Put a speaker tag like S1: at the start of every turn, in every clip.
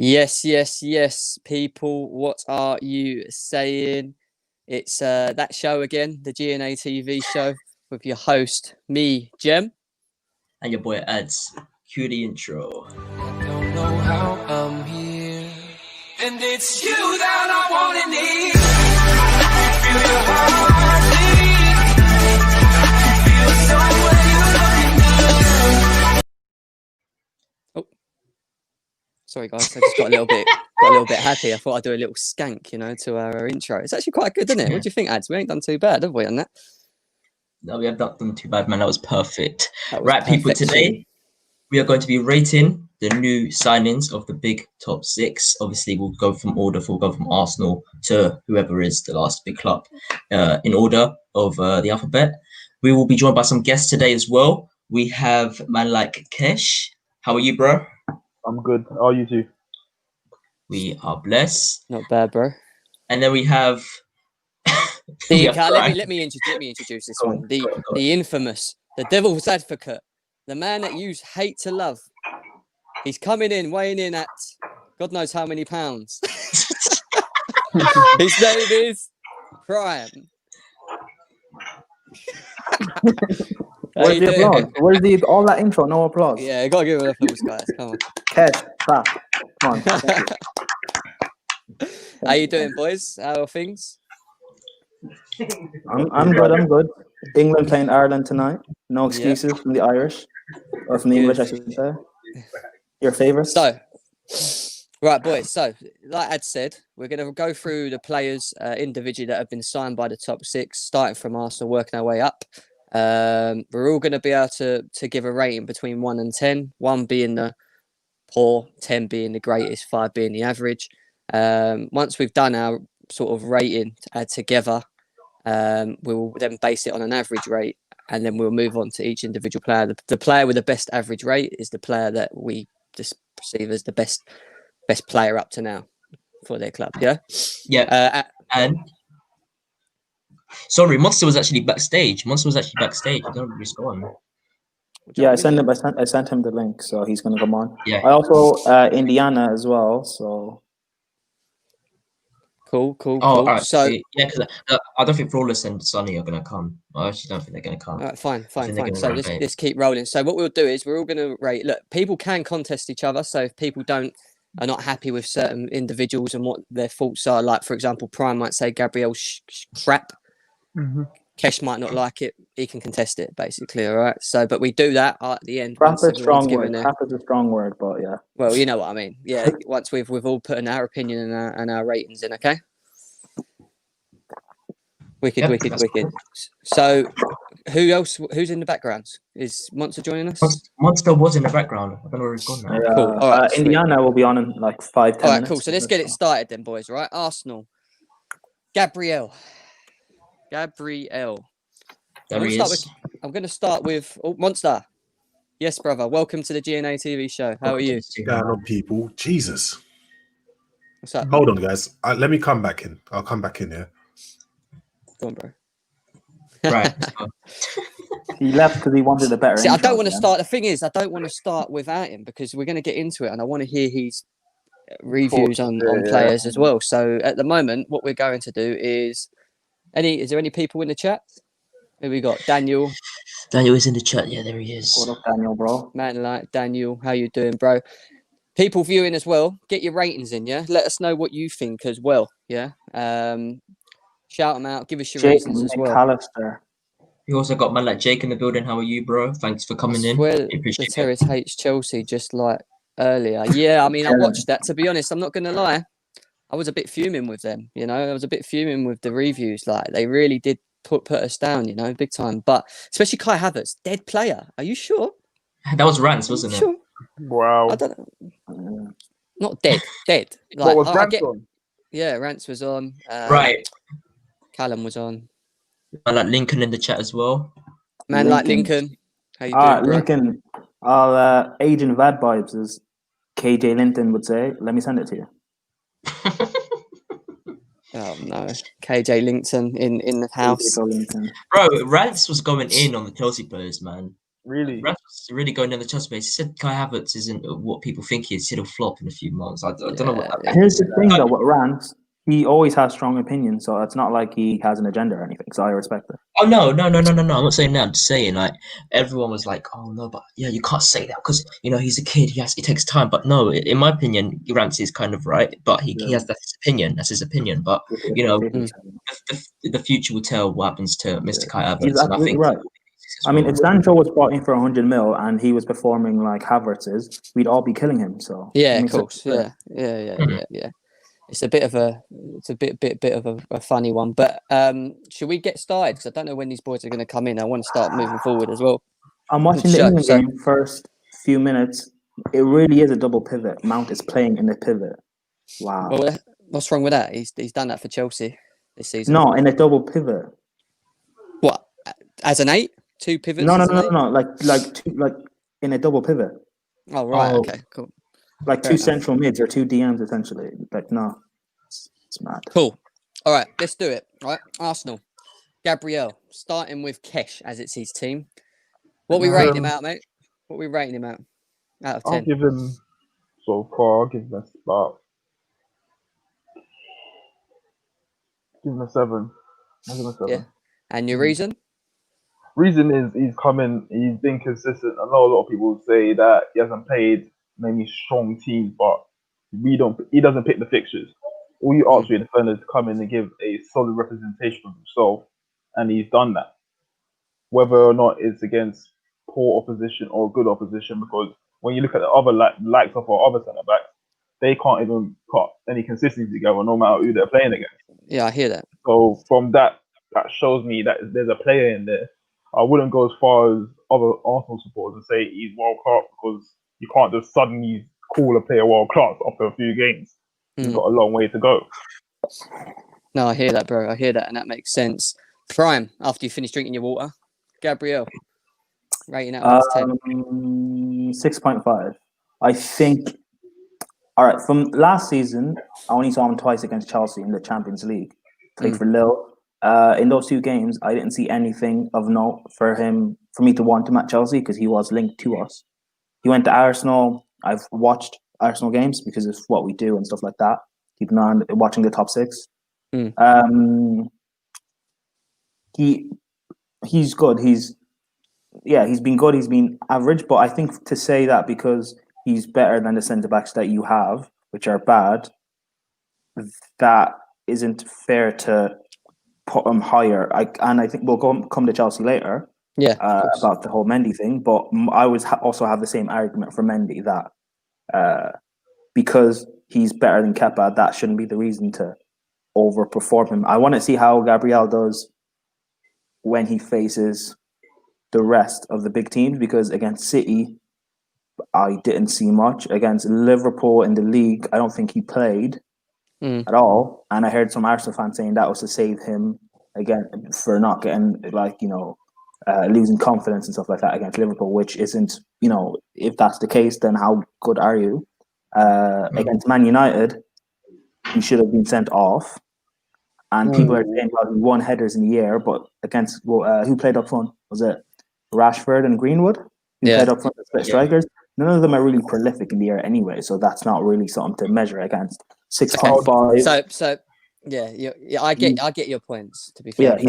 S1: Yes, yes, yes, people. What are you saying? It's that show again, the GNA TV show with your host, me, Jem.
S2: And your boy Ads. Cue the intro.
S3: I don't know how I'm here. And it's you that I want to need. Feel your heart beat. Feel somewhere you're looking good.
S1: Oh, sorry guys, I just got a little bit happy. I thought I'd do a little skank, to our intro. It's actually quite good, isn't it? What do you think, Ads? We ain't done too bad, have we, on that?
S2: No, we have not done too bad, man. That was perfect.
S1: That was
S2: People,
S1: perfection.
S2: today we are going to be rating the new signings of the big top six. Obviously, we'll go from Arsenal to whoever is the last big club in order of the alphabet. We will be joined by some guests today as well. We have man like Kesh. How are you, bro?
S4: I'm good. How are you two?
S2: We are blessed.
S1: Not bad, bro.
S2: And then we have...
S1: let me introduce this one. The infamous, the devil's advocate, the man that you hate to love. He's coming in, weighing in at God knows how many pounds. His name is Prime.
S5: Where's the applause? Where's the all that intro? No applause.
S1: Yeah, you gotta give it an applause, guys. Come on.
S5: Kesh, clap. Come on.
S1: How you doing, boys? How are things?
S5: I'm good. I'm good. England playing Ireland tonight. No excuses from the Irish or from the English, I should say. Your favourites?
S1: So, right, boys. So, like Ad said, we're going to go through the players individually that have been signed by the top six, starting from Arsenal, working our way up. We're all going to be able to give a rating between 1 and 10, 1 being the poor, 10 being the greatest, 5 being the average. Once we've done our sort of rating together, we'll then base it on an average rate, and then we'll move on to each individual player. The player with the best average rate is the player that we just perceive as the best player up to now for their club. Yeah.
S2: And sorry, Monster was actually backstage. I don't know if he's gone.
S5: Yeah, I sent him the link, so he's gonna come on.
S2: Yeah.
S5: I also Indiana as well, so.
S1: Cool.
S2: All right.
S1: So
S2: yeah, because I don't think Flawless and Sonny are gonna come. I actually don't think they're gonna come.
S1: All right, fine. So let's keep rolling. So what we'll do is we're all gonna rate. Look, people can contest each other. So if people are not happy with certain individuals and what their faults are, like for example, Prime might say Gabriel crap. Mm-hmm. Kesh might not like it. He can contest it, basically. All right. So, but we do that at the end.
S5: Crap is a strong word. Crap is a strong word, but yeah.
S1: Well, you know what I mean. Yeah. Once we've all put in our opinion and our ratings in, okay. Wicked.
S2: Cool.
S1: So, who else? Who's in the background? Is Monster joining us?
S2: Monster was in the background. I don't know where he's gone now.
S5: Yeah, cool. All right, Indiana will be on in like 5-10 minutes.
S1: All right, cool. So let's get it started then, boys. Right, Arsenal. Gabriel.
S2: There he is.
S1: I'm going to start with Monster. Yes, brother. Welcome to the GNA TV show. How are you?
S6: What's going on, people? Jesus.
S1: What's up?
S6: Hold on, guys. Let me come back in. I'll come back in here.
S1: Go on, bro.
S2: Right.
S5: He left because he wanted a better.
S1: See, I don't want to start. The thing is, I don't want to start without him because we're going to get into it, and I want to hear his reviews on players as well. So at the moment, what we're going to do is, is there any people in the chat? Who we got? Daniel.
S2: Daniel is in the chat. Yeah, there he is.
S5: What up, Daniel, bro?
S1: Man, like Daniel, how you doing, bro? People viewing as well. Get your ratings in, yeah. Let us know what you think as well, yeah. Shout them out. Give us your reasons as well.
S5: McAllister.
S2: You also got man like Jake in the building. How are you, bro? Thanks for coming in.
S1: The Terrace hates Chelsea just like earlier. Yeah, I mean, I watched that. To be honest, I'm not going to lie. I was a bit fuming with them, I was a bit fuming with the reviews. Like, they really did put us down, big time. But especially Kai Havertz, dead player. Are you sure?
S2: That was Rance, wasn't it?
S1: Sure?
S4: Wow.
S1: I don't know. Not dead. Like,
S4: what was Rance on?
S1: Yeah, Rance was on.
S2: Right.
S1: Callum was on.
S2: Man like Lincoln in the chat as well.
S1: Man like Lincoln. How you doing, bro?
S5: Lincoln. Our Agent Bad Vibes, as KJ Linton would say. Let me send it to you.
S1: Oh no, KJ Linton in the house.
S2: Bro, Rance was going in on the Chelsea players, man.
S4: Really?
S2: Rams really going down the Chelsea base. He said Kai Havertz isn't what people think he is. He'll flop in a few months. I don't know what.
S5: Here's the thing though, with Rance, he always has strong opinions, so it's not like he has an agenda or anything. So I respect it.
S2: Oh no! I'm not saying that. I'm just saying like everyone was like, "Oh no, but yeah, you can't say that because he's a kid. He takes time." But no, in my opinion, Rance is kind of right. But he has that's his opinion. That's his opinion. But the future will tell what happens to Mr. Kai Havertz.
S5: He's absolutely right. I mean, if Sancho was brought in for 100 mil and he was performing like Havertz is, we'd all be killing him. So
S1: yeah, of course, yeah. It's a bit of a funny one, but should we get started? Because I don't know when these boys are going to come in. I want to start moving forward as well.
S5: I'm watching the England game first few minutes. It really is a double pivot. Mount is playing in the pivot. Wow.
S1: Well, what's wrong with that? He's done that for Chelsea this season.
S5: No, in a double pivot.
S1: What? As an 8? 2 pivots?
S5: No. Like in a double pivot.
S1: Oh right. Okay. Cool.
S5: Like fair 2 central mids or 2 DMs essentially. Like no, it's mad.
S1: Cool. All right, let's do it. All right, Arsenal. Gabriel, starting with Kesh as it's his team. What we rating him out, mate? What we rating him out of 10?
S4: I'll give him so far. I'll give him a start. Give him a 7. I'll give him a 7.
S1: Yeah. And your reason?
S4: Reason is he's been consistent. I know a lot of people say that he hasn't played many strong teams, but he doesn't pick the fixtures. All you ask for your defender is to come in and give a solid representation of himself, and he's done that. Whether or not it's against poor opposition or good opposition, because when you look at the other likes of our other centre backs, they can't even put any consistency together, no matter who they're playing against.
S1: Yeah, I hear that.
S4: So from that shows me that there's a player in there. I wouldn't go as far as other Arsenal supporters and say he's world class, because you can't just suddenly call a player world class after a few games. He's got a long way to go.
S1: No, I hear that, bro. I hear that, and that makes sense. Prime, after you finish drinking your water, Gabriel, rating out of 10.
S5: 6.5. I think. All right, from last season, I only saw him twice against Chelsea in the Champions League. Played for Lille. In those 2 games, I didn't see anything of note for me to want him at Chelsea because he was linked to us. He went to Arsenal. I've watched Arsenal games because it's what we do and stuff like that. Keeping on watching the top 6. He's good. He's been good. He's been average, but I think to say that because he's better than the centre backs that you have, which are bad, that isn't fair to put him higher. I think we'll come to Chelsea later.
S1: Yeah,
S5: about the whole Mendy thing, but I would also have the same argument for Mendy that because he's better than Kepa, that shouldn't be the reason to overperform him. I want to see how Gabriel does when he faces the rest of the big teams, because against City, I didn't see much. Against Liverpool in the league, I don't think he played at all. And I heard some Arsenal fans saying that was to save him again for not getting losing confidence and stuff like that against Liverpool, which isn't, if that's the case, then how good are you? Against Man United, he should have been sent off. And people are saying, well, he won headers in the air, but against who played up front? Was it Rashford and Greenwood? Who played up front as strikers? None of them are really prolific in the air anyway, so that's not really something to measure against. 6.5.
S1: So I get your points. To be fair,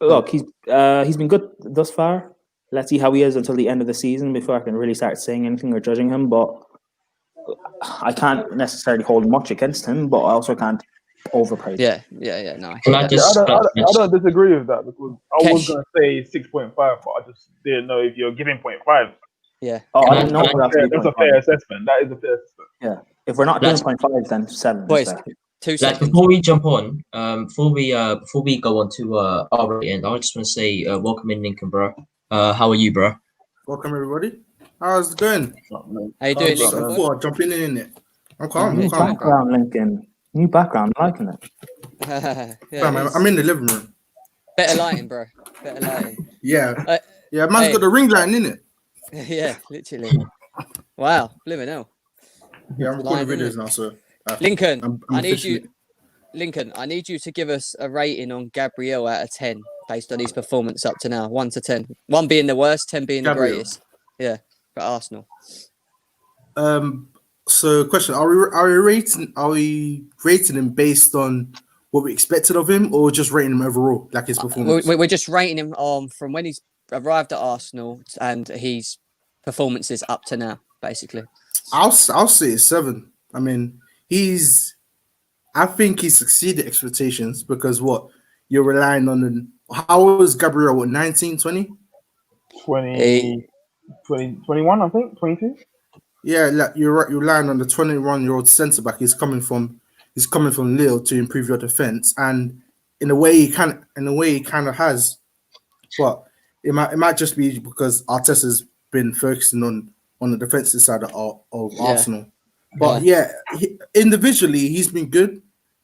S5: look, he's been good thus far. Let's see how he is until the end of the season before I can really start saying anything or judging him. But I can't necessarily hold much against him, but I also can't overpraise.
S1: Yeah. No,
S4: I don't disagree with that, because I was going to say 6.5, but I just didn't know if you're giving 0.5.
S1: Yeah.
S5: I didn't know
S4: that's a fair assessment. That is a fair assessment.
S5: Yeah. If we're not doing 0.5, then 7.
S1: Boys, 2 seconds.
S2: Before we jump on, before we go on to our rating, I just want to say welcome in, Lincoln, bro. How are you, bro?
S7: Welcome, everybody. How's it going?
S1: How you doing, Lincoln?
S7: I thought I'd jump in it. I'm calm.
S5: New background, Lincoln. New background, I'm liking it.
S7: I'm in the living room.
S1: Better lighting, bro. Better lighting.
S7: Yeah. Man's got the ring lighting in it.
S1: Yeah, literally. Wow, blimmin' hell.
S7: Yeah, I'm recording videos now, so.
S1: Lincoln, I need you to give us a rating on Gabriel out of 10. based on his performance up to now? 1 to 10. 1 being the worst, 10 being
S7: Gabriel.
S1: the greatest. Yeah, for Arsenal.
S7: So question: Are we rating him based on what we expected of him, or just rating him overall, like his performance?
S1: We're just rating him from when he's arrived at Arsenal and his performances up to now, basically.
S7: I'll say it's 7. I mean, I think he succeeded expectations because what you're relying on. How old is Gabriel? What, 19, 20?
S4: 20, 21, I think, 22.
S7: Yeah, like you're relying on the 21-year-old centre back. He's coming from Lille to improve your defense, and in a way he kind of has. But it might just be because Arteta's been focusing on the defensive side of Arsenal. But individually he's been good.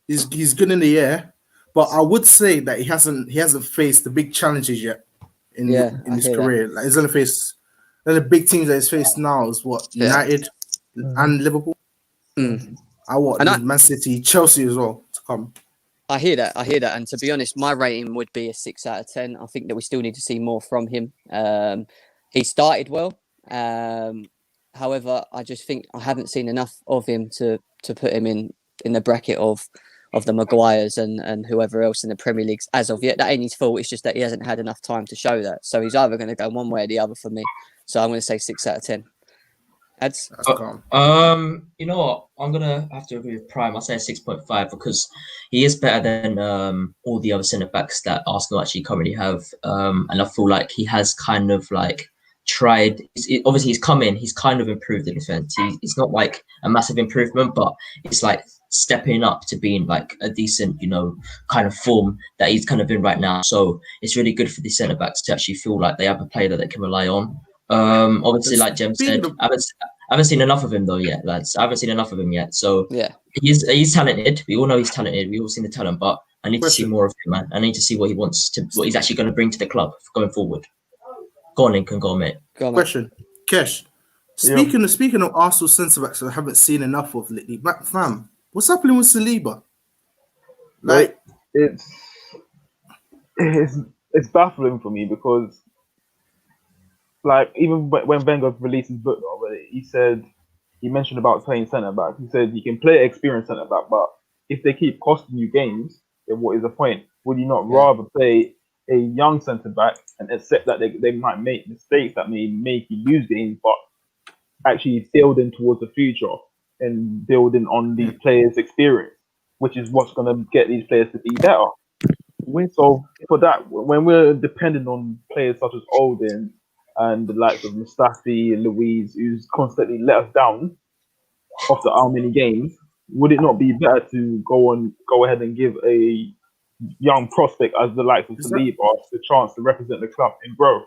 S7: He's good in the air, but I would say that he hasn't faced the big challenges yet in his career. Like he's only faced the big teams that he's faced now is what United and Liverpool. Man City, Chelsea as well to come.
S1: I hear that, and to be honest, my rating would be a 6 out of 10. I think that we still need to see more from him. He started well, however, I just think I haven't seen enough of him to put him in the bracket of the Maguires and whoever else in the Premier League as of yet. That ain't his fault. It's just that he hasn't had enough time to show that. So he's either going to go one way or the other for me. So I'm going to say 6 out of 10. Ads?
S2: You know what? I'm gonna have to agree with Prime. I'll say 6.5 because he is better than all the other centre backs that Arsenal actually currently have. And I feel like he has kind of like tried. Obviously, he's come in. He's kind of improved the defense. It's not like a massive improvement, but it's like stepping up to being like a decent, kind of form that he's kind of in right now. So it's really good for the centre backs to actually feel like they have a player that they can rely on. Obviously, like Jem said, I haven't seen enough of him though yet, lads. I haven't seen enough of him yet. So
S1: yeah,
S2: he's talented. We all know he's talented. We've all seen the talent, but I need to see more of him, man. I need to see what he's actually going to bring to the club going forward. Go on, Lincoln. Go on, mate.
S7: Question, Kesh. Speaking of Arsenal centre backs, I haven't seen enough of lately. But fam, what's happening with Saliba? Like,
S4: it's baffling for me because, like, even when Wenger released his book, he mentioned about playing centre back. He said you can play experienced centre back, but if they keep costing you games, then what is the point? Would you not rather play a young centre back and accept that they might make mistakes that may make you lose games, but actually building towards the future and building on these players' experience, which is what's going to get these players to be better. So for that, when we're dependent on players such as Oldham and the likes of Mustafi and Louise, who's constantly let us down after how many games, would it not be better to go ahead and give a young prospect as the likes of Saliba the chance to represent the club and grow?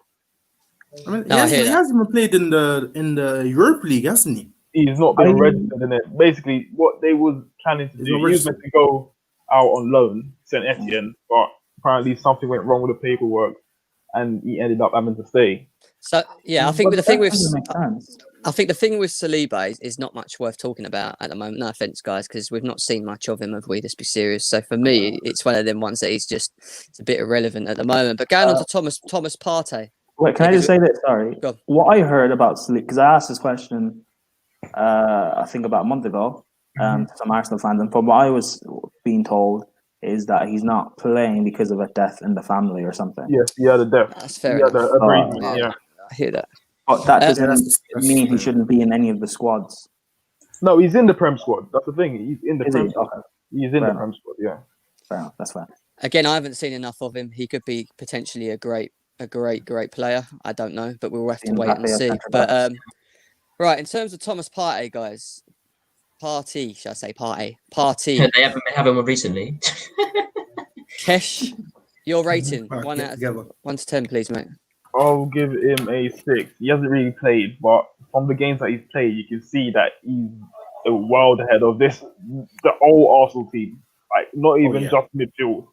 S7: I mean, he hasn't been played in the Europa League, hasn't he?
S4: He's not been registered in it. Basically, what they was planning to do, he was meant to go out on loan, Saint Etienne, but apparently something went wrong with the paperwork, and he ended up having to stay.
S1: So yeah, I think the thing with Saliba is not much worth talking about at the moment. No offense, guys, because we've not seen much of him. If we just be serious, so for me, it's one of them ones that it's a bit irrelevant at the moment. But going on to Thomas Partey.
S5: Wait, can I just say this? Sorry, what I heard about Saliba, because I asked this question, I think about a month ago, to some Arsenal fans, and from what I was being told is that he's not playing because of a death in the family or something.
S4: Yes, he had a death.
S1: That's fair enough. I hear that.
S5: But that doesn't mean he shouldn't be in any of the squads.
S4: No, he's in the Prem squad. That's the thing. He's in the Prem squad.
S5: Okay.
S4: He's in the Prem squad, yeah.
S5: Fair enough. That's fine.
S1: Again, I haven't seen enough of him. He could be potentially a great player. I don't know, but we'll have to wait and see. But right, in terms of Thomas Partey, guys, Partey.
S2: They haven't been having one recently.
S1: Kesh, your rating, 1 to 10, please, mate.
S4: I'll give him a 6. He hasn't really played, but from the games that he's played, you can see that he's a world ahead of the whole Arsenal team. Like, not even just midfield.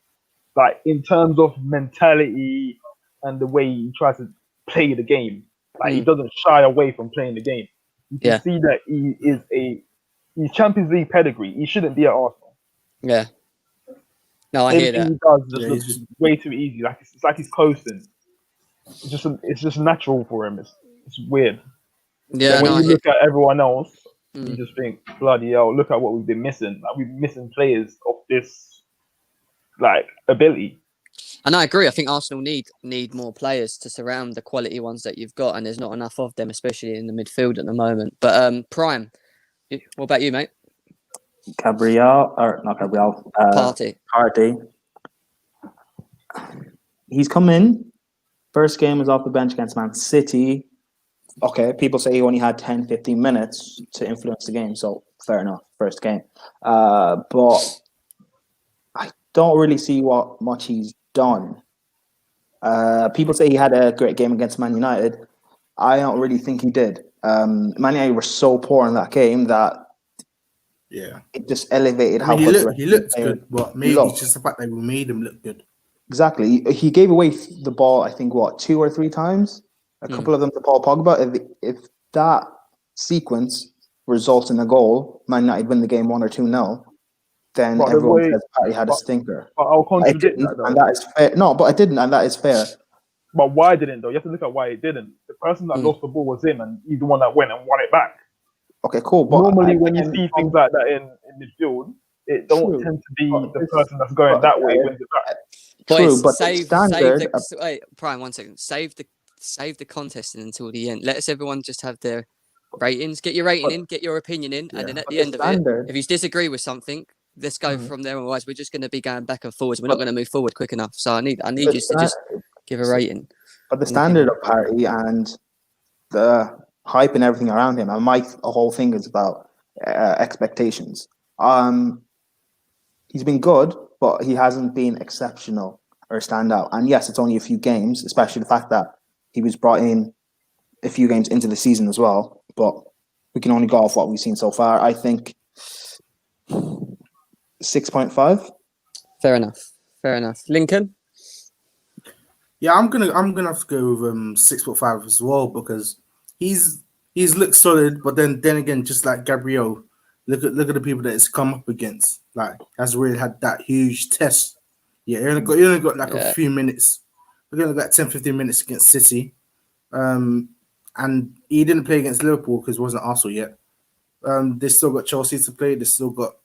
S4: Like, in terms of mentality and the way he tries to play the game, like he doesn't shy away from playing the game. You can see that he's Champions League pedigree. He shouldn't be at Arsenal.
S1: Yeah. No, I hear
S4: Anything
S1: that.
S4: he does just
S7: Yeah,
S4: looks
S7: he's just
S4: way too easy. Like it's like he's coasting. It's just natural for him. It's weird.
S1: Yeah,
S4: Then when
S1: no, I
S4: you
S1: hear.
S4: look at everyone else, you
S1: Mm.
S4: just think, bloody hell, look at what we've been missing. Like we've been missing players of this like ability.
S1: And I agree. I think Arsenal need more players to surround the quality ones that you've got, and there's not enough of them, especially in the midfield at the moment. But Prime, what about you, mate?
S5: Gabriel, or not Gabriel,
S1: Party.
S5: Partey. He's come in. First game was off the bench against Man City. Okay, people say he only had 10, 15 minutes to influence the game, so fair enough, first game. But I don't really see what much he's done. People say he had a great game against Man United. I don't really think he did. Man United were so poor in that game that
S7: yeah.
S5: it just elevated
S7: I
S5: how
S7: mean,
S5: good the rest
S7: he
S5: of the
S7: looked
S5: players
S7: good, but maybe
S5: looked.
S7: it's just the fact that we made him look good.
S5: Exactly. He gave away the ball, I think, 2 or 3 times? A couple of them to Paul Pogba. If that sequence results in a goal, Man United win the game 1 or 2-0, then
S4: But the
S5: everyone
S4: way,
S5: says Patty had a
S4: but,
S5: stinker.
S4: but I'll
S5: I
S4: contradict
S5: didn't,
S4: that
S5: and
S4: though.
S5: that is fair. No, but I didn't, and that is fair.
S4: But why didn't though? You have to look at why it didn't. The person that lost the ball was him, and he's the one that went and won it back.
S5: Okay, cool. But
S4: Normally, when you
S5: again,
S4: see things like that in midfield, it don't
S5: true.
S4: tend to be
S5: But
S4: the
S5: this-
S4: person that's going
S5: but,
S4: that way wins it back.
S1: Boys,
S5: true, but
S1: save
S5: standard.
S1: the wait, Prime, 1 second. Save the contesting until the end. Let us everyone just have their ratings. Get your rating in, get your opinion in, and then at
S5: But
S1: the
S5: the
S1: end of it,
S5: standard.
S1: if you disagree with something, let's go from there. Otherwise, we're just going to be going back and forwards. We're not going to move forward quick enough. So I need you to just give a rating.
S5: But the
S1: an
S5: standard
S1: opinion.
S5: of Party and the hype and everything around him, and Mike, the whole thing is about expectations. He's been good, but he hasn't been exceptional or stand out. And yes, it's only a few games, especially the fact that he was brought in a few games into the season as well. But we can only go off what we've seen so far. I think 6.5.
S1: Fair enough. Lincoln.
S7: Yeah, I'm gonna have to go with 6.5 as well because he's looked solid, but then again, just like Gabriel, look at the people that it's come up against. Like has really had that huge test. Yeah, he only got like a few minutes. We're gonna got 10, 15 minutes against City. And he didn't play against Liverpool because it wasn't Arsenal yet. They still got Chelsea to play. They still got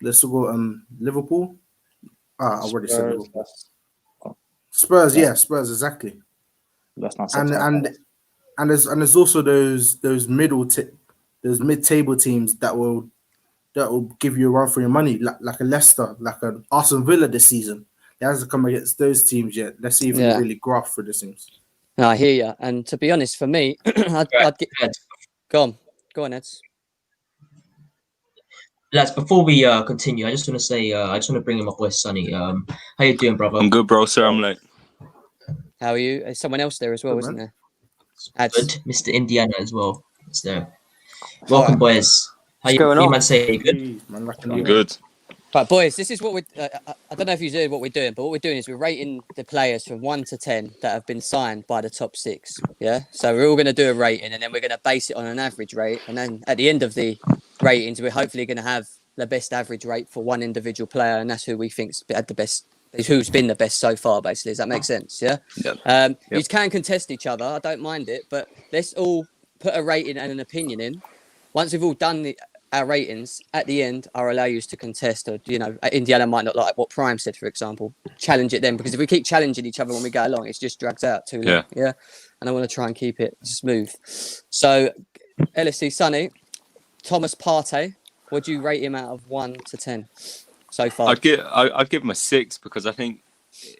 S7: Liverpool. I already said Liverpool. Spurs, yeah, Spurs, exactly.
S5: That's not
S7: And there's also those those mid-table teams that will give you a run for your money, like a Leicester, like an Aston Villa this season. He hasn't come against those teams yet. Let's see if he really graft for the teams.
S1: No, I hear you. And to be honest, for me, I'd get. Go on, Eds.
S2: Lads, before we continue, I just want to say, I just want to bring in my boy Sonny. How you doing, brother?
S8: I'm good, bro. Sir, I'm late.
S1: How are you? There's someone else there as well, isn't there?
S2: Good, Mr. Indiana as well. It's there. Welcome, boys. How you going on? Man, say good.
S8: I'm good.
S1: Right, boys, this is what we're. I don't know if you know what we're doing, but what we're doing is we're rating the players from 1 to 10 that have been signed by the top 6. Yeah, so we're all going to do a rating, and then we're going to base it on an average rate, and then at the end of the ratings, we're hopefully going to have the best average rate for one individual player, and that's who we think's had the best. Who's been the best so far? Basically, does that make sense? Yeah.
S8: Yep.
S1: You can contest each other. I don't mind it, but let's all put a rating and an opinion in. Once we've all done our ratings, at the end, I'll allow you to contest. Or Indiana might not like what Prime said, for example. Challenge it then, because if we keep challenging each other when we go along, it just drags out too long. Yeah. And I want to try and keep it smooth. So, LFC Sonny, Thomas Partey, would you rate him out of 1 to 10 so far?
S8: I'd give him a 6 because I think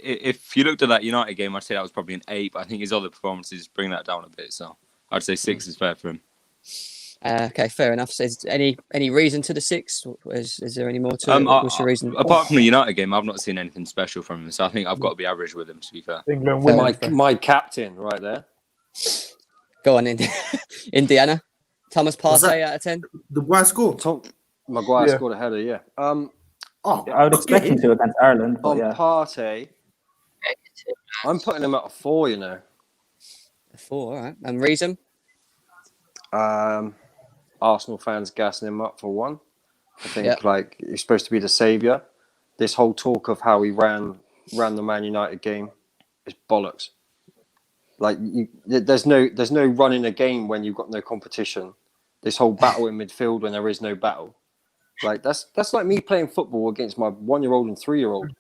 S8: if you looked at that United game, I'd say that was probably an 8. But I think his other performances bring that down a bit. So I'd say 6 is fair for him.
S1: Okay, fair enough. So is any reason to the 6? Is there any more to it? What's your reason?
S8: Apart from the United game, I've not seen anything special from him. So I think I've got to be average with him, to be fair.
S4: England
S9: win. My captain right there.
S1: Go on, Indiana. Thomas Partey out of 10.
S7: The Maguire score.
S9: Maguire scored a header, yeah.
S5: I would expect him to against Ireland. But
S9: Partey, I'm putting him at a 4, you know.
S1: A 4, all right. And reason?
S9: Arsenal fans gassing him up for 1. I think he's supposed to be the saviour. this whole talk of how he ran the Man United game is bollocks. Like there's no running a game when you've got no competition. This whole battle in midfield when there is no battle. Like that's like me playing football against my 1-year-old and 3-year-old.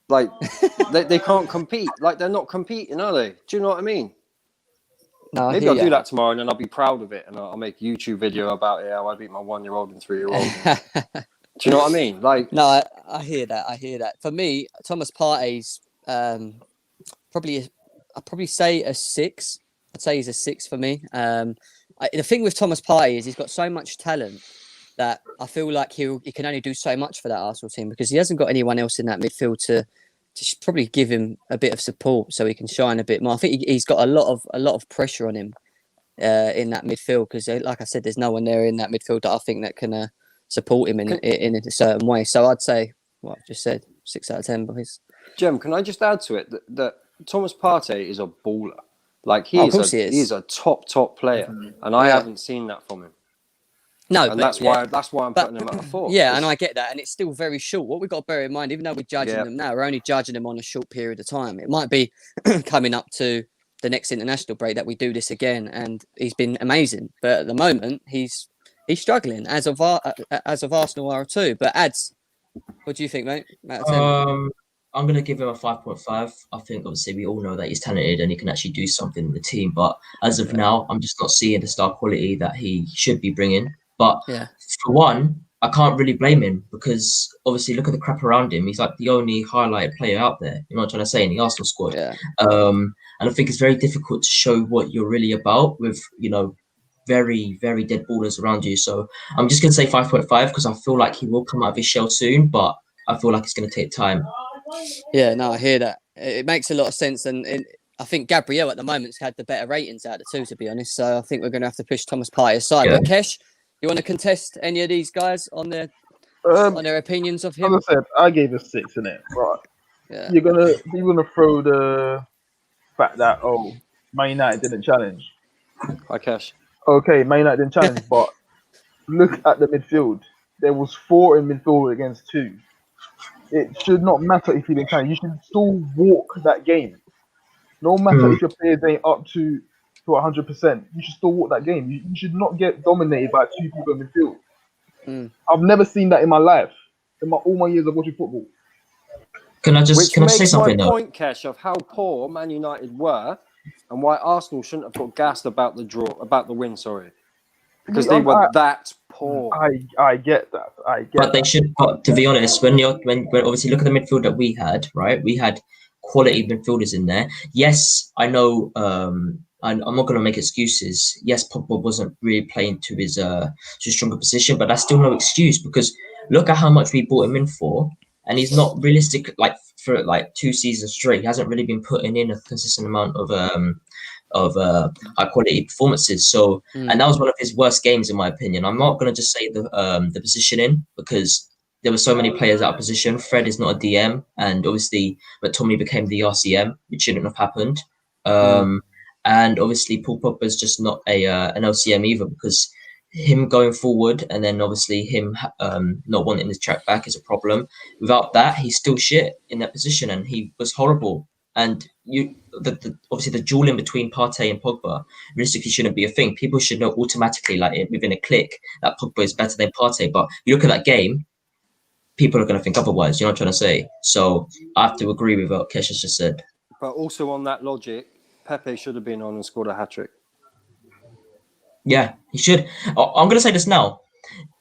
S9: Like they can't compete. Like they're not competing, are they? Do you know what I mean?
S1: No,
S9: Maybe I'll do that tomorrow and then I'll be proud of it and I'll make a YouTube video about it, how I beat my 1-year-old and 3-year-old. Do you know what I mean? Like
S1: no, I hear that. For me, Thomas Partey's I'd probably say a 6. I'd say he's a 6 for me. The thing with Thomas Partey is he's got so much talent that I feel like he can only do so much for that Arsenal team because he hasn't got anyone else in that midfield to probably give him a bit of support so he can shine a bit more. I think he's got a lot of pressure on him in that midfield because, like I said, there's no one there in that midfield that I think that can support him in a certain way. So I'd say what I've just said, 6 out of 10, boys.
S9: Jem, can I just add to it that Thomas Partey is a baller. Like he is a top player, and I haven't seen that from him.
S1: No,
S9: and that's why I'm putting him at a 4.
S1: Yeah, and I get that, and it's still very short. What we've got to bear in mind, even though we're judging them now, we're only judging them on a short period of time. It might be coming up to the next international break that we do this again, and he's been amazing. But at the moment, he's struggling, as of Arsenal are too. But Ads, what do you think, mate? Out of 10?
S2: I'm going to give him a 5.5. I think obviously we all know that he's talented and he can actually do something in the team. But as of now, I'm just not seeing the star quality that he should be bringing. But for one, I can't really blame him because obviously look at the crap around him. He's like the only highlighted player out there. You know what I'm trying to say, in the Arsenal squad.
S1: Yeah.
S2: And I think it's very difficult to show what you're really about with, very, very dead ballers around you. So I'm just going to say 5.5 because I feel like he will come out of his shell soon, but I feel like it's going to take time.
S1: Yeah, no, I hear that. It makes a lot of sense. And I think Gabriel at the moment's had the better ratings out of the two, to be honest. So I think we're going to have to push Thomas Partey aside.
S2: Yeah.
S1: But Kesh, you want to contest any of these guys on their opinions of him?
S4: As I said, I gave a 6 in it. Right.
S1: Yeah.
S4: You're gonna throw the fact that Man United didn't challenge.
S9: Hi, Kesh.
S4: Okay, Man United didn't challenge, but look at the midfield. There was 4 in midfield against 2. It should not matter if you didn't challenge. You should still walk that game. No matter if your players ain't up to 100%, you should still walk that game. You should not get dominated by 2 people in midfield. I've never seen that in my life, all my years of watching football.
S2: Can I say something?
S9: Which makes my point, Kesh, of how poor Man United were, and why Arsenal shouldn't have got gassed about the win. Sorry, because they were that poor.
S4: I get that.
S2: But they should. But to be honest, when obviously look at the midfield that we had, right? We had quality midfielders in there. Yes, I know. I'm not going to make excuses. Yes, Pogba wasn't really playing to his stronger position, but that's still no excuse because look at how much we bought him in for, and he's not realistic. Like for 2 seasons straight, he hasn't really been putting in a consistent amount of high quality performances. So, and that was one of his worst games, in my opinion. I'm not going to just say the positioning because there were so many players out of position. Fred is not a DM, and obviously, but Tommy became the RCM, which shouldn't have happened. And obviously, Paul Pogba is just not an LCM either because him going forward and then obviously him not wanting his track back is a problem. Without that, he's still shit in that position, and he was horrible. And obviously the duel in between Partey and Pogba realistically shouldn't be a thing. People should know automatically, like within a click, that Pogba is better than Partey. But you look at that game, people are going to think otherwise. You know what I'm trying to say? So I have to agree with what Kesh has just said.
S9: But also on that logic, Pepe should have been on and scored a hat-trick.
S2: Yeah, he should. I'm going to say this now.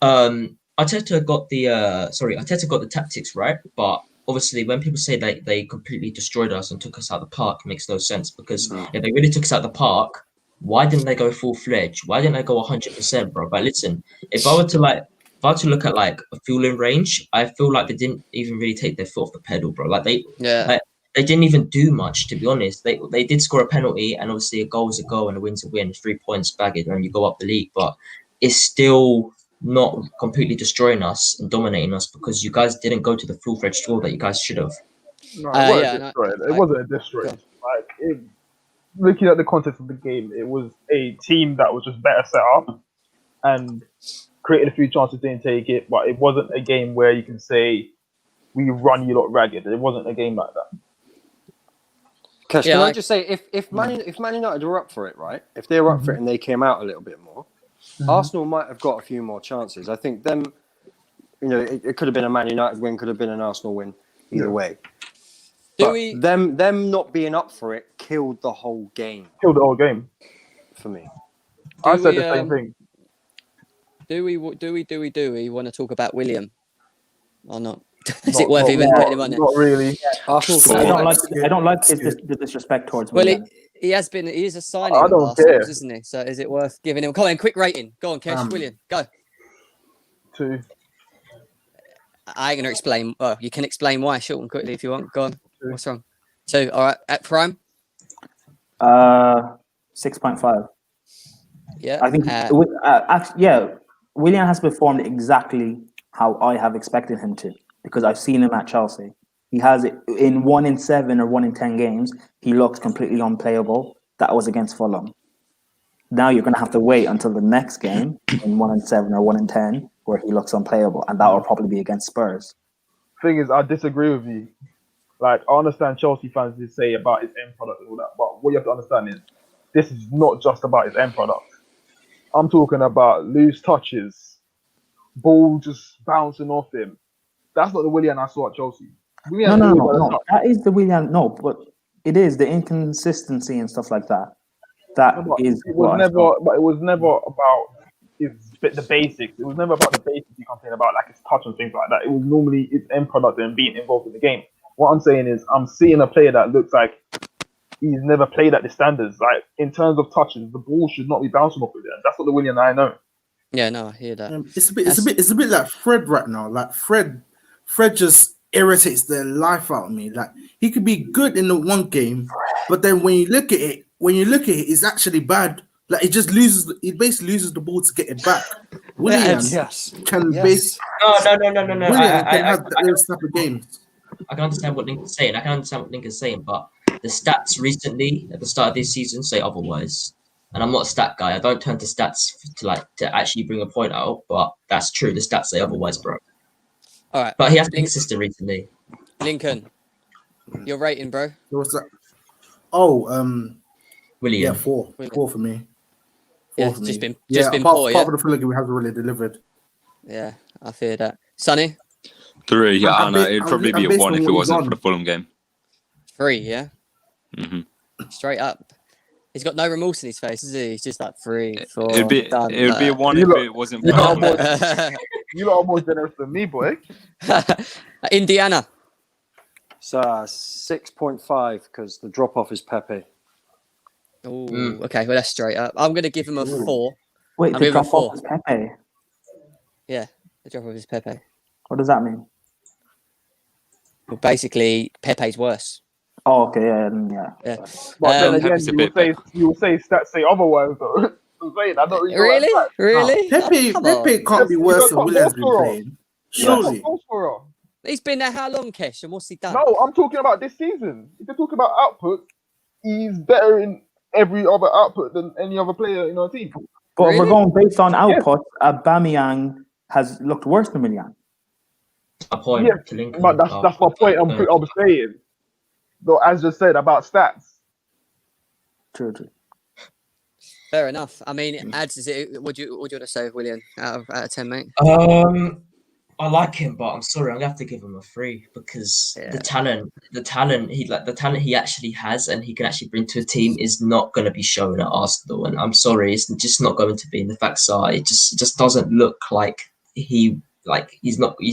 S2: Arteta got the tactics right, but obviously when people say that they completely destroyed us and took us out of the park, it makes no sense because if they really took us out of the park, why didn't they go full-fledged? Why didn't they go 100%, bro? But listen, if I were to look at like a fueling range, I feel like they didn't even really take their foot off the pedal, bro. They didn't even do much, to be honest. They did score a penalty, and obviously a goal is a goal and a win's a win. 3 points, bag it, and you go up the league. But it's still not completely destroying us and dominating us because you guys didn't go to the full-fledged draw that you guys should have.
S4: No, it wasn't a destroyed. Looking at the context of the game, it was a team that was just better set up and created a few chances, didn't take it. But it wasn't a game where you can say we run you lot ragged. It wasn't a game like that.
S9: Kesh,
S1: Yeah,
S9: can I
S1: I-
S9: just say, if Man United were up for it, right? If they were up for it and they came out a little bit more, Arsenal might have got a few more chances. I think them, it could have been a Man United win, could have been an Arsenal win, either way.
S1: Do
S9: But
S1: we?
S9: them not being up for it killed the whole game
S4: Killed the whole game.
S9: for me.
S4: I said
S1: we,
S4: the same thing.
S1: Do we want to talk about William or not? Is
S4: Not-
S1: it worth
S4: not-
S1: even
S4: not-
S1: putting him on there?
S4: Not really.
S9: Arsenal
S8: Four.
S5: I don't like the disrespect towards
S1: Well,
S5: Willian.
S1: he is a signing
S4: I
S1: of
S4: don't
S1: Arsenal's,
S4: care.
S1: isn't he? So is it worth giving him? Come on, quick rating. Go on, Kesh. William, go.
S4: 2.
S1: I ain't gonna explain. Oh, you can explain why short and quickly if you want. Go on.
S4: 2.
S1: What's wrong? 2. All right. At prime.
S5: 6.5.
S1: Yeah.
S5: I think, Willian has performed exactly how I have expected him to, because I've seen him at Chelsea. He has it in 1 in 7 or 1 in 10 games. He looks completely unplayable. That was against Fulham. Now you're going to have to wait until the next game in 1 in 7 or 1 in 10 where he looks unplayable, and that will probably be against Spurs.
S4: Thing is, I disagree with you. Like, I understand Chelsea fans did say about his end product and all that, but what you have to understand is this is not just about his end product. I'm talking about loose touches, ball just bouncing off him. That's not the Willian I saw at Chelsea. Willian
S5: No. That is the Willian. No, but it is the inconsistency and stuff like that. It
S4: was never about the basics. It was never about the basics you complain about, like his touch and things like that. It was normally his end product and being involved in the game. What I'm saying is, I'm seeing a player that looks like he's never played at the standards. Like, in terms of touches, the ball should not be bouncing off of him. That's not the Willian I know.
S1: Yeah. No, I hear that.
S7: It's a bit like Fred right now. Like Fred just irritates the life out of me. Like he could be good in the one game, but then when you look at it, it's actually bad. Like he basically loses the ball to get it back. William can base.
S2: No.
S7: William can have those type of games.
S2: I can understand what Link is saying. But the stats recently at the start of this season say otherwise. And I'm not a stat guy. I don't turn to stats to actually bring a point out, but that's true. The stats say otherwise, bro.
S1: All right.
S2: But he has been consistent recently.
S1: Lincoln, your rating, bro.
S7: What's that? Oh,
S2: William.
S7: yeah, 4 for me.
S1: Yeah,
S7: For me.
S1: just been
S7: apart
S1: poor. Yeah.
S7: from the Fulham, we haven't really delivered.
S1: Yeah, I fear that. Sonny,
S8: 3. Yeah,
S7: I'm
S8: I know.
S7: ba-
S8: It'd
S7: I'm-
S8: probably
S7: I'm
S8: be a
S7: based
S8: 1
S7: on
S8: if it
S7: what he's
S8: wasn't
S7: on.
S8: for the Fulham game.
S1: 3. Yeah,
S8: hmm
S1: straight up. He's got no remorse in his face, is he? He's just like 3, 4.
S8: It'd be
S1: done.
S8: a 1 if it wasn't for
S4: You lot
S8: the
S4: are more, you lot are more generous than me, boy.
S1: Indiana.
S9: So 6.5 because the drop off is Pepe.
S1: Oh, okay. Well, that's straight up. I'm gonna give him a 4.
S5: Wait,
S1: I'm
S5: the
S1: giving
S5: drop
S1: four.
S5: off is Pepe.
S1: Yeah, the drop off is Pepe.
S5: What does that mean?
S1: Well, basically, Pepe's worse.
S5: Oh, okay, yeah.
S1: Yeah.
S4: But then again,
S8: Pepe's a bit better.
S4: you will say stats say otherwise, though. I'm saying, I don't really know about stats.
S1: Really?
S7: Pepe
S1: Come on.
S7: can't be
S4: He's
S7: worse
S4: got
S7: than
S4: top
S7: William's been
S4: goal scorer.
S7: playing.
S4: He's not a
S7: Surely.
S4: goal scorer.
S1: He's been there how long, Kesh? And what's he done?
S4: No, I'm talking about this season. If you're talking about output, he's better in every other output than any other player in our team.
S5: But
S1: Really?
S5: we're going based on output. Aubameyang has looked worse than Willian.
S2: A point
S4: Yeah,
S2: to Lincoln.
S4: but that's my point I'm saying. Though, as just said about stats.
S5: True.
S1: Fair enough. I mean, adds is it? What do you want to say, William? Out of 10, mate.
S2: I like him, but I'm sorry, I'm gonna have to give him a 3 because the talent he actually has and he can actually bring to a team is not going to be shown at Arsenal. And I'm sorry, it's just not going to be. And the facts are, it just doesn't look like he's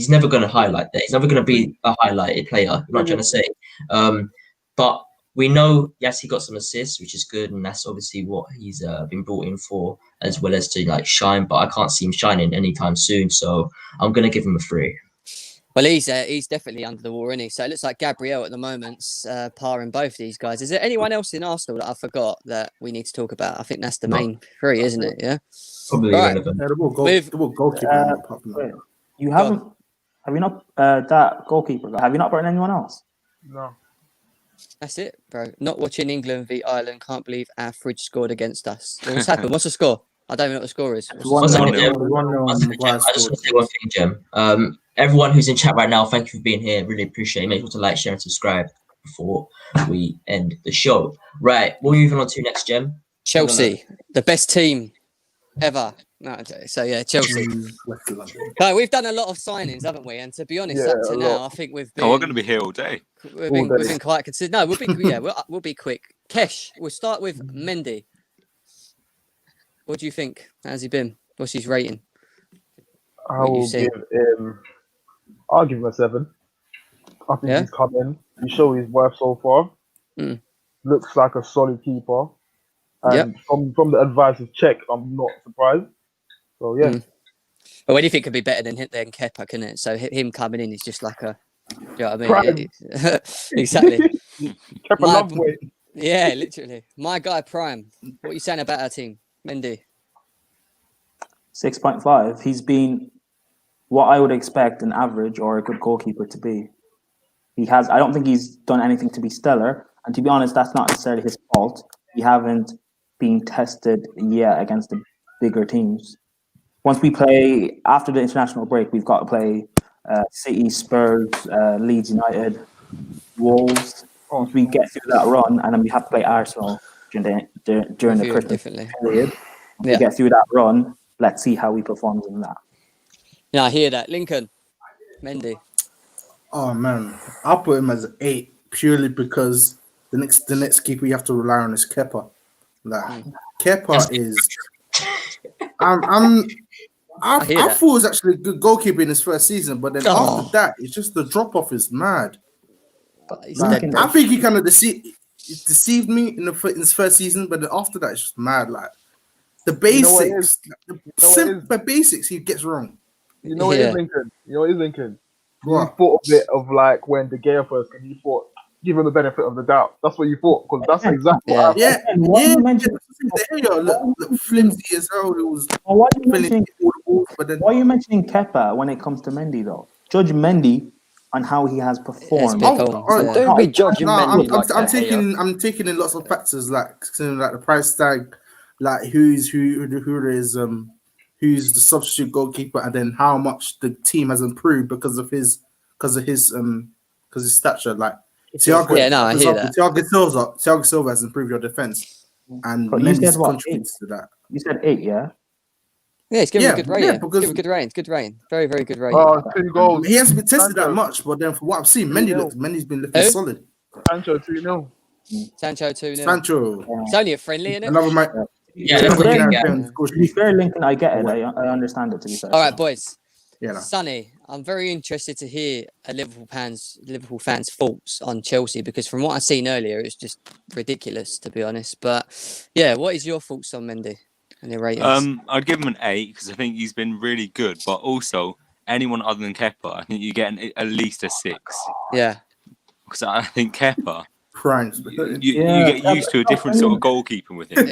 S2: never going to highlight that. He's never going to be a highlighted player. I'm not trying to say, but we know, yes, he got some assists, which is good, and that's obviously what he's been brought in for, as well as to shine. But I can't see him shining anytime soon, so I'm gonna give him a 3.
S1: Well, he's definitely under the wall, isn't he? So it looks like Gabriel at the moment's parring both these guys. Is there anyone else in Arsenal that I forgot that we need to talk about? I think that's the main 3, isn't it? Yeah.
S2: Probably
S1: Right.
S2: irrelevant.
S7: Yeah, the ball goalkeeper. apart from that.
S5: You haven't? Have you not that goalkeeper? Have you not brought in anyone else?
S4: No.
S1: That's it, bro. Not watching England v Ireland. Can't believe our fridge scored against us. What's happened? What's the score? I don't even know what the score is.
S2: One second,
S8: 1-0.
S2: Jem. I just want to say one thing, Jem. everyone who's in chat right now, thank you for being here. Really appreciate it. Make sure to like, share, and subscribe before we end the show. Right, what are we moving on to next, Jem?
S1: Chelsea, the best team ever. No, so yeah, Chelsea.
S7: West London.
S1: No, we've done a lot of signings, haven't we? And to be honest,
S4: Yeah,
S1: up to
S4: a
S1: now,
S4: lot.
S1: I think we've been.
S8: Oh, we're going to be here all day.
S1: We've
S4: all
S1: been
S4: day.
S1: quite consistent. No, we'll be quick. Kesh, we'll start with Mendy. What do you think? How's he been? What's his rating? I'll give
S4: him a 7. I think
S1: Yeah?
S4: he's come in. He showed his worth so far.
S1: Mm.
S4: Looks like a solid keeper. And from the advice of Czech, I'm not surprised. So yeah.
S1: But anything could be better than Kepa, can it? So him coming in is just like a, you know what I mean?
S4: Prime.
S1: Exactly.
S4: Kepa love weight.
S1: Yeah, literally. My guy Prime. What are you saying about our team, Mendy?
S5: 6.5. He's been what I would expect an average or a good goalkeeper to be. I don't think he's done anything to be stellar. And to be honest, that's not necessarily his fault. We haven't been tested yet against the bigger teams. Once we play, after the international break, we've got to play City, Spurs, Leeds United, Wolves. Once we get through that run, and then we have to play Arsenal during the Christmas period. Once we get through that run, let's see how we perform in that.
S1: Yeah, I hear that. Lincoln, Mendy.
S7: Oh man, I'll put him as an 8 purely because the next keeper you have to rely on is Kepa. Like Kepa is. I thought it was actually a good goalkeeper in his first season, but then after that, it's just the drop off is mad. Like, I think he kind of deceived me in his first season, but then after that, it's just mad. Like the basics, the basics he gets wrong.
S4: You know what is Lincoln?
S7: What?
S4: You thought a bit of like when De Gea first came, you thought give him the benefit of the doubt. That's what you thought because that's exactly what happened.
S7: Look flimsy as hell. It was.
S5: Why are you mentioning Kepa when it comes to Mendy though? Judge Mendy on how he has performed.
S9: Don't be judging Mendy.
S7: I'm taking in lots of factors like the price tag, like who is who's the substitute goalkeeper, and then how much the team has improved because of his stature. Like Thiago,
S1: I hear that.
S7: Thiago Silva has improved your defense, and Mendy's contributes to that.
S5: You said 8, yeah.
S1: Yeah, it's giving a good rating. Give a good rating. Good rating. Very, very good rating.
S4: 2 goals.
S7: He hasn't been tested that much, but then for what I've seen, Mendy's been looking solid.
S4: Sancho 2-0.
S1: Sancho 2-0.
S7: Sancho.
S1: It's only a friendly, isn't it?
S7: Another match.
S5: To be fair, Lincoln, I get it. I understand it, to be fair.
S1: All right, boys.
S7: Yeah.
S1: Sonny, I'm very interested to hear a Liverpool fans' thoughts on Chelsea because from what I've seen earlier, it's just ridiculous, to be honest. But yeah, what is your thoughts on Mendy and your ratings?
S8: I'd give him an 8 because I think he's been really good. But also, anyone other than Kepa, I think you get at least a 6.
S1: Yeah.
S8: Because I think Kepa,
S7: Crimes.
S8: you get used to a different sort of goalkeeping with him.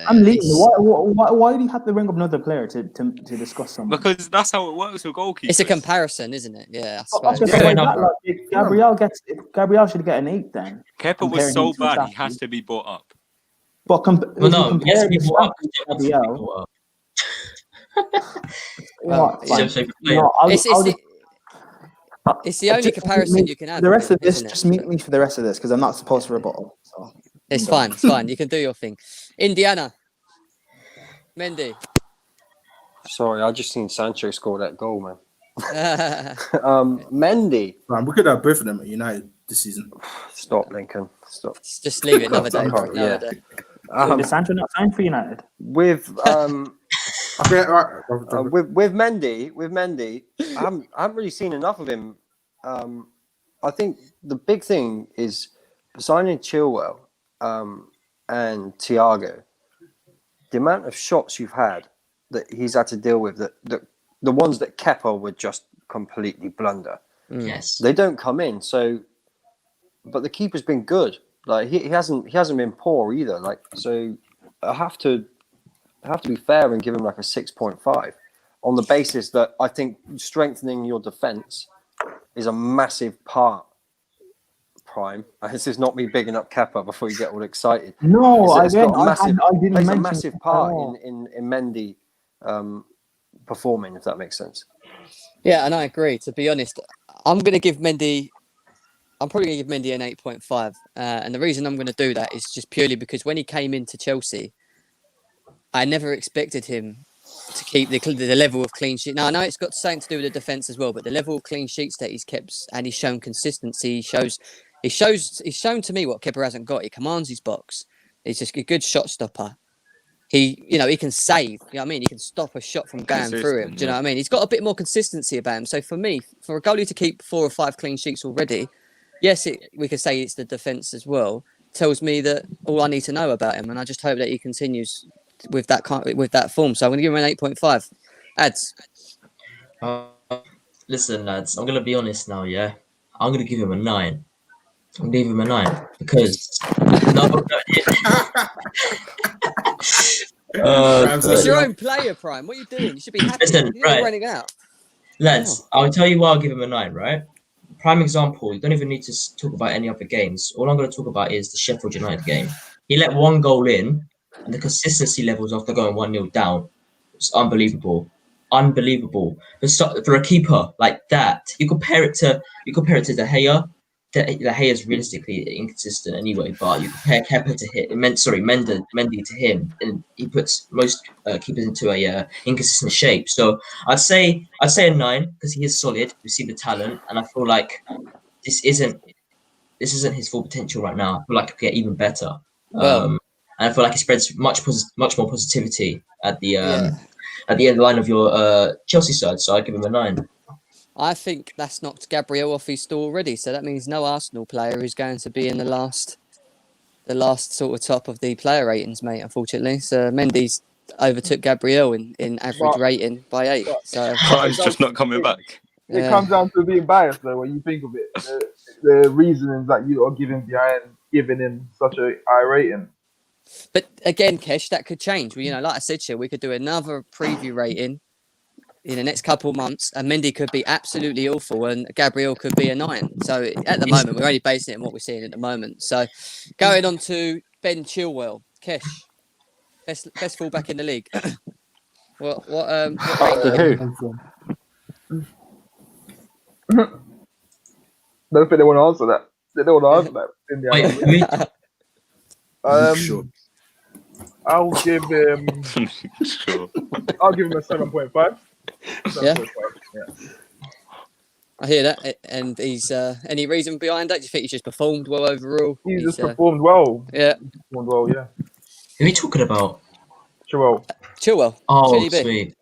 S5: I'm leaving. Why do you have to bring up another player to discuss something?
S8: Because that's how it works with goalkeepers.
S1: It's a comparison, isn't it? Yeah, I
S5: suppose. Gabriel should get an 8 then.
S8: Kepa was so bad, he has to be brought up.
S5: But
S2: he has to be brought up.
S1: It's the only comparison you can have.
S5: The rest of this, just mute me for the rest of this because I'm not supposed to rebuttal. So.
S1: It's fine. It's fine. You can do your thing. Indiana. Mendy.
S9: Sorry, I just seen Sancho score that goal, man. Mendy.
S7: Man, we could have both of them at United this season.
S9: Stop, Lincoln. Stop.
S1: Just leave it another day.
S5: Is Sancho not signed for United?
S9: With Mendy, I haven't really seen enough of him. I think the big thing is signing Chilwell and Thiago. The amount of shots you've had that he's had to deal with, the ones that Kepa would just completely blunder.
S2: Yes,
S9: they don't come in. So, but the keeper's been good. Like he hasn't been poor either. Like so, I have to be fair and give him like a 6.5 on the basis that I think strengthening your defense is a massive part. Prime. This is not me bigging up Kepa before you get all excited.
S5: No, I
S9: didn't
S5: mention
S9: a massive part in Mendy performing, if that makes sense.
S1: Yeah, and I agree. To be honest, I'm going to give Mendy. I'm probably going to give Mendy an 8.5. And the reason I'm going to do that is just purely because when he came into Chelsea, I never expected him to keep the level of clean sheet. Now I know it's got something to do with the defense as well, but the level of clean sheets that he's kept and he's shown consistency. He's shown to me what Kepa hasn't got. He commands his box. He's just a good shot stopper. He can save. You know what I mean? He can stop a shot from going through him.
S8: Consistent,
S1: Do you know what I mean? He's got a bit more consistency about him. So for me, for a goalie to keep 4 or 5 clean sheets already, yes, we could say it's the defense as well. Tells me that all I need to know about him, and I just hope that he continues with that form. So I'm going to give him an 8.5. Ads.
S2: Listen, lads, I'm gonna be honest now. Yeah, I'm gonna give him a 9. I'm gonna give him a 9 because no,
S1: It's your own player, Prime. What are you doing? You should be happy.
S2: Listen,
S1: You're
S2: right.
S1: running out.
S2: Lads, I'll tell you why I'll give him a 9, right? Prime example, you don't even need to talk about any other games. All I'm going to talk about is the Sheffield United game. He let 1 goal in, and the consistency levels after going 1-0 down was unbelievable. Unbelievable. For a keeper like that, you compare it to De Gea. De Gea is realistically inconsistent anyway, but you compare Kepa to him, Mendy to him, and he puts most keepers into a inconsistent shape. So I'd say a 9 because he is solid. We see the talent, and I feel like this isn't his full potential right now. I feel like it could get even better. And I feel like it spreads much more positivity at the end line of your Chelsea side. So I'd give him a 9.
S1: I think that's knocked Gabriel off his stall already. So that means no Arsenal player is going to be in the last sort of top of the player ratings, mate, unfortunately. So Mendy's overtook Gabriel in average rating by 8. So
S8: Prime's just not coming back.
S4: It comes down to being biased, though, when you think of it. The reasons that you are giving behind giving him such a high rating.
S1: But again, Kesh, that could change. Like I said to you, we could do another preview rating in the next couple of months, and Mendy could be absolutely awful, and Gabriel could be a 9. So at the moment, we're only basing it on what we're seeing at the moment. So going on to Ben Chilwell, Kesh, best fullback in the league. what
S9: To who?
S4: Don't think they want to answer that. They don't want to answer that. In the
S6: Sure.
S4: I'll give him.
S8: Sure.
S4: I'll give him a 7.5.
S1: Yeah. I hear that. And he's any reason behind that? Do you think he's just performed well overall?
S4: He's just performed well.
S1: Yeah.
S4: Performed well, yeah.
S2: Who are we talking about?
S1: Chilwell.
S2: Oh,
S1: Chili B.
S2: sweet.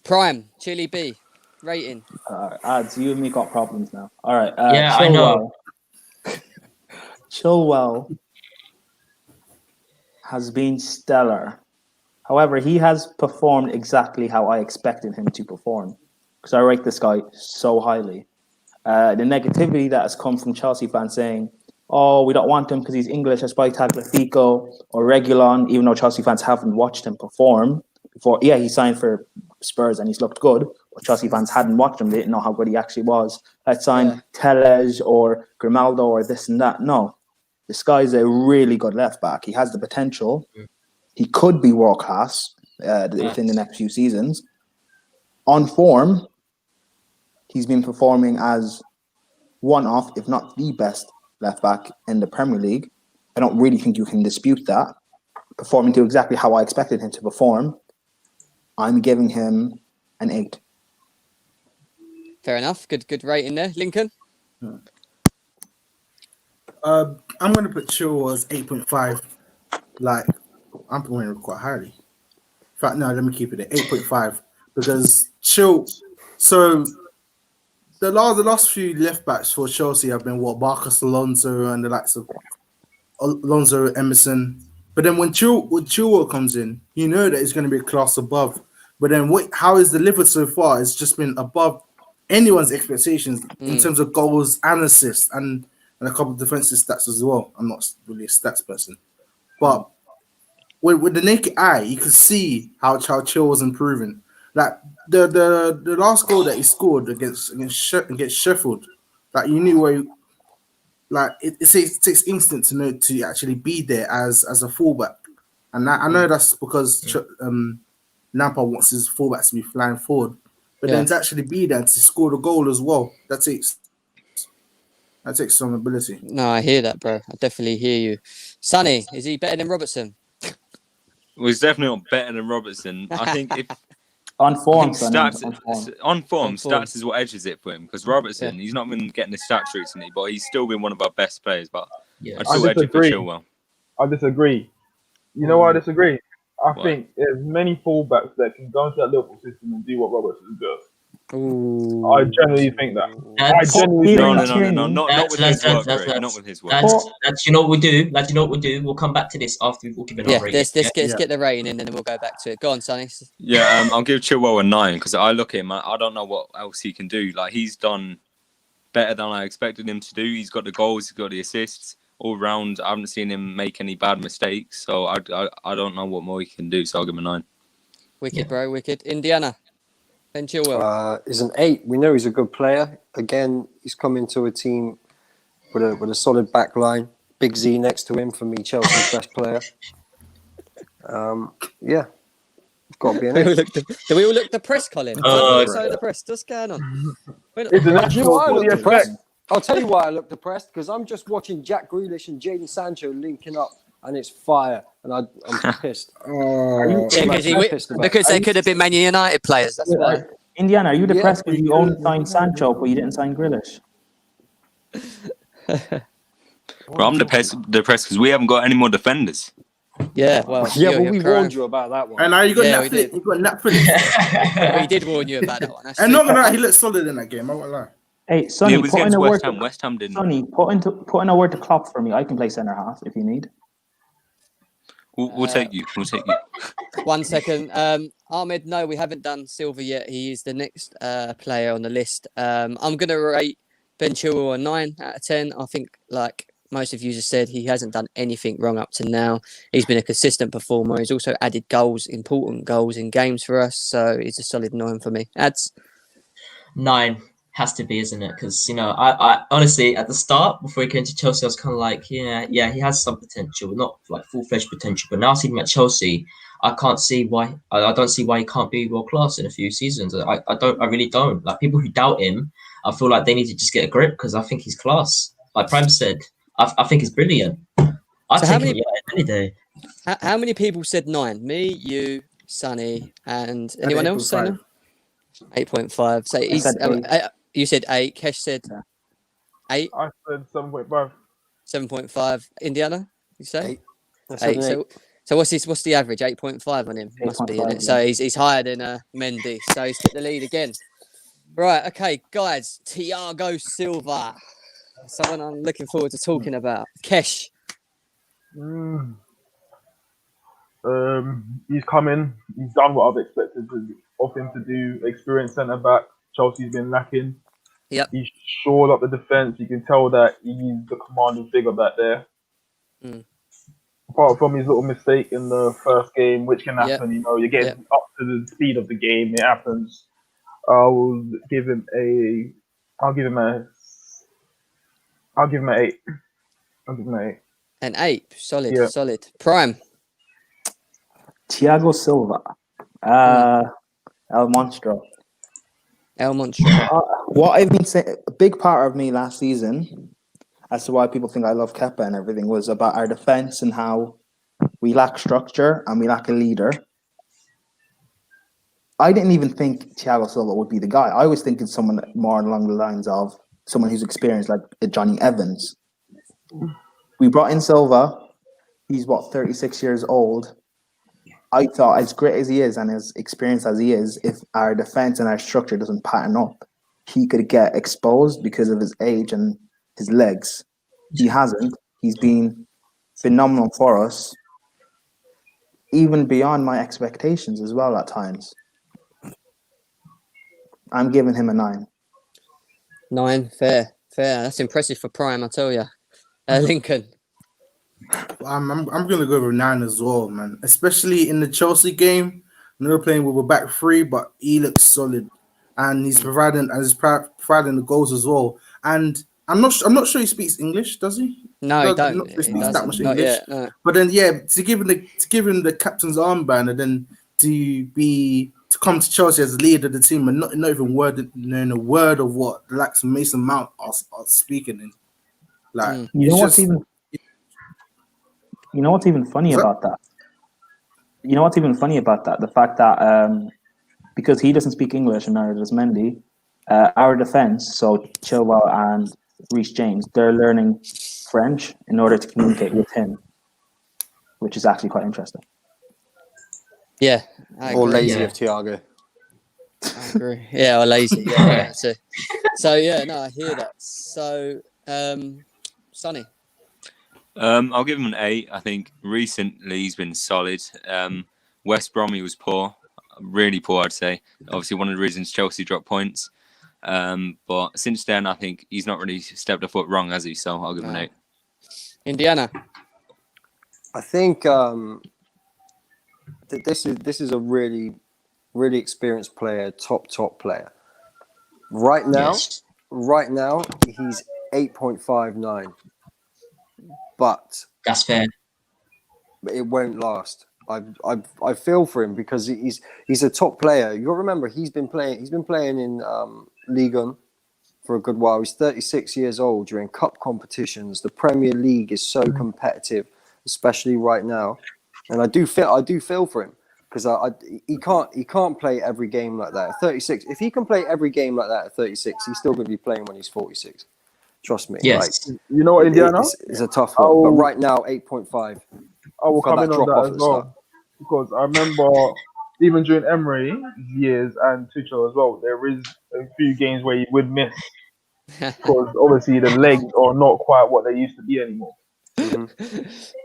S1: Prime. Chili B. Rating.
S5: Ads, you and me got problems now. All right.
S2: Yeah, I know.
S5: Chilwell has been stellar. However, he has performed exactly how I expected him to perform because I rate this guy so highly. The negativity that has come from Chelsea fans saying, oh, we don't want him because he's English, that's why Tagliafico or Reguilon, even though Chelsea fans haven't watched him perform before. Yeah, he signed for Spurs and he's looked good, but Chelsea fans hadn't watched him. They didn't know how good he actually was. Let's sign Telles or Grimaldo or this and that. No, this guy's a really good left back. He has the potential. He could be world class within the next few seasons. On form, he's been performing as one of, if not the best left back in the Premier League. I don't really think you can dispute that. Performing to exactly how I expected him to perform. I'm giving him an 8.
S1: Fair enough. Good rating there. Lincoln?
S7: I'm going to put Chilwell as 8.5. Like, I'm putting it quite highly. In fact, no, let me keep it at 8.5 because So the last few left backs for Chelsea have been Marcus Alonso and the likes of Alonso, Emerson. But then when Chilwell comes in, you know that it's going to be a class above. But then how he's delivered so far has just been above anyone's expectations in terms of goals and assists and a couple of defensive stats as well. I'm not really a stats person, but with the naked eye, you could see how Chilwell's improving. Like the last goal that he scored against Sheffield, like you knew where. It takes instant to know to actually be there as a fullback, and I know that's because Lampard wants his fullbacks to be flying forward. But then to actually be there and to score the goal as well, that takes some ability.
S1: No, I hear that, bro. I definitely hear you. Sonny, is he better than Robertson?
S8: Well, he's definitely not better than Robertson. I think if
S5: On
S8: I
S5: form,
S8: think
S5: Sonny,
S8: stats
S5: on form.
S8: on form,
S1: On form.
S8: stats is what edges it for him. Because Robertson, he's not been getting the stats recently, but he's still been one of our best players. But
S2: Yeah.
S8: I'd
S4: I
S8: still edge it for
S4: disagree.
S8: Chilwell.
S4: I disagree. You know why I disagree? I
S8: Why?
S4: think there's many fullbacks that can go into that Liverpool system and do what Robertson does.
S1: Ooh.
S4: I genuinely think that. I
S2: That's-
S4: genuinely
S5: No,
S4: think
S5: no,
S4: that.
S5: no,
S8: Not with his work rate. Not with his work.
S2: That's you know what we do. Like you know what we do. We'll come back to this after we've all given
S1: Yeah,
S2: our rating.
S1: let's get the rating in and then we'll go back to it. Go on, Sonny.
S8: Yeah, I'll give Chilwell a 9 because I look at him. I don't know what else he can do. Like he's done better than I expected him to do. He's got the goals, he's got the assists all round. I haven't seen him make any bad mistakes, so I don't know what more he can do. So I'll give him a 9.
S1: Wicked, bro. Wicked. Indiana. Ben Chilwell.
S9: Is an 8. We know he's a good player. Again, he's come into a team with a solid back line. Big Z next to him, for me, Chelsea's best player. Yeah, got to be an 8.
S1: Do we all look depressed, Colin? So depressed. What's going on?
S9: You know why I look depressed? I'll tell you why I look depressed, because I'm just watching Jack Grealish and Jadon Sancho linking up, and it's fire, and I'm pissed.
S1: Because they could have been Man United players. That's why.
S5: Indiana, are you depressed because you only signed Sancho, but you didn't sign Grealish?
S8: Bro, I'm depressed because we haven't got any more defenders.
S1: Yeah, well,
S9: yeah, but we warned you about that one.
S7: And now you got
S1: Yeah, we
S7: Netflix.
S1: did.
S7: You got Netflix.
S1: We did warn you about that one. That's
S7: And
S1: true.
S7: not gonna lie, he looked solid in that game. I won't lie.
S5: Hey, Sonny,
S8: It was
S5: put in
S8: against
S5: a word
S8: West
S5: to
S8: Ham. West Ham didn't.
S5: Sonny, put in a word to Klopp for me. I can play centre half if you need.
S8: We'll take you. We'll take you.
S1: 1 second. Ahmed, no, we haven't done Silva yet. He is the next player on the list. I'm going to rate Ben Chilwell a 9 out of 10. I think, like most of you just said, he hasn't done anything wrong up to now. He's been a consistent performer. He's also added goals, important goals in games for us. So he's a solid 9 for me. Ads?
S2: 9 has to be, isn't it? Because I honestly at the start before he came to Chelsea, I was kind of like, yeah, he has some potential, not like full-fledged potential. But now seeing him at Chelsea, I can't see why. I don't see why he can't be world class in a few seasons. I really don't. Like people who doubt him, I feel like they need to just get a grip because I think he's class. Like Prem said, I think he's brilliant. I'd take him any day.
S1: How many people said 9? Me, you, Sonny, and anyone else say no? 8.5. So he's. You said 8. Kesh said 8.
S4: I said 7.5.
S1: 7.5. Indiana, you say?
S9: 8.
S1: 8. So what's the average? 8.5 on him. Must be in it. So he's higher than Mendy. So he's got the lead again. Right. Okay, guys. Thiago Silva. Someone I'm looking forward to talking about. Kesh.
S4: He's coming. He's done what I've expected of him to do. Experienced centre back. Chelsea's been lacking.
S1: Yep.
S4: He's shored up the defence. You can tell that he's the commanding figure back there. Apart from his little mistake in the first game, which can happen, you're getting up to the speed of the game. It happens. I'll give him an 8.
S1: An 8. Solid.
S4: Yeah.
S1: Solid. Prime.
S5: Thiago Silva. El Monstro.
S1: El Monstro.
S5: What I've been saying, a big part of me last season, as to why people think I love Kepa and everything, was about our defense and how we lack structure and we lack a leader. I didn't even think Thiago Silva would be the guy. I was thinking someone more along the lines of someone who's experienced, like Johnny Evans. We brought in Silva. He's 36 years old. I thought, as great as he is and as experienced as he is, if our defense and our structure doesn't pattern up, he could get exposed because of his age and his legs. He hasn't. He's been phenomenal for us, even beyond my expectations as well at times. I'm giving him a 9.
S1: 9. Fair. That's impressive for Prime, I tell you. Lincoln.
S7: I'm gonna go with 9 as well, man. Especially in the Chelsea game, they were playing with a back 3, but he looks solid, and he's providing the goals as well. And I'm not sure he speaks English, does he?
S1: No, he don't.
S7: I'm not sure he speaks that much
S1: Not
S7: English.
S1: yet, no.
S7: But then, to give him the captain's armband, and then to be to come to Chelsea as the leader of the team and not knowing a word of what the likes of Mason Mount are speaking in. Like,
S5: You know what's even funny
S7: What's that?
S5: about that? You know what's even funny about that? The fact that because he doesn't speak English and neither does Mendy, our defense, so Chilwell and Reece James, they're learning French in order to communicate with him, which is actually quite interesting.
S1: Yeah, I
S9: Or
S1: agree.
S9: lazy
S2: Yeah.
S9: of Thiago.
S1: I agree. Yeah, or lazy. Yeah, that too. So yeah, no, I hear that. So, Sonny.
S8: I'll give him an 8. I think recently he's been solid. West Brom he was poor, really poor, I'd say. Obviously, one of the reasons Chelsea dropped points. But since then, I think he's not really stepped a foot wrong, has he? So I'll give him an 8.
S1: Indiana.
S9: I think this is a really experienced player, top player. Right now,
S2: Yes.
S9: he's 8.59, but
S2: That's fair.
S9: it won't last. I feel for him because he's a top player. You got to remember he's been playing in Ligue 1 for a good while. He's 36 years old. During cup competitions, the Premier League is so competitive, especially right now. And I do feel for him because he can't play every game like that at 36. If he can play every game like that at 36, he's still going to be playing when he's 46. Trust me.
S2: Yes.
S4: You know what, Indiana?
S9: It's a tough one. But right now, 8.5.
S4: I will
S9: For
S4: come
S9: that
S4: in on
S9: drop
S4: that
S9: off
S4: as
S9: at the start.
S4: well. Because I remember even during Emery's years and Tuchel as well, there is a few games where he would miss because obviously the legs are not quite what they used to be anymore.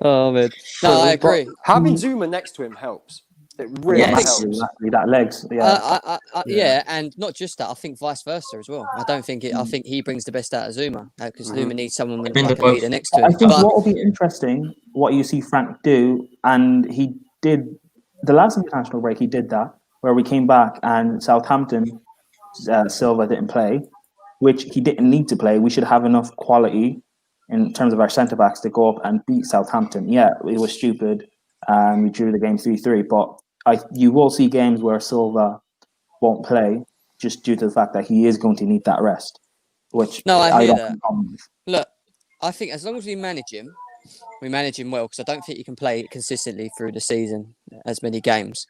S1: Oh man, no, I agree.
S9: Having Zuma next to him helps. It really
S2: Yes.
S9: helps.
S5: Exactly, that legs. Yeah.
S1: Yeah, and not just that. I think vice versa as well. I don't think it. I think he brings the best out of Zuma because Zuma needs someone with
S2: Bring
S1: like
S2: the
S1: a leader
S2: both.
S1: next to
S5: I
S1: him.
S5: think
S1: But
S5: what will be interesting, what you see Frank do, and he did the last international break. He did that where we came back and Southampton, Silva didn't play, which he didn't need to play. We should have enough quality in terms of our centre backs to go up and beat Southampton. Yeah, it was stupid, and we drew the game 3-3. But you will see games where Silva won't play just due to the fact that he is going to need that rest, which
S1: no, I
S5: I
S1: hear
S5: don't
S1: that.
S5: think I'm with.
S1: Look, I think as long as we manage him well because I don't think you can play consistently through the season as many games.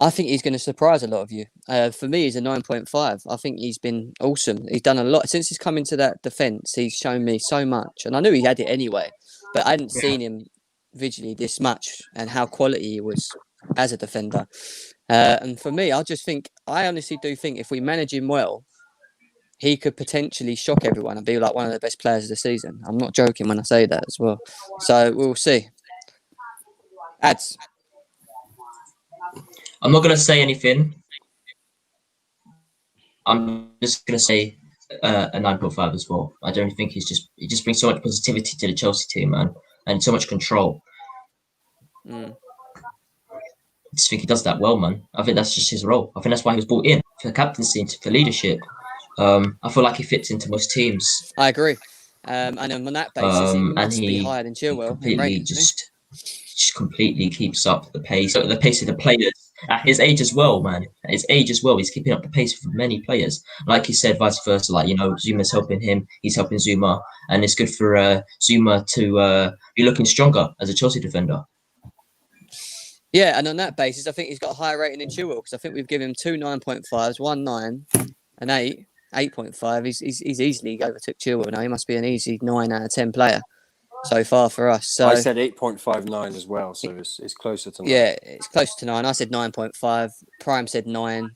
S1: I think he's going to surprise a lot of you. For me, he's a 9.5. I think he's been awesome. He's done a lot since he's come into that defence. He's shown me so much, and I knew he had it anyway, but I hadn't seen him visually this much and how quality he was as a defender. And for me, I honestly do think if we manage him well, he could potentially shock everyone and be like one of the best players of the season. I'm not joking when I say that as well. So we'll see. Ads.
S2: I'm not going to say anything. I'm just going to say a 9.5 as well. I don't think he just brings so much positivity to the Chelsea team, man, and so much control. I just think he does that well, man. I think that's just his role. I think that's why he was brought in for captaincy, for leadership. I feel like he fits into most teams.
S1: I agree. And on that basis, he must be higher than Chilwell in
S2: completely
S1: ratings.
S2: just completely keeps up the pace of the players at his age as well, man. At his age as well, he's keeping up the pace for many players. Like you said, vice versa. Like Zuma's helping him, he's helping Zuma, and it's good for Zuma to be looking stronger as a Chelsea defender.
S1: Yeah, and on that basis, I think he's got a higher rating than Chilwell because I think we've given him 2 9.5s, 1 9, an 8, 8.5. He's easily overtook Chilwell now. He must be an easy 9 out of 10 player so far for us. So
S9: I said 8.59 as well, so it's closer to 9.
S1: yeah, it's close to 9. I said 9.5. Prime said 9.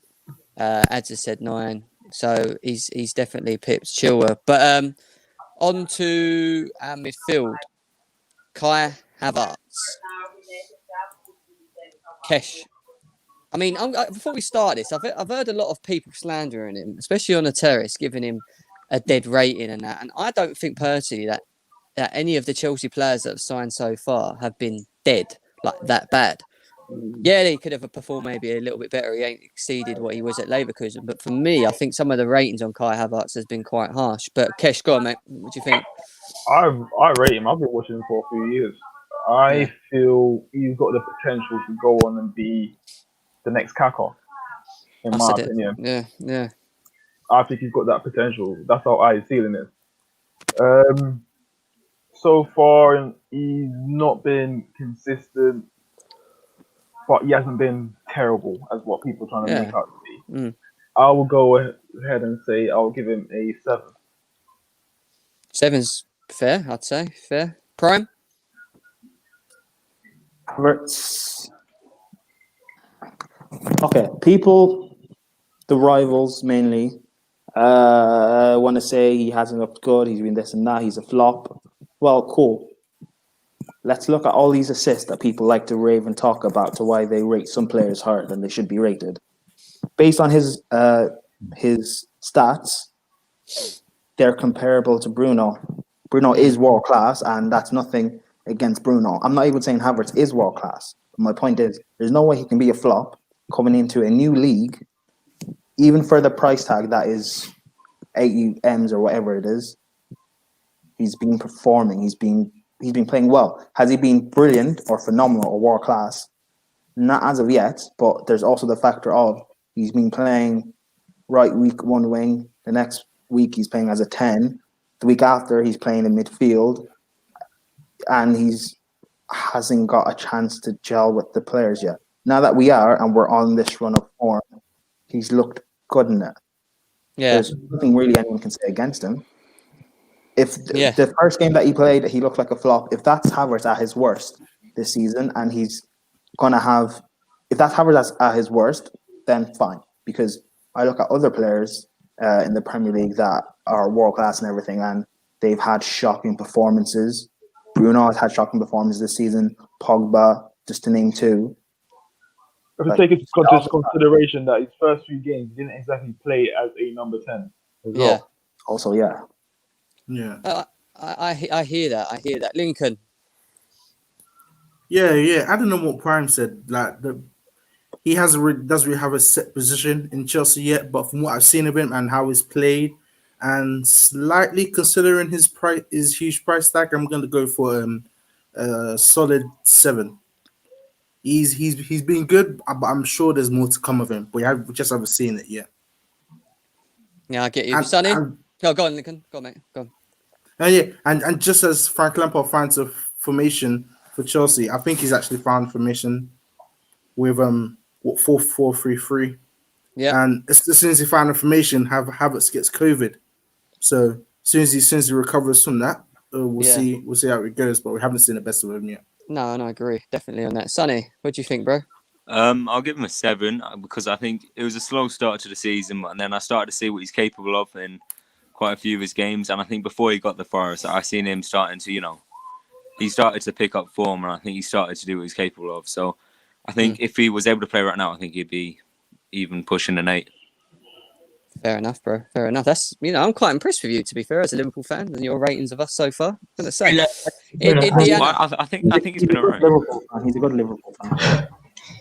S1: Ads has said 9. So he's definitely pipped Chilwell. But on to our midfield. Kai Havertz. Kesh. I mean, before we start this, I've heard a lot of people slandering him, especially on the terrace, giving him a dead rating and that. And I don't think personally that any of the Chelsea players that have signed so far have been dead, like that bad. Yeah, he could have performed maybe a little bit better. He ain't exceeded what he was at Leverkusen. But for me, I think some of the ratings on Kai Havertz has been quite harsh. But Kesh, go on, mate. What do you think?
S4: I rate him. I've been watching him for a few years. I feel he's got the potential to go on and be the next Kaka. in
S1: I
S4: my
S1: said it.
S4: opinion.
S1: Yeah.
S4: I think he's got that potential. That's how I feeling it. So far, he's not been consistent, but he hasn't been terrible as what people are trying to
S1: Yeah.
S4: make out to be.
S1: Mm.
S4: I will go ahead and say I'll give him a 7.
S1: 7's fair, I'd say. Fair. Prime?
S5: Havertz. Okay, people, the rivals mainly, want to say he hasn't looked good. He's been this and that. He's a flop. Well, cool. Let's look at all these assists that people like to rave and talk about to why they rate some players higher than they should be rated. Based on his stats, they're comparable to Bruno. Bruno is world class, and that's nothing against Bruno. I'm not even saying Havertz is world class. My point is, there's no way he can be a flop coming into a new league, even for the price tag that is 80 M's or whatever it is. He's been performing. He's been playing well. Has he been brilliant or phenomenal or world class? Not as of yet, but there's also the factor of he's been playing right week one wing. The next week he's playing as a 10. The week after he's playing in midfield, and he's hasn't got a chance to gel with the players yet. Now that we are and we're on this run of form, he's looked good in it.
S1: Yeah.
S5: There's nothing really anyone can say against him. If
S1: Yeah.
S5: the first game that he played, he looked like a flop. If that's Havertz at his worst this season, and he's gonna have, if that's Havertz at his worst, then fine. Because I look at other players in the Premier League that are world class and everything, and they've had shocking performances. Bruno has had shocking performances this season. Pogba, just to name two.
S4: If you
S5: But
S4: take into consideration that his first few games he didn't exactly play as a number 10 as
S1: Yeah.
S4: well.
S5: Also, yeah.
S7: Yeah.
S1: I hear that. I hear that. Lincoln.
S7: Yeah. I don't know what Prime said. Like he doesn't really have a set position in Chelsea yet, but from what I've seen of him and how he's played, and slightly considering his huge price tag, I'm going to go for a solid 7. He's been good, but I'm sure there's more to come of him. We just haven't seen it yet.
S1: Yeah, I get you.
S7: And,
S1: Sonny?
S7: and,
S1: Go on, Lincoln. Go on, mate. Go on.
S7: and just as Frank Lampard finds a formation for Chelsea, I think he's actually found formation with 4-4-3-3.
S1: Yeah.
S7: And as soon as he found information, Havertz gets COVID. So as soon as he recovers from that, we'll see how it goes. But we haven't seen the best of him yet.
S1: No, I agree definitely on that. Sonny, what do you think, bro?
S8: I'll give him a 7 because I think it was a slow start to the season, and then I started to see what he's capable of in quite a few of his games. And I think before he got the Forest, I seen him starting to, he started to pick up form, and I think he started to do what he's capable of. So I think if he was able to play right now, I think he'd be even pushing an 8.
S1: Fair enough, bro. Fair enough. That's I'm quite impressed with you, to be fair, as a Liverpool fan, and your ratings of us so far. I'm gonna say, Indiana.
S8: I think he's been alright.
S5: He's a good Liverpool fan.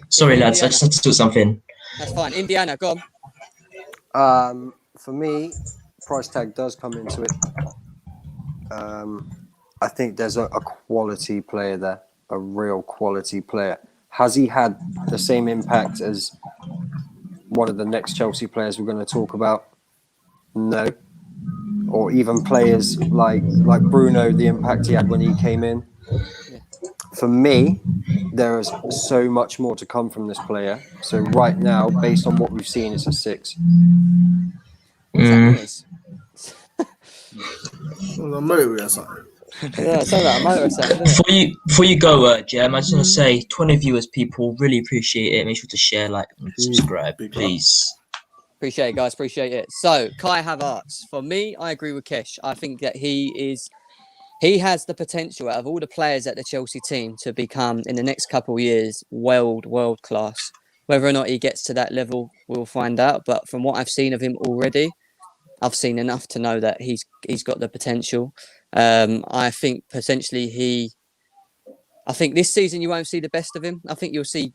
S2: Sorry, lads, I just had to do something.
S1: That's fine. Indiana, go
S9: on. For me, price tag does come into it. I think there's a quality player there, a real quality player. Has he had the same impact as one of the next Chelsea players we're going to talk about? No. Or even players like Bruno, the impact he had when he came in.
S1: Yeah.
S9: For me, there is so much more to come from this player. So right now, based on what we've seen, it's a 6.
S1: What's that noise?
S7: A motor or something.
S1: Yeah, it sounds like a motor sound, doesn't it?
S2: Before you go, Jem, I just want to say 20 viewers, people really appreciate it. Make sure to share, like, and subscribe, please.
S1: Appreciate it, guys. Appreciate it. So, Kai Havertz. For me, I agree with Kesh. I think that he has the potential out of all the players at the Chelsea team to become, in the next couple of years, world class. Whether or not he gets to that level, we'll find out. But from what I've seen of him already, I've seen enough to know that he's got the potential. I think potentially I think this season you won't see the best of him. I think you'll see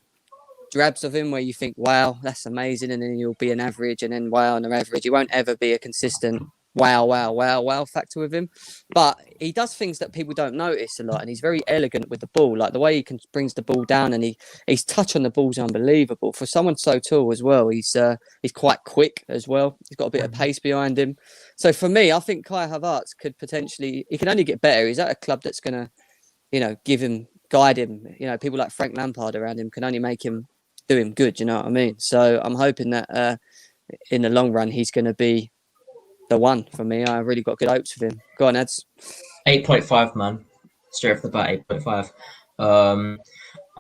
S1: drabs of him where you think, wow, that's amazing. And then you'll be an average, and then wow, on an average. You won't ever be a consistent wow factor with him. But he does things that people don't notice a lot, and he's very elegant with the ball. Like the way he brings the ball down, and his touch on the ball is unbelievable for someone so tall as well. He's quite quick as well. He's got a bit of pace behind him. So for me, I think Kai Havertz could potentially. He can only get better. He's at a club that's gonna, guide him. People like Frank Lampard around him can only make him do him good. You know what I mean? So I'm hoping that in the long run, he's going to be the one for me. I really got good hopes for him. Go on, Eds.
S2: 8.5, man. Straight off the bat, 8.5. A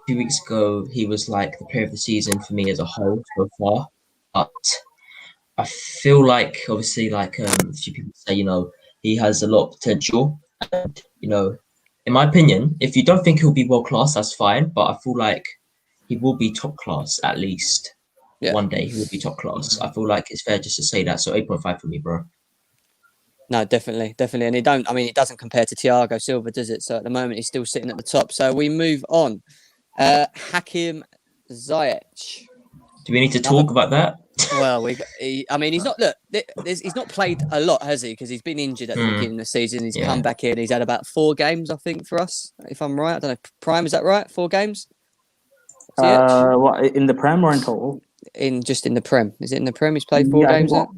S2: few weeks ago, he was like the player of the season for me as a whole so far. But I feel like, obviously, like a few people say, he has a lot of potential. And, in my opinion, if you don't think he'll be world class, that's fine. But I feel like he will be top class at least. Yeah. One day he will be top class. I feel like it's fair just to say that. So 8.5 for me, bro.
S1: No, definitely. And it doesn't compare to Thiago Silva, does it? So at the moment, he's still sitting at the top. So we move on. Hakim Ziyech.
S2: Do we need to talk about that?
S1: Well, he's not. Look, he's not played a lot, has he? Because he's been injured at the beginning of the season. He's come back in. He's had about 4 games, I think, for us, if I'm right. I don't know. Prime, is that right? 4 games?
S5: What, in the Prem or in total?
S1: In the Prem. Is it in the Prem? He's played 4 games.
S5: 4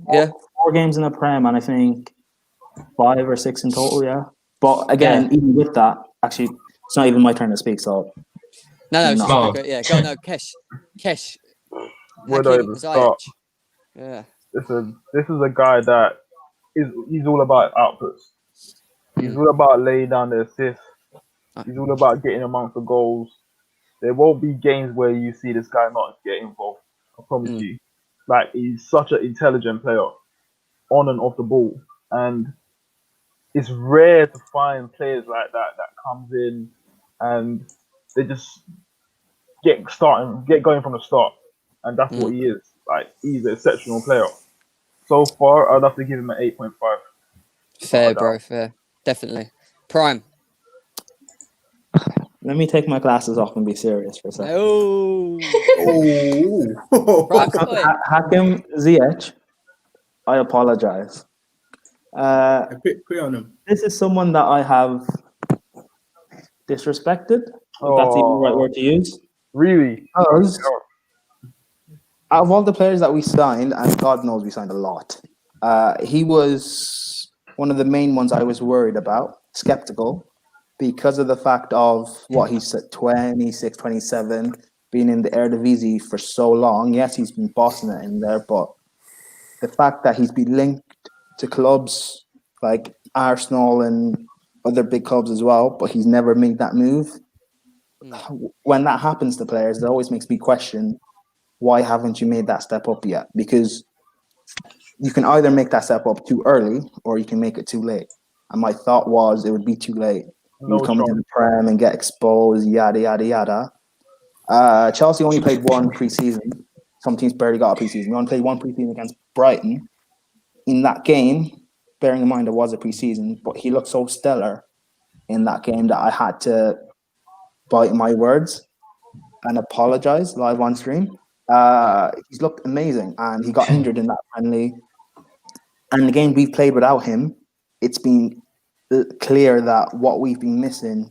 S5: games in the Prem, and I think 5 or 6 in total. Yeah, but again, even with that, actually, it's not even my turn to speak. So
S1: no, go on, no, Kesh.
S4: Where do I even start?
S1: Yeah,
S4: this is a guy that he's all about outputs. He's all about laying down the assists. He's all about getting amongst the goals. There won't be games where you see this guy not get involved. I promise you. Like, he's such an intelligent player on and off the ball. And it's rare to find players like that comes in and they just get going from the start. And that's what he is. Like, he's an exceptional player. So far, I'd have to give him an 8.5.
S1: Fair, bro. Fair. Definitely. Prime.
S5: Let me take my glasses off and be serious for a second. Hakim Ziyech, I apologize.
S7: Put on him.
S5: This is someone that I have disrespected, if that's even the right word to use.
S4: Really?
S5: Because out of all the players that we signed, and God knows we signed a lot, he was one of the main ones I was worried about, skeptical, because of the fact of what he's at 26, 27, being in the Eredivisie for so long. Yes, he's been bossing it in there, but the fact that he's been linked to clubs like Arsenal and other big clubs as well, but he's never made that move. When that happens to players, it always makes me question, why haven't you made that step up yet? Because you can either make that step up too early or you can make it too late. And my thought was it would be too late. You come into the Prem and get exposed, yada, yada, yada. Chelsea only played 1 pre-season. Some teams barely got a pre-season. We only played 1 pre-season against Brighton. In that game, bearing in mind it was a pre-season, but he looked so stellar in that game that I had to bite my words and apologize live on stream. He's looked amazing, and he got injured in that friendly. And the game we've played without him, it's been clear that what we've been missing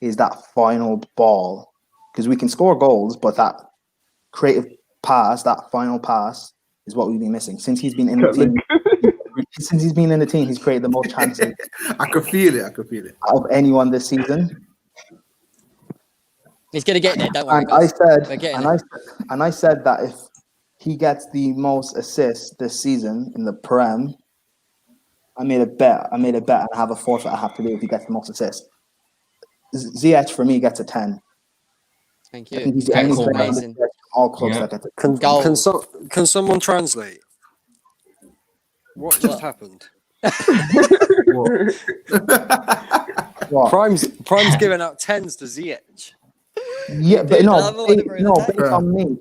S5: is that final ball, because we can score goals, but that creative pass, that final pass, is what we've been missing since he's been in the team. He's created the most chances.
S7: I could feel it.
S5: Of anyone this season.
S1: He's gonna get there. Don't worry.
S5: And I said that if he gets the most assists this season in the Prem, I made a bet and I have a forfeit I have to do if he gets the most assists. Ziyech for me gets a 10.
S1: Thank you.
S5: I think he's the only player in all clubs that gets a 10.
S9: Can someone translate? What just happened?
S5: What?
S9: Prime's giving out 10s to Ziyech.
S5: Yeah, but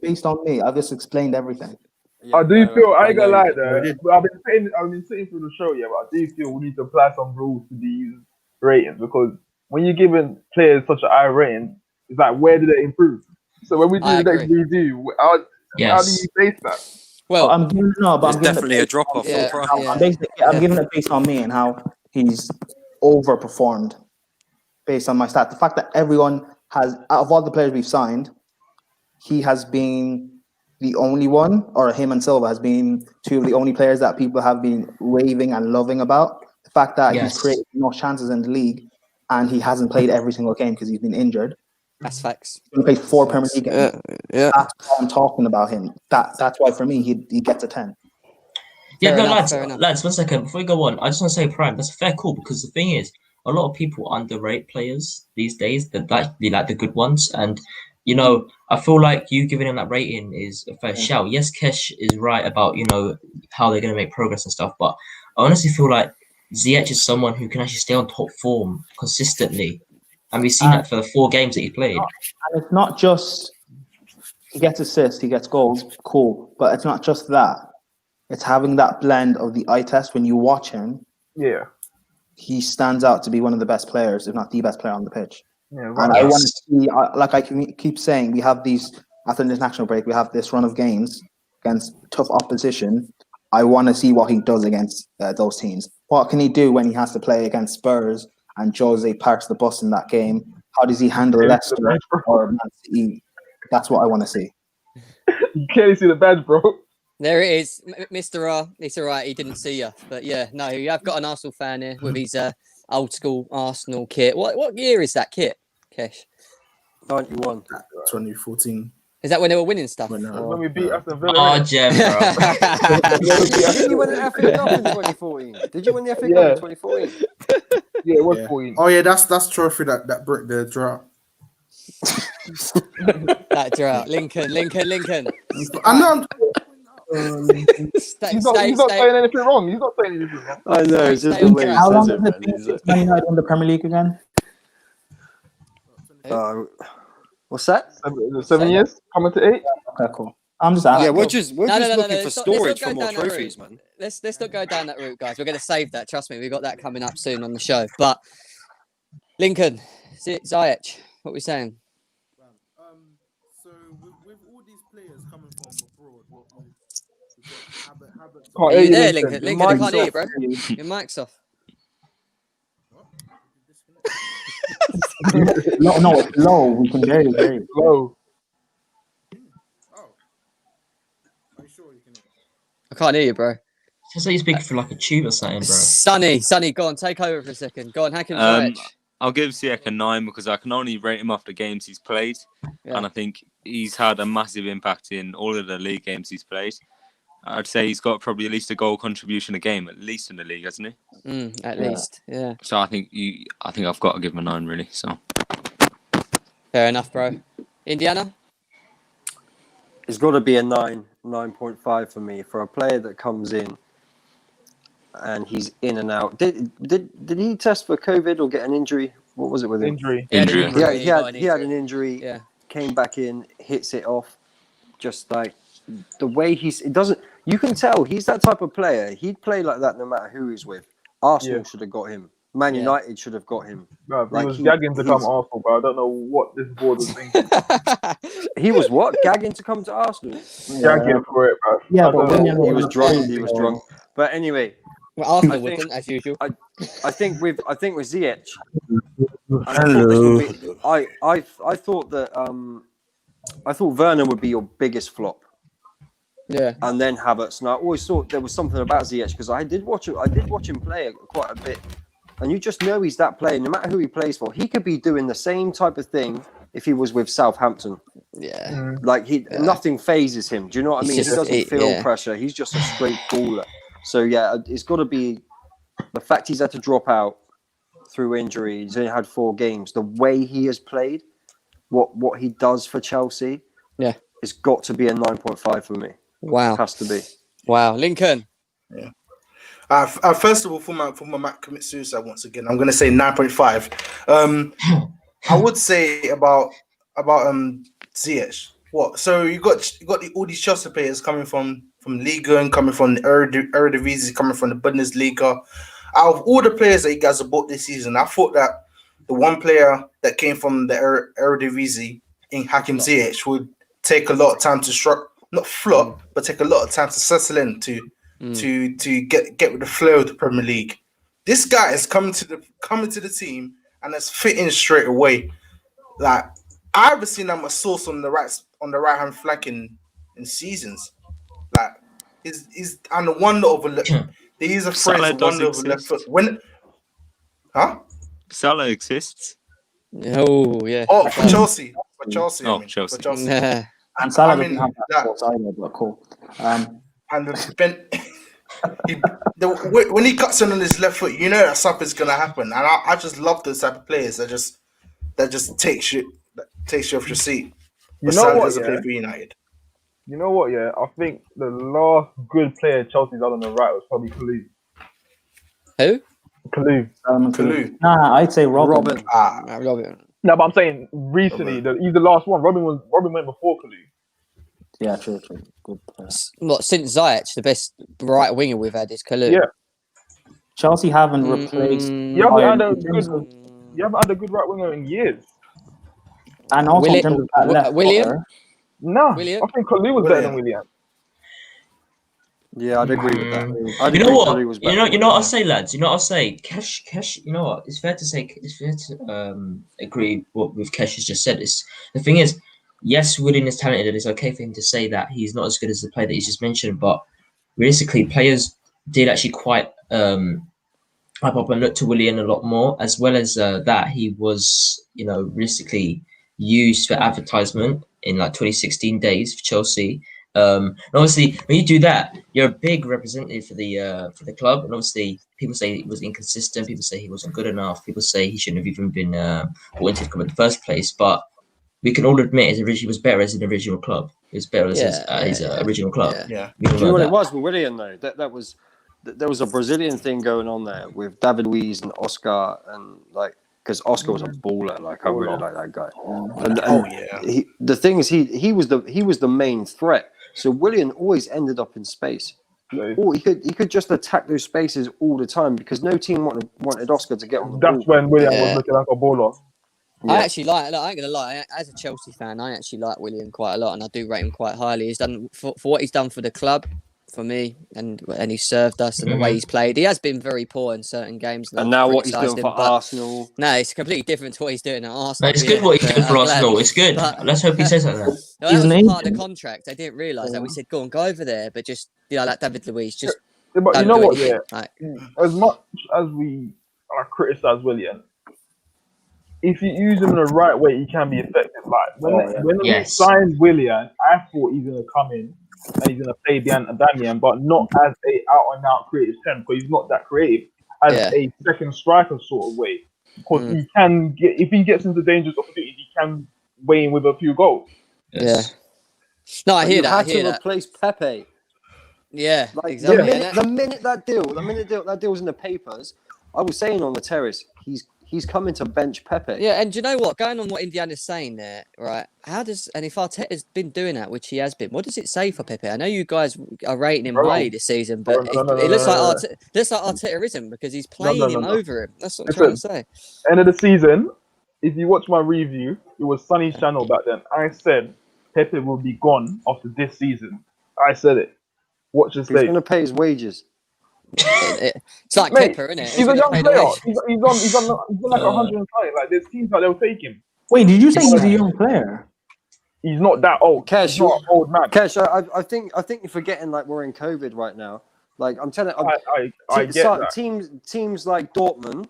S5: based on me, I've just explained everything.
S4: Yeah, I ain't gonna lie though. I've been sitting through the show, but I do feel we need to apply some rules to these ratings, because when you're giving players such a high rating, it's like, where did they improve? So when we do the next review, how do you base that?
S1: Well,
S5: I'm giving
S9: There's
S5: it
S9: definitely a
S5: based
S9: drop
S5: on
S9: off
S1: Yeah,
S9: from
S5: how-
S9: Prime.
S1: yeah.
S5: I'm
S1: Yeah.
S5: giving it based on me and how he's overperformed based on my stat. The fact that everyone has, out of all the players we've signed, he has been the only one, or him and Silva has been two of the only players that people have been raving and loving about. The fact that he's
S2: Yes.
S5: created the most chances in the league and he hasn't played every single game because he's been injured.
S1: That's facts.
S5: He played 4 Premier League games.
S1: Yeah.
S5: That's why I'm talking about him. That's why for me he gets a 10.
S2: Yeah,
S1: Fair
S2: no,
S1: enough, fair enough.
S2: lads, 1 second. Before we go on, I just want to say, Prime, that's a fair call because the thing is, a lot of people underrate players these days, that like the good ones. And, you know, I feel like you giving him that rating is a fair shout. Yes, Kesh is right about, you know, how they're going to make progress and stuff. But I honestly feel like Ziyech is someone who can actually stay on top form consistently. And we've seen that for the 4 games that he played.
S5: And it's not just he gets assists, he gets goals, cool. But it's not just that. It's having that blend of the eye test. When you watch him,
S4: Yeah.
S5: he stands out to be one of the best players, if not the best player on the pitch.
S4: Yeah.
S5: And
S4: Right.
S5: I want to see, like I keep saying, we have these, after the international break, we have this run of games against tough opposition. I want to see what he does against those teams. What can he do when he has to play against Spurs and Jose parks the bus in that game? How does he handle
S4: Yeah,
S5: Leicester
S4: the bench, bro.
S5: or Man City? That's what I want to see.
S4: You can't see the badge, bro.
S1: There it is, Mr. R. It's all right. He didn't see you, but yeah, no, you have got an Arsenal fan here with his old school Arsenal kit. What year is that kit, Kesh?
S9: 91.
S7: 2014.
S1: Is that when they were winning stuff?
S7: When,
S1: or-
S4: When we beat Aston Villa.
S2: Oh,
S4: innit?
S2: Gem, bro.
S9: Didn't you win the FA Cup in 2014? Did you win the FA Cup
S4: Yeah.
S9: in 2014?
S4: Yeah, it was
S7: Yeah.
S4: 14.
S7: Oh yeah, that's trophy that broke the drought.
S1: That drought. Lincoln.
S7: I know.
S1: Stay,
S4: He's not
S1: stay,
S4: saying anything wrong. He's not saying anything wrong.
S9: I know, it's just
S1: Stay
S9: the
S1: on
S9: way he
S1: track.
S5: How long
S9: says
S5: has
S9: it,
S5: it
S9: man.
S5: been
S9: He's
S5: since Man United won the Premier League again?
S9: what's that?
S4: 7 years? Coming to 8?
S5: Okay, cool. I'm just asking.
S9: Yeah,
S1: cool.
S9: we're just
S1: No,
S9: looking for
S1: let's not
S9: storage
S1: go
S9: for more
S1: down that route.
S9: trophies, man.
S1: Let's not go down that route, guys. We're going to save that. Trust me, we've got that coming up soon on the show. But Lincoln, Ziyech, what are we saying?
S7: So with all these players coming from abroad, what we've got Habit.
S4: Can't
S1: Are
S4: hear
S1: you
S4: you,
S1: there,
S4: Lincoln.
S1: Lincoln? I
S9: Mike's
S1: can't hear you,
S9: off.
S1: bro. Your mic's off.
S5: No, it's low. We can barely hear you.
S4: Low.
S7: Oh, are you sure you can?
S1: I can't hear you, bro.
S2: Sounds like you're speaking for like a tube or something, bro.
S1: Sonny, go on, take over for a second. Go on, Hakim
S8: Um,
S1: Ziyech.
S8: I'll give Ziyech a 9 because I can only rate him off the games he's played.
S1: Yeah.
S8: And I think he's had a massive impact in all of the league games he's played. I'd say he's got probably at least a goal contribution a game, at least in the league, hasn't he?
S1: At least, yeah.
S8: So I think I've got to give him a 9, really. So
S1: Fair enough, bro. Indiana?
S9: It's got to be a 9.5 for me for a player that comes in and he's in and out. Did he test for COVID or get an injury? What was it with him?
S4: Injury.
S8: Injury.
S9: Yeah,
S1: He
S9: he had an injury.
S1: Yeah.
S9: Came back in, hits it off. Just like the way it doesn't. You can tell he's that type of player. He'd play like that no matter who he's with. Arsenal should have got him. Man
S1: Yeah.
S9: United should have got him.
S4: No,
S9: Like,
S4: he was
S9: he-
S4: gagging to come
S9: he's-
S4: Arsenal, but I don't know what this board was thinking.
S9: He was what? Gagging to come to Arsenal.
S4: Gagging for it, bro.
S5: Yeah,
S4: I
S5: but
S4: don't
S5: when
S4: know.
S5: you're-
S9: He was drunk. He was drunk. But anyway,
S1: Well, Arsenal
S9: I think-
S1: wouldn't, as usual.
S9: I think with Ziyech, and I thought this would be, I thought that I thought Werner would be your biggest flop,
S1: Yeah.
S9: and then Havertz. And I always thought there was something about Ziyech because I did watch him play quite a bit, and you just know he's that player. No matter who he plays for, he could be doing the same type of thing if he was with Southampton.
S1: Yeah.
S9: Like nothing phases him. Do you know what I
S1: He's
S9: mean?
S1: just-
S9: He doesn't feel
S1: yeah.
S9: pressure. He's just a straight baller. So yeah, it's got to be the fact he's had to drop out through injury. He's only had 4 games. The way he has played, what he does for Chelsea,
S1: Yeah.
S9: it's got to be a 9.5 for me.
S1: Wow.
S9: Has to be.
S1: Wow. Lincoln.
S7: First of all, for my Mac commit suicide once again, I'm gonna say 9.5. I would say about Ziyech. What? So you got all these Chelsea players coming from Liga and coming from the Eredivisie, coming from the Bundesliga. Out of all the players that you guys have bought this season, I thought that the one player that came from the Eredivisie in Hakim Ziyech would take a lot of time to not flop, but take a lot of time to settle in to get with the flow of the Premier League. This guy is coming to the team and has fit in straight away. Like I haven't seen that much source on the right hand flank in seasons. Like he's and a wonder of a left. They use a phrase
S8: Salah
S7: a wonder
S8: does
S7: of a left
S8: exist.
S7: foot. When
S8: Salah exists.
S1: Oh yeah.
S7: Oh, for Chelsea. For Chelsea.
S8: Oh,
S7: I mean.
S8: Chelsea.
S7: For Chelsea.
S1: Nah.
S5: And Salah
S7: I mean,
S5: doesn't have that sports either, but cool.
S7: And when he cuts in on his left foot, you know that something's gonna happen. And I just love those type of players that just takes you off your seat.
S4: You know what?
S7: Doesn't
S4: Yeah?
S7: play for United.
S4: You know what? Yeah, I think the last good player Chelsea's had on the right was probably Kalou.
S1: Who?
S4: Kalou.
S7: Kalou.
S5: Nah, I'd say Robin.
S1: Robin.
S4: No, but I'm saying recently, he's the last one. Robin went before Kalou.
S5: Yeah, true. Good player.
S1: What, since Ziyech, the best right winger we've had is Kalou.
S4: Yeah.
S5: Chelsea haven't replaced.
S4: You haven't had a good right winger in years.
S5: And also in terms of that left
S1: William?
S5: footer,
S4: No,
S1: William?
S4: I think Kalou was better than William.
S9: Yeah, I'd agree with that. I'd
S2: You know
S9: agree
S2: what?
S9: Kalou was
S2: You
S9: better.
S2: know what I'll say, lads. You know what I'll say. Kesh. You know what? It's fair to agree what with Kesh has just said. Is the thing is, yes, Willian is talented, and it's okay for him to say that he's not as good as the player that he's just mentioned. But realistically, players did actually quite hype up and look to Willian a lot more, as well as that he was, realistically used for advertisement in like 2016 days for Chelsea. And obviously, when you do that, you're a big representative for the club. And obviously, people say he was inconsistent. People say he wasn't good enough. People say he shouldn't have even been brought into the club in the first place. But we can all admit he was better as an original club. He was better as his original club.
S7: Yeah.
S9: Do you know what it was with Willian though? There was a Brazilian thing going on there with David Luiz and Oscar, and because Oscar was a baller. I really like that guy. The thing is, he was the main threat. So Willian always ended up in space. Or he could just attack those spaces all the time because no team wanted Oscar to get on the ball.
S4: That's when William was looking like a baller.
S1: I actually I ain't gonna lie, as a Chelsea fan, I actually like William quite a lot, and I do rate him quite highly. He's done for what he's done for the club, for me, and he's served us, and the way he's played. He has been very poor in certain games,
S9: and now what he's doing for Arsenal.
S1: No, it's completely different to what he's doing at Arsenal.
S2: No, it's good what he's doing for Arsenal. It's good. Let's hope he says that.
S1: That was part of the contract. I didn't realise that. We said, go over there, but just like David Luiz, just.
S4: Yeah, but you know what?
S1: Anything.
S4: As much as we criticize William, if you use him in the right way, he can be effective. Like when we signed William, I thought he's gonna come in and he's gonna play behind Adamian, but not as a out and out creative 10, because he's not that creative. As a second striker sort of way, because he can get, if he gets into dangerous opportunities, he can weigh in with a few goals.
S1: Yes. Yeah. No, I hear that.
S9: You had to replace Pepe.
S1: Yeah, exactly.
S9: The minute that deal was in the papers, I was saying on the terrace, he's coming to bench Pepe.
S1: Yeah, and do you know what? Going on what Indiana's saying there, right? And if Arteta's been doing that, which he has been, what does it say for Pepe? I know you guys are rating him highly this season, but it looks like Arteta isn't, because he's playing him over him. That's what I'm trying to say.
S4: End of the season, if you watch my review, it was Sonny's channel back then. I said Pepe will be gone after this season. I said it. Watch this. He's
S9: going to pay his wages.
S1: It's like Kepa, isn't it?
S4: He's a young player. He's on like 120. Like there's teams that they'll take him.
S5: Wait, did you say he's a young player?
S4: He's not that old.
S9: Kesh,
S4: he's not an old man.
S9: Kesh, I think you're forgetting we're in COVID right now. I'm telling you,
S4: I get that.
S9: Teams like Dortmund,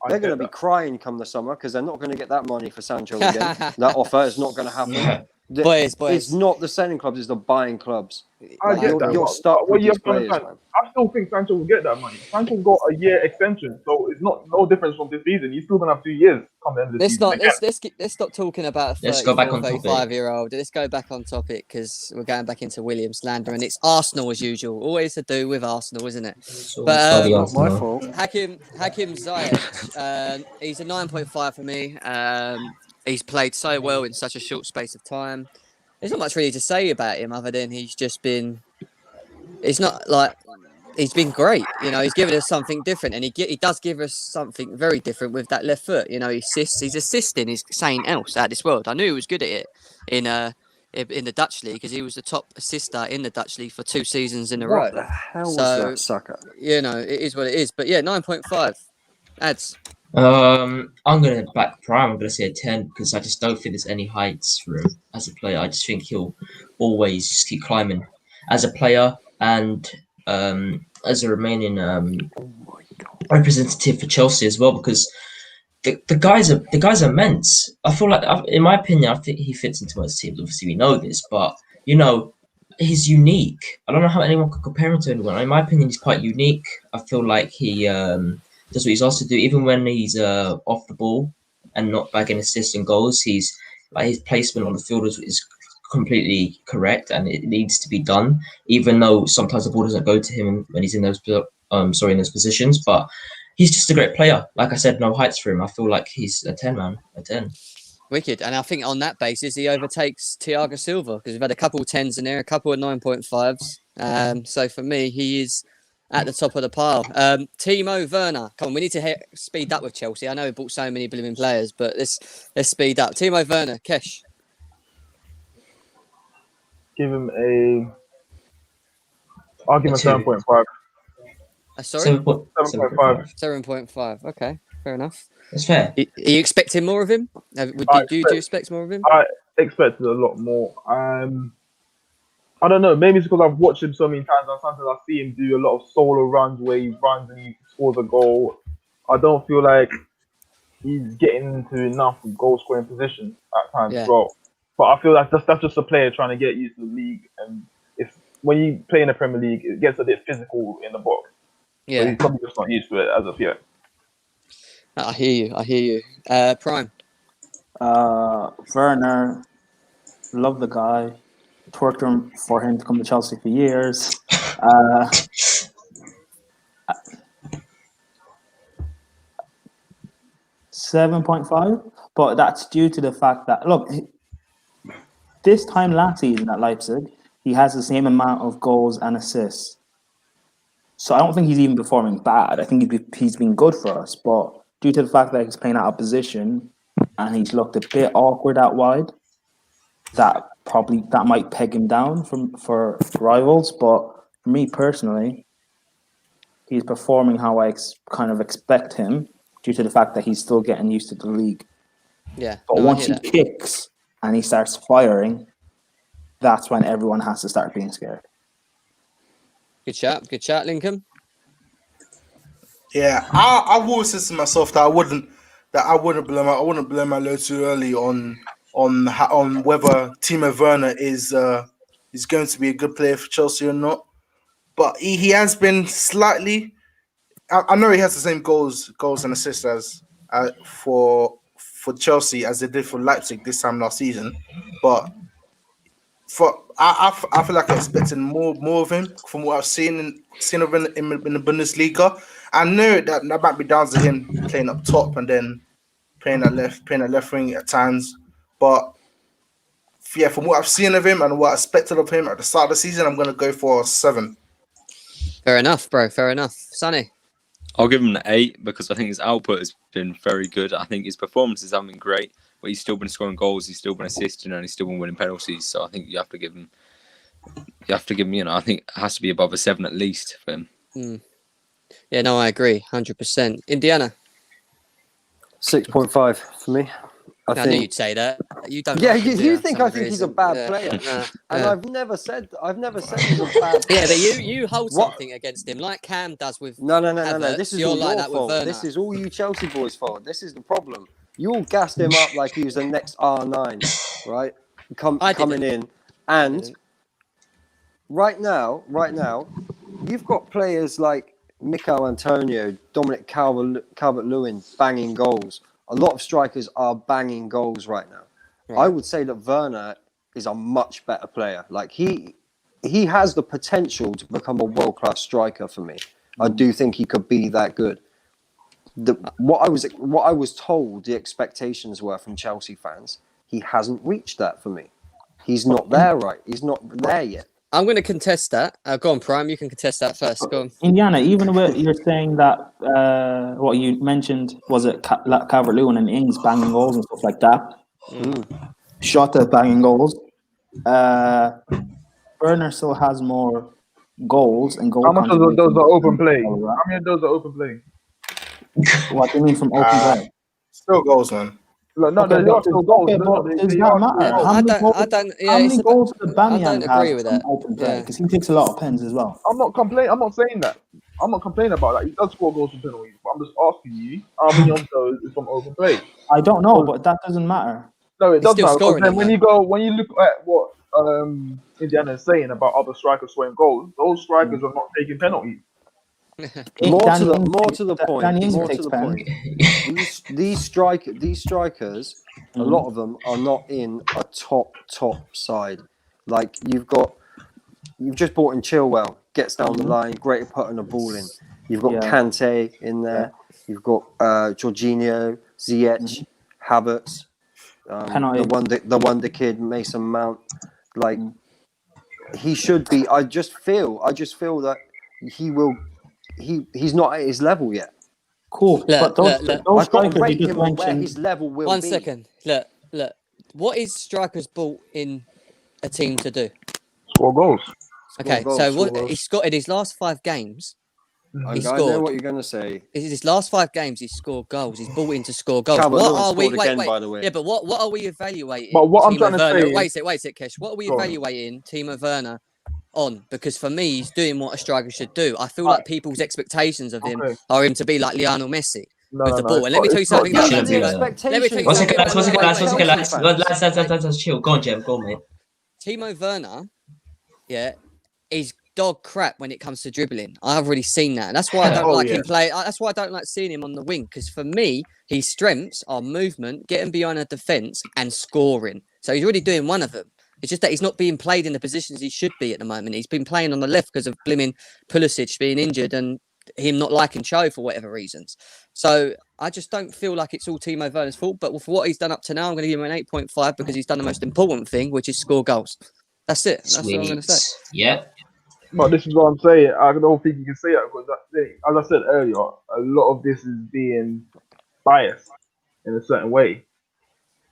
S9: they're going to be crying come the summer because they're not going to get that money for Sancho again. That offer is not going to happen.
S1: Yeah. Boys.
S9: It's not the selling clubs; it's the buying clubs.
S4: I get that.
S9: You're stuck with these players, man.
S4: I still think Sancho will get that money. Sancho's got a year extension, so it's no difference from this season. He's still gonna have 2 years come the end of the season.
S1: Let's stop talking about a 35-year-old. Let's go back on topic, because we're going back into William slander, and it's Arsenal as usual. Always to do with Arsenal, isn't it? But
S9: not my fault.
S1: Hakim Ziyech, he's a 9.5 for me. He's played so well in such a short space of time. There's not much really to say about him other than he's been great. He's given us something different, and he does give us something very different with that left foot. He assists. He's assisting. He's saying else out of this world. I knew he was good at it in in the Dutch league because he was the top assister in the Dutch league for 2 seasons in a
S9: What
S1: row.
S9: the hell
S1: So,
S9: was that sucker?
S1: You know, it is what it is. But yeah, 9.5. Ads.
S2: I'm gonna back Prime. I'm gonna say a 10 because I just don't think there's any heights for him as a player. I just think he'll always just keep climbing as a player and as a remaining representative for Chelsea as well because the guy's immense. I feel like, in my opinion, I think he fits into most teams. Obviously, we know this, but he's unique. I don't know how anyone could compare him to anyone. In my opinion, he's quite unique. I feel like he does what he's asked to do, even when he's off the ball and not bagging assists and goals. He's like his placement on the field is completely correct, and it needs to be done. Even though sometimes the ball doesn't go to him when he's in those in those positions, but he's just a great player. Like I said, no heights for him. I feel like he's a 10, man. A 10.
S1: Wicked. And I think on that basis, he overtakes Thiago Silva because we've had a couple of 10s in there, a couple of 9.5s. So for me, he is at the top of the pile. Timo Werner. Come on, we need to speed up with Chelsea. I know we bought so many blooming players, but let's speed up. Timo Werner, Kesh.
S4: Give him I'll give him a 7.5.
S1: Sorry?
S2: 7.5.
S1: 7.5. Okay, fair enough.
S2: That's fair.
S1: Are you expecting more of him? Do you expect more of him?
S4: I expected a lot more. I don't know. Maybe it's because I've watched him so many times, and sometimes I see him do a lot of solo runs where he runs and he scores a goal. I don't feel like he's getting into enough goal scoring positions at times as well. But I feel like that's just a player trying to get used to the league, and when you play in the Premier League, it gets a bit physical in the box.
S1: Yeah,
S4: so he's probably just not used to it as of yet.
S1: I hear you. Prime.
S5: Werner, love the guy. Worked for him to come to Chelsea for years. 7.5, but that's due to the fact that this time last season at Leipzig, he has the same amount of goals and assists. So I don't think he's even performing bad. I think he's been good for us, but due to the fact that he's playing out of position and he's looked a bit awkward out wide, that might peg him down for rivals. But for me personally, he's performing how I kind of expect him due to the fact that he's still getting used to the league.
S1: Yeah.
S5: But once he kicks and he starts firing, that's when everyone has to start being scared.
S1: Good chat, Lincoln.
S7: Yeah, I've always said to myself that I wouldn't blow my load too early on whether Timo Werner is going to be a good player for Chelsea or not. But he has been slightly. I know he has the same goals and assists as for Chelsea as they did for Leipzig this time last season, but I feel like I expected more of him from what I've seen of him in the Bundesliga. I know that might be down to him playing up top and then playing at left wing at times, but yeah, from what I've seen of him and what I expected of him at the start of the season, I'm going to go for 7.
S1: Fair enough, bro. Fair enough. Sonny?
S8: I'll give him an 8 because I think his output has been very good. I think his performances haven't been great, but he's still been scoring goals, he's still been assisting, and he's still been winning penalties. So I think you have to give him, I think it has to be above a 7 at least for him.
S1: Yeah, no, I agree, 100%. Indiana?
S9: 6.5 for me.
S1: I knew you'd say that. You don't.
S9: Yeah, you think I think he's a bad player, and
S1: Yeah.
S9: I've never said he's a bad player.
S1: Yeah, but you hold something against him, like Cam does with.
S9: No.
S1: Havertz.
S9: This is
S1: You're
S9: all
S1: like
S9: your
S1: that with
S9: fault.
S1: Werner.
S9: This is all you Chelsea boys' fault. This is the problem. You all gassed him up like he was the next R9, right? Coming in, and right now, you've got players like Mikel Antonio, Dominic Calvert-Lewin banging goals. A lot of strikers are banging goals right now. Right. I would say that Werner is a much better player. Like he has the potential to become a world-class striker for me. I do think he could be that good. What I was told the expectations were from Chelsea fans, he hasn't reached that for me. He's not there, right? He's not there yet.
S1: I'm going to contest that. Go on, Prime. You can contest that first. Go on.
S5: Indiana, even though you're saying that what you mentioned was it Calvert-Lewin and Ings banging goals and stuff like that. Shota banging goals. Werner still has more goals and goal.
S4: How much of those
S5: contributions
S4: are open play?
S5: than Salah.
S4: How many of those are open play?
S5: What do you mean from open play?
S7: Still goals, man.
S4: Like, no,
S5: Okay,
S4: they are still goals.
S5: okay,
S4: They're
S5: but
S4: not-
S5: does
S4: they
S5: that
S4: are
S5: matter?
S4: still goals.
S1: I don't. Yeah,
S5: How
S1: it's
S5: many
S1: about-
S5: goals did
S1: I don't
S5: Aubameyang
S1: agree
S5: have
S1: with
S5: from
S1: that.
S5: open play?
S1: Yeah.
S5: Because he takes a lot of pens as well.
S4: I'm not complaining. I'm not saying that. I'm not complaining about that. He does score goals from penalties, but I'm just asking you how many of those is from open play.
S5: I don't know, but that doesn't matter.
S4: No, it
S1: He's
S4: does
S1: still
S4: matter. Because
S1: scoring
S4: then
S1: them,
S4: when you look at what Indiana is saying about other strikers scoring goals, those strikers are not taking penalties.
S9: More to
S5: Danny
S9: the
S5: Ings-
S9: more to the
S5: Danny
S9: point.
S5: Ings
S9: More to
S5: takes
S9: the
S5: pens.
S9: point. These strikers, a lot of them are not in a top side. Like you've just brought in Chilwell, gets down the line, great at putting a ball in. You've got
S5: Yeah.
S9: Kante in there. You've got Jorginho, Ziyech, Havertz,
S5: Penalty.
S9: the wonder kid Mason Mount. Like he should be. I just feel that he's not at his level yet.
S5: Cool. But those
S9: I've got
S5: strikers
S9: to
S5: you
S9: rate
S5: just
S9: him on where
S5: mentioned.
S9: his level will
S1: One
S9: be.
S1: second. Look. What is strikers brought in a team to do?
S4: Score goals.
S1: Okay,
S9: goals,
S1: so
S9: score
S1: what
S9: goals.
S1: he scored in his last 5 games.
S9: I
S1: He
S9: know
S1: scored.
S9: what you're going to say.
S1: In his last 5 games, he scored goals. He's brought in to score goals.
S9: Calvert-Lewin
S1: What are we?
S9: scored
S1: Wait,
S9: again,
S1: wait.
S9: by the way.
S1: Yeah, but what are we evaluating?
S4: But what I'm
S1: Timo
S4: trying to
S1: Werner?
S4: say is-
S1: Wait a sec, Kesh. What are we
S4: Go on.
S1: evaluating Timo Werner on? Because for me, he's doing what a striker should do. I feel like people's expectations of him
S4: Okay.
S1: are him to be like Lionel Messi
S4: No,
S1: with
S4: no,
S1: the
S4: no.
S1: ball. And let me tell you
S4: It's not-
S1: something
S2: He
S1: about
S2: shouldn't be
S1: Timo.
S2: like
S1: Let me tell you
S2: One
S1: something
S2: second, lads.
S1: about
S2: One second, lads. One second,
S9: Chelsea
S2: lads.
S9: fans.
S2: Lads, chill. Go on, Jem. Go on, mate.
S1: Timo Werner, yeah, is dog crap when it comes to dribbling. I've already seen that. And that's why I don't
S4: Oh,
S1: like
S4: yeah.
S1: him play. That's why I don't like seeing him on the wing. Because for me, his strengths are movement, getting behind a defence, and scoring. So he's already doing one of them. It's just that he's not being played in the positions he should be at the moment. He's been playing on the left because of blimmin' Pulisic being injured and him not liking Cho for whatever reasons. So I just don't feel like it's all Timo Werner's fault. But for what he's done up to now, I'm going to give him an 8.5 because he's done the most important thing, which is score goals. That's it. That's what I'm going to say.
S2: Sweet. Yep.
S4: But this is what I'm saying. I don't think you can say that because as I said earlier, a lot of this is being biased in a certain way.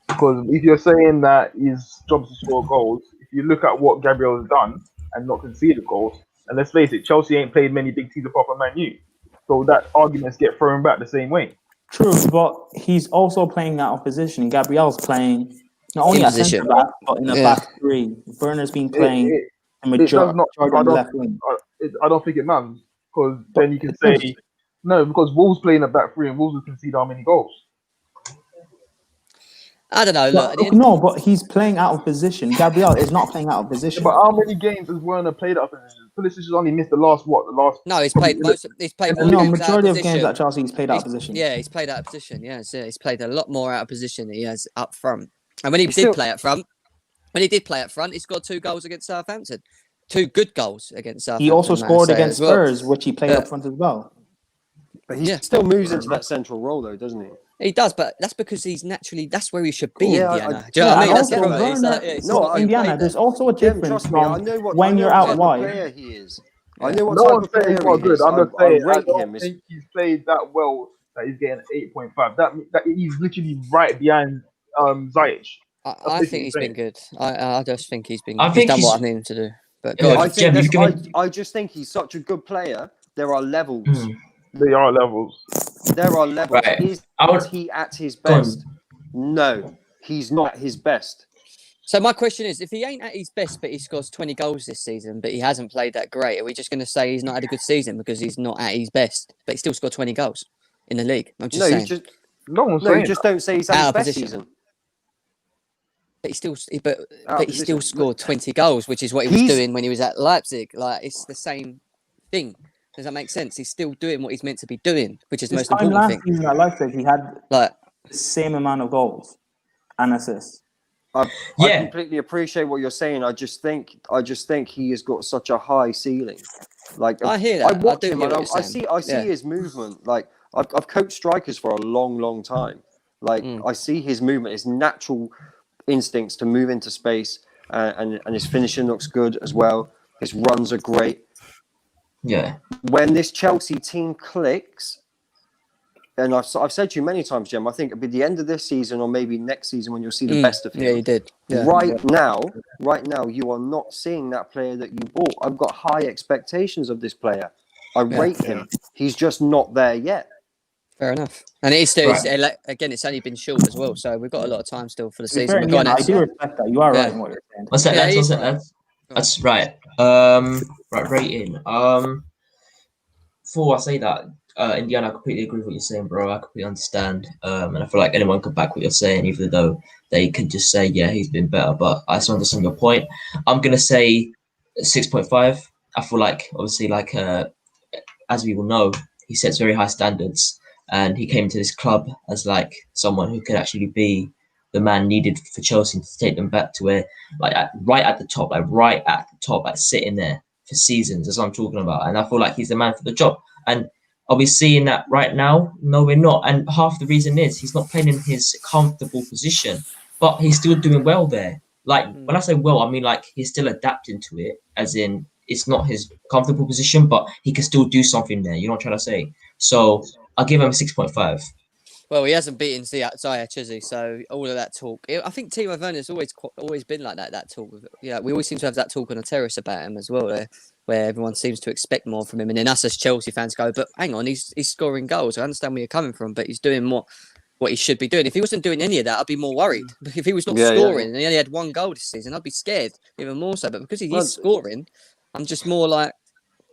S4: Because if you're saying that his job is to score goals, if you look at what Gabriel has done and not conceded goals, and let's face it, Chelsea ain't played many big teams apart from Man U, so that arguments get thrown back the same way.
S5: True, but he's also playing out of position. Gabriel's playing not only
S1: In
S5: at
S1: position.
S5: centre back, but in a
S1: Yeah.
S5: back three. Werner's been playing a
S4: It does
S5: majority
S4: not.
S5: on the left wing.
S4: I don't think it matters because then you can say no because Wolves playing a back three and Wolves will concede how many goals?
S1: I don't know. Look, at the
S5: But,
S1: end,
S5: no, but he's playing out of position. Gabriel is not playing out of
S4: Yeah,
S5: position.
S4: but how many games has Werner played up? Pulisic has only missed the last.
S1: no, he's played most. He's played more
S5: No,
S1: games out of
S5: majority of
S1: position.
S5: games at Chelsea he's played out of position.
S1: Yeah, he's played out of position. Yeah, he's played a lot more out of position than he has up front. And when he
S9: He's
S1: did
S9: still-
S1: play up front, he scored 2 goals against Southampton. 2 good goals against Southampton.
S5: He also
S1: might I
S5: scored
S1: say,
S5: against
S1: as well.
S5: Spurs, which he played up front as well.
S9: But he
S1: Yeah.
S9: still moves into that central role, though, doesn't he?
S1: He does, but that's because that's where he should be,
S9: Yeah,
S1: Indiana.
S9: I-
S1: Do you know what I mean?
S5: and
S1: That's the
S5: also
S1: problem. It's
S5: Werner,
S1: like, it's
S9: No,
S1: not
S9: I-
S1: Indiana.
S5: Indiana, there's also a
S9: Jem,
S5: difference
S9: trust me, I
S5: from
S9: know what
S5: when you're
S9: type
S5: out
S9: of
S5: wide.
S9: player he is. I know what
S4: No
S9: type
S4: one's
S9: of
S4: saying
S9: player
S4: he's not
S9: he
S4: good.
S9: is.
S4: I'm just
S9: I
S4: saying I
S9: rate
S4: don't
S9: him.
S4: think he's played that well that he's getting 8.5. That he's literally right behind Ziyech.
S1: I think he's been good. I just think he's been.
S2: I
S1: He's
S2: think
S1: done what
S2: he's-
S1: I need him to do. But
S2: Yeah,
S1: God,
S9: I
S2: Jem,
S9: think
S2: you've
S9: I just think he's such a good player. There are levels.
S4: They are levels.
S9: There are levels.
S2: Right.
S9: Is
S2: I would-
S9: he at his
S2: Go on.
S9: best? No, he's not at his best.
S1: so my question is, if he ain't at his best, but he scores 20 goals this season, but he hasn't played that great, are we just going to say he's not had a good season because he's not at his best, but he still scored 20 goals in the league? I'm just
S9: No,
S1: saying.
S9: you just
S4: No one's
S9: no,
S4: saying
S9: you just don't say he's at
S1: Out
S9: his
S1: of
S9: best
S1: position.
S9: season.
S1: But he still,
S9: Out
S1: but
S9: of
S1: he
S9: position.
S1: still scored 20 goals, which is what he was
S9: He's-
S1: doing when he was at Leipzig. Like it's the same thing. Does that make sense? He's still doing what he's meant to be doing, which is the
S5: This
S1: most
S5: time
S1: important
S5: last
S1: thing.
S5: season at Leipzig, he had
S1: Like,
S5: the same amount of goals and assists.
S9: I
S2: Yeah.
S9: completely appreciate what you're saying. I just think he has got such a high ceiling. Like
S1: I hear that.
S9: I watch
S1: I do
S9: him
S1: hear
S9: and
S1: what you're
S9: I
S1: saying.
S9: see
S1: Yeah.
S9: his movement. Like I've coached strikers for a long time. Like I see his movement, his natural instincts to move into space, and his finishing looks good as well. His runs are great.
S2: Yeah.
S9: When this Chelsea team clicks, and I've said to you many times, Jim, I think it'll be the end of this season or maybe next season when you'll see the best of him.
S1: Yeah, you did. Yeah.
S9: Right now, you are not seeing that player that you bought. I've got high expectations of this player. I rate him. He's just not there yet.
S1: Fair enough. And it's still,
S2: Right.
S1: again, it's only been short as well, so we've got a lot of time still for the
S5: To be
S1: season.
S5: fair,
S1: We're going
S5: I do respect that. You are right in what you're saying.
S2: What's that?
S1: Yeah,
S2: That's,
S1: he's
S2: what's that,
S1: right.
S2: lads? That's right. Right, rating. Before I say that, Indiana, I completely agree with what you're saying, bro. I completely understand. And I feel like anyone could back what you're saying, even though they could just say, yeah, he's been better. But I still understand your point. I'm gonna say 6.5. I feel like, obviously, like as we all know, he sets very high standards, and he came to this club as like someone who could actually be the man needed for Chelsea to take them back to where, like, right at the top, like sitting there for seasons. That's what I'm talking about, and I feel like he's the man for the job. And are we seeing that right now? No, we're not. And half the reason is he's not playing in his comfortable position, but he's still doing well there. Like, when I say well, I mean like he's still adapting to it, as in it's not his comfortable position, but he can still do something there. You know what I'm trying to say? So I'll give him a 6.5.
S1: Well, he hasn't beaten Ziyech, has he? So all of that talk. I think Timo Werner's always been like that. That talk. We always seem to have that talk on the terrace about him as well, where everyone seems to expect more from him, and then us as Chelsea fans go, "But hang on, he's scoring goals. I understand where you're coming from, but he's doing what he should be doing. If he wasn't doing any of that, I'd be more worried. But if he was not scoring and he only had one goal this season, I'd be scared even more so. But because he is scoring, I'm just more like,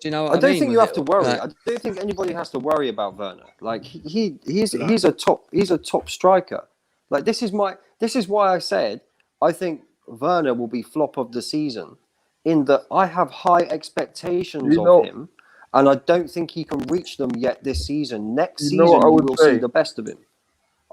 S1: do you know what I mean?
S9: I don't think you have to worry.
S1: Like,
S9: I don't think anybody has to worry about Werner. Like he's a top striker. Like this is why I said I think Werner will be flop of the season, in that I have high expectations of him, and I don't think he can reach them yet this season. Next season we will see the best of him.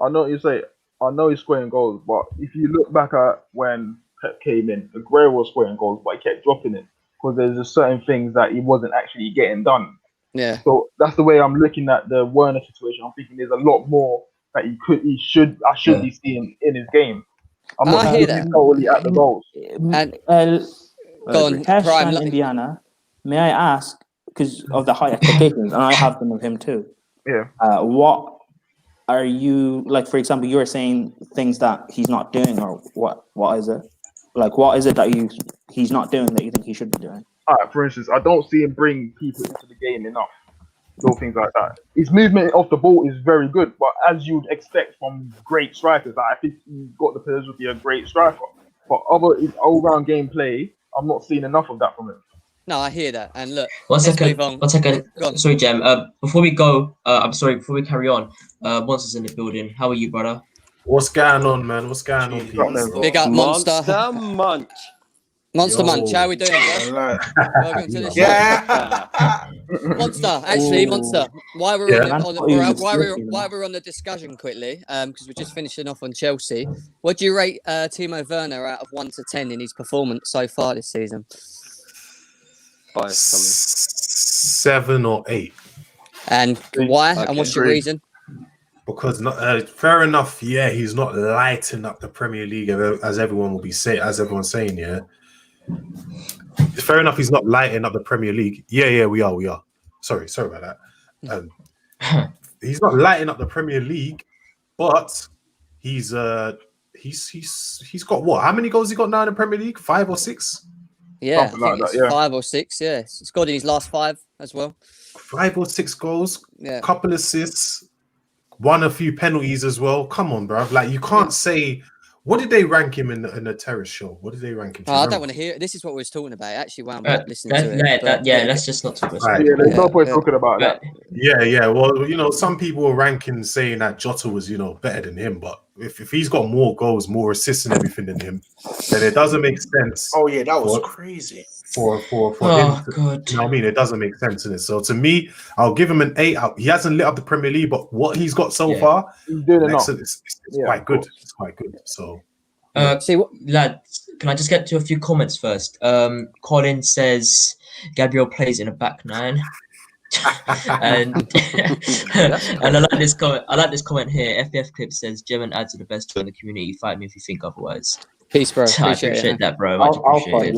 S4: I know what you say. I know he's scoring goals, but if you look back at when Pep came in, Aguero was scoring goals, but he kept dropping it because there's just certain things that he wasn't actually getting done.
S1: Yeah.
S4: So that's the way I'm looking at the Werner situation. I'm thinking there's a lot more that I should be seeing in his game. I'm not looking totally at the goals.
S1: And
S5: go on, Kesh and Indiana. May I ask, because of the high expectations, and I have them of him too.
S4: Yeah.
S5: What are you like? For example, you were saying things that he's not doing, or what? What is it? Like, what is it that he's not doing that you think he should be doing?
S4: For instance, I don't see him bring people into the game enough. Little things like that. His movement off the ball is very good, but as you'd expect from great strikers, I think he's got the potential to be a great striker. But his all-round gameplay, I'm not seeing enough of that from him.
S1: No, I hear that. And look,
S2: One second. Sorry, Jem. Before we carry on, Monster's in the building. How are you, brother?
S6: What's going on, man? What's going on, people?
S1: Big up, Monster.
S9: Munch.
S1: Monster Munch, how are we doing, bro? Welcome to the show. Monster, actually, Monster. While we're on the discussion quickly, because we're just finishing off on Chelsea, what do you rate Timo Werner out of 1 to 10 in his performance so far this season?
S6: 7 or 8.
S1: And why? Okay. And what's your reason?
S6: Because fair enough, yeah, he's not lighting up the Premier League as everyone's saying, yeah. Fair enough, he's not lighting up the Premier League. Yeah, we are. Sorry about that. He's not lighting up the Premier League, but he's got what? How many goals he got now in the Premier League? 5 or 6?
S1: Yeah, I think it's 5 or 6. Yeah, he's scored in his last 5 as well. 5
S6: or 6 goals. Yeah, couple assists. Won a few penalties as well. Come on, bro. Like, you can't say. What did they rank him in the terrace show? What did they rank him?
S1: I don't want to hear it. This is what we was talking about. Actually, wound up listening to it.
S2: Let's just not talk about
S4: it. Yeah, there's no point talking about that.
S6: Yeah. Well, some people were ranking saying that Jota was, better than him. But if he's got more goals, more assists and everything than him, then it doesn't make sense.
S7: Oh yeah, that was crazy.
S6: For him, God. You know what I mean? It doesn't make sense in it. So to me, I'll give him an 8 out. He hasn't lit up the Premier League, but what he's got so far, he's doing it's quite good. It's quite good. So,
S2: lads, can I just get to a few comments first? Colin says Gabriel plays in a back 9. and and I like this comment here. FBF Clip says German ads are the best joy in the community. Fight me if you think otherwise.
S1: Peace, bro.
S2: I appreciate that, bro.
S5: I'll fight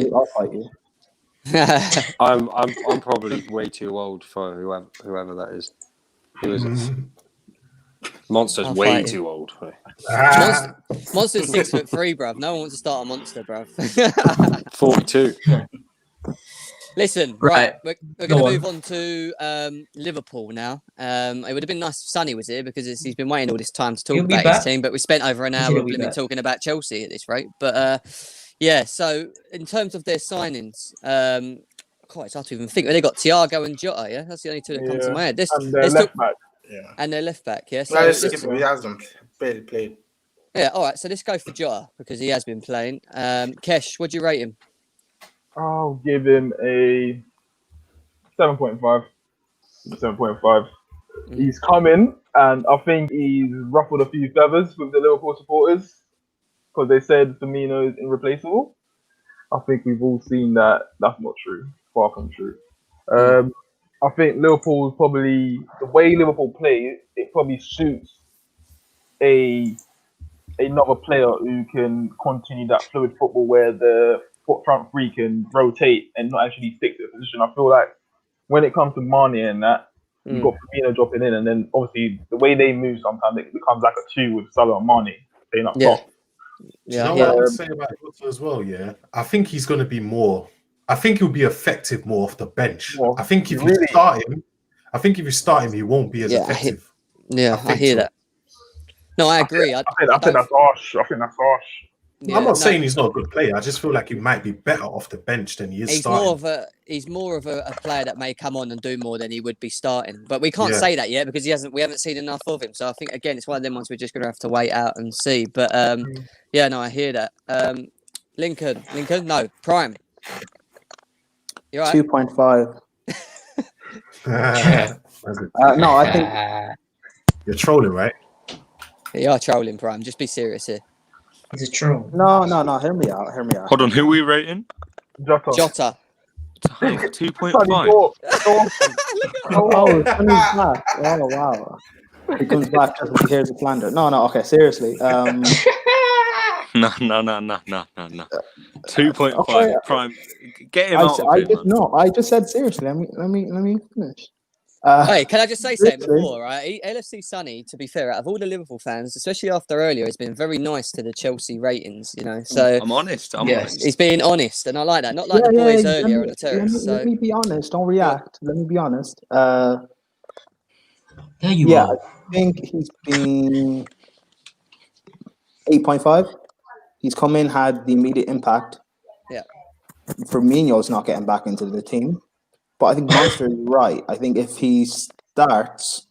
S5: you.
S9: I'm probably way too old for whoever that is. Who is it? Monster's
S1: I'll
S9: way
S1: fight
S9: too old.
S1: Monster's 6'3", bruv. No one wants to start a monster, bruv.
S9: 42.
S1: Listen,
S2: Right.
S1: we're
S2: Go
S1: going to
S2: on.
S1: move on to Liverpool now. It would have been nice if Sonny was here because he's been waiting all this time to talk
S2: He'll be
S1: about his
S2: back.
S1: team, but we spent over an hour
S2: He'll be
S1: blimmin'
S2: back.
S1: talking about Chelsea at this rate. But yeah, so in terms of their signings, God, it's hard to even think. They got Thiago and Jota, yeah? That's the only two that come to my head.
S4: And their left back. Yeah.
S1: And their left back, yeah? So
S7: No,
S1: let's-
S7: skip him. He hasn't barely played.
S1: yeah, all right, so let's go for Jota because he has been playing. Kesh, what do you rate him?
S4: I'll give him a 7.5. 7.5. He's coming, and I think he's ruffled a few feathers with the Liverpool supporters because they said Firmino is irreplaceable. I think we've all seen that that's not true. Far from true. I think Liverpool probably, the way Liverpool play, it probably suits another player who can continue that fluid football where the front three can rotate and not actually stick to the position. I feel like when it comes to Mane and that, you've got Firmino dropping in, and then obviously the way they move sometimes it becomes like a two with Salah and Mane playing up top.
S6: You know what I would say about Jota as well, yeah? I think he's going to be more... I think he'll be effective more off the bench. I think if you start him, he won't be as effective.
S1: I hear that. No, I agree. I
S4: think that's harsh. I think that's harsh.
S1: Yeah,
S6: I'm not saying he's not a good player. I just feel like he might be better off the bench than he is starting.
S1: He's more of a player that may come on and do more than he would be starting. But we can't say that yet because we haven't seen enough of him. So I think again it's one of them ones we're just gonna have to wait out and see. But yeah, no, I hear that. Lincoln, no, Prime. You're right.
S5: 2.5. No, I think
S6: you're trolling, right?
S1: You are trolling, Prime. Just be serious here.
S2: He's a troll.
S5: No. Hear me out.
S8: Hold on, who are we rating?
S1: Jota.
S8: 2.5.
S5: Oh, Sonny's back. Oh, wow. He comes back just to hear the slander. No, okay, seriously.
S8: No. 2.5.
S5: Okay.
S8: Prime. Get him out of it, man.
S5: I just said seriously. Let me finish.
S1: Hey, can I just say something before, right? LFC Sonny, to be fair, out of all the Liverpool fans, especially after earlier, has been very nice to the Chelsea ratings, you know. So
S8: I'm honest. Honest.
S1: He's being honest, and I like that. Not like the boys earlier on the terrace.
S5: Let me be honest. Don't react. Let me be honest.
S2: There you are.
S5: I think he's been 8.5. He's come in, had the immediate impact.
S1: Yeah.
S5: Firmino's not getting back into the team. But I think Monster is right. I think if he starts,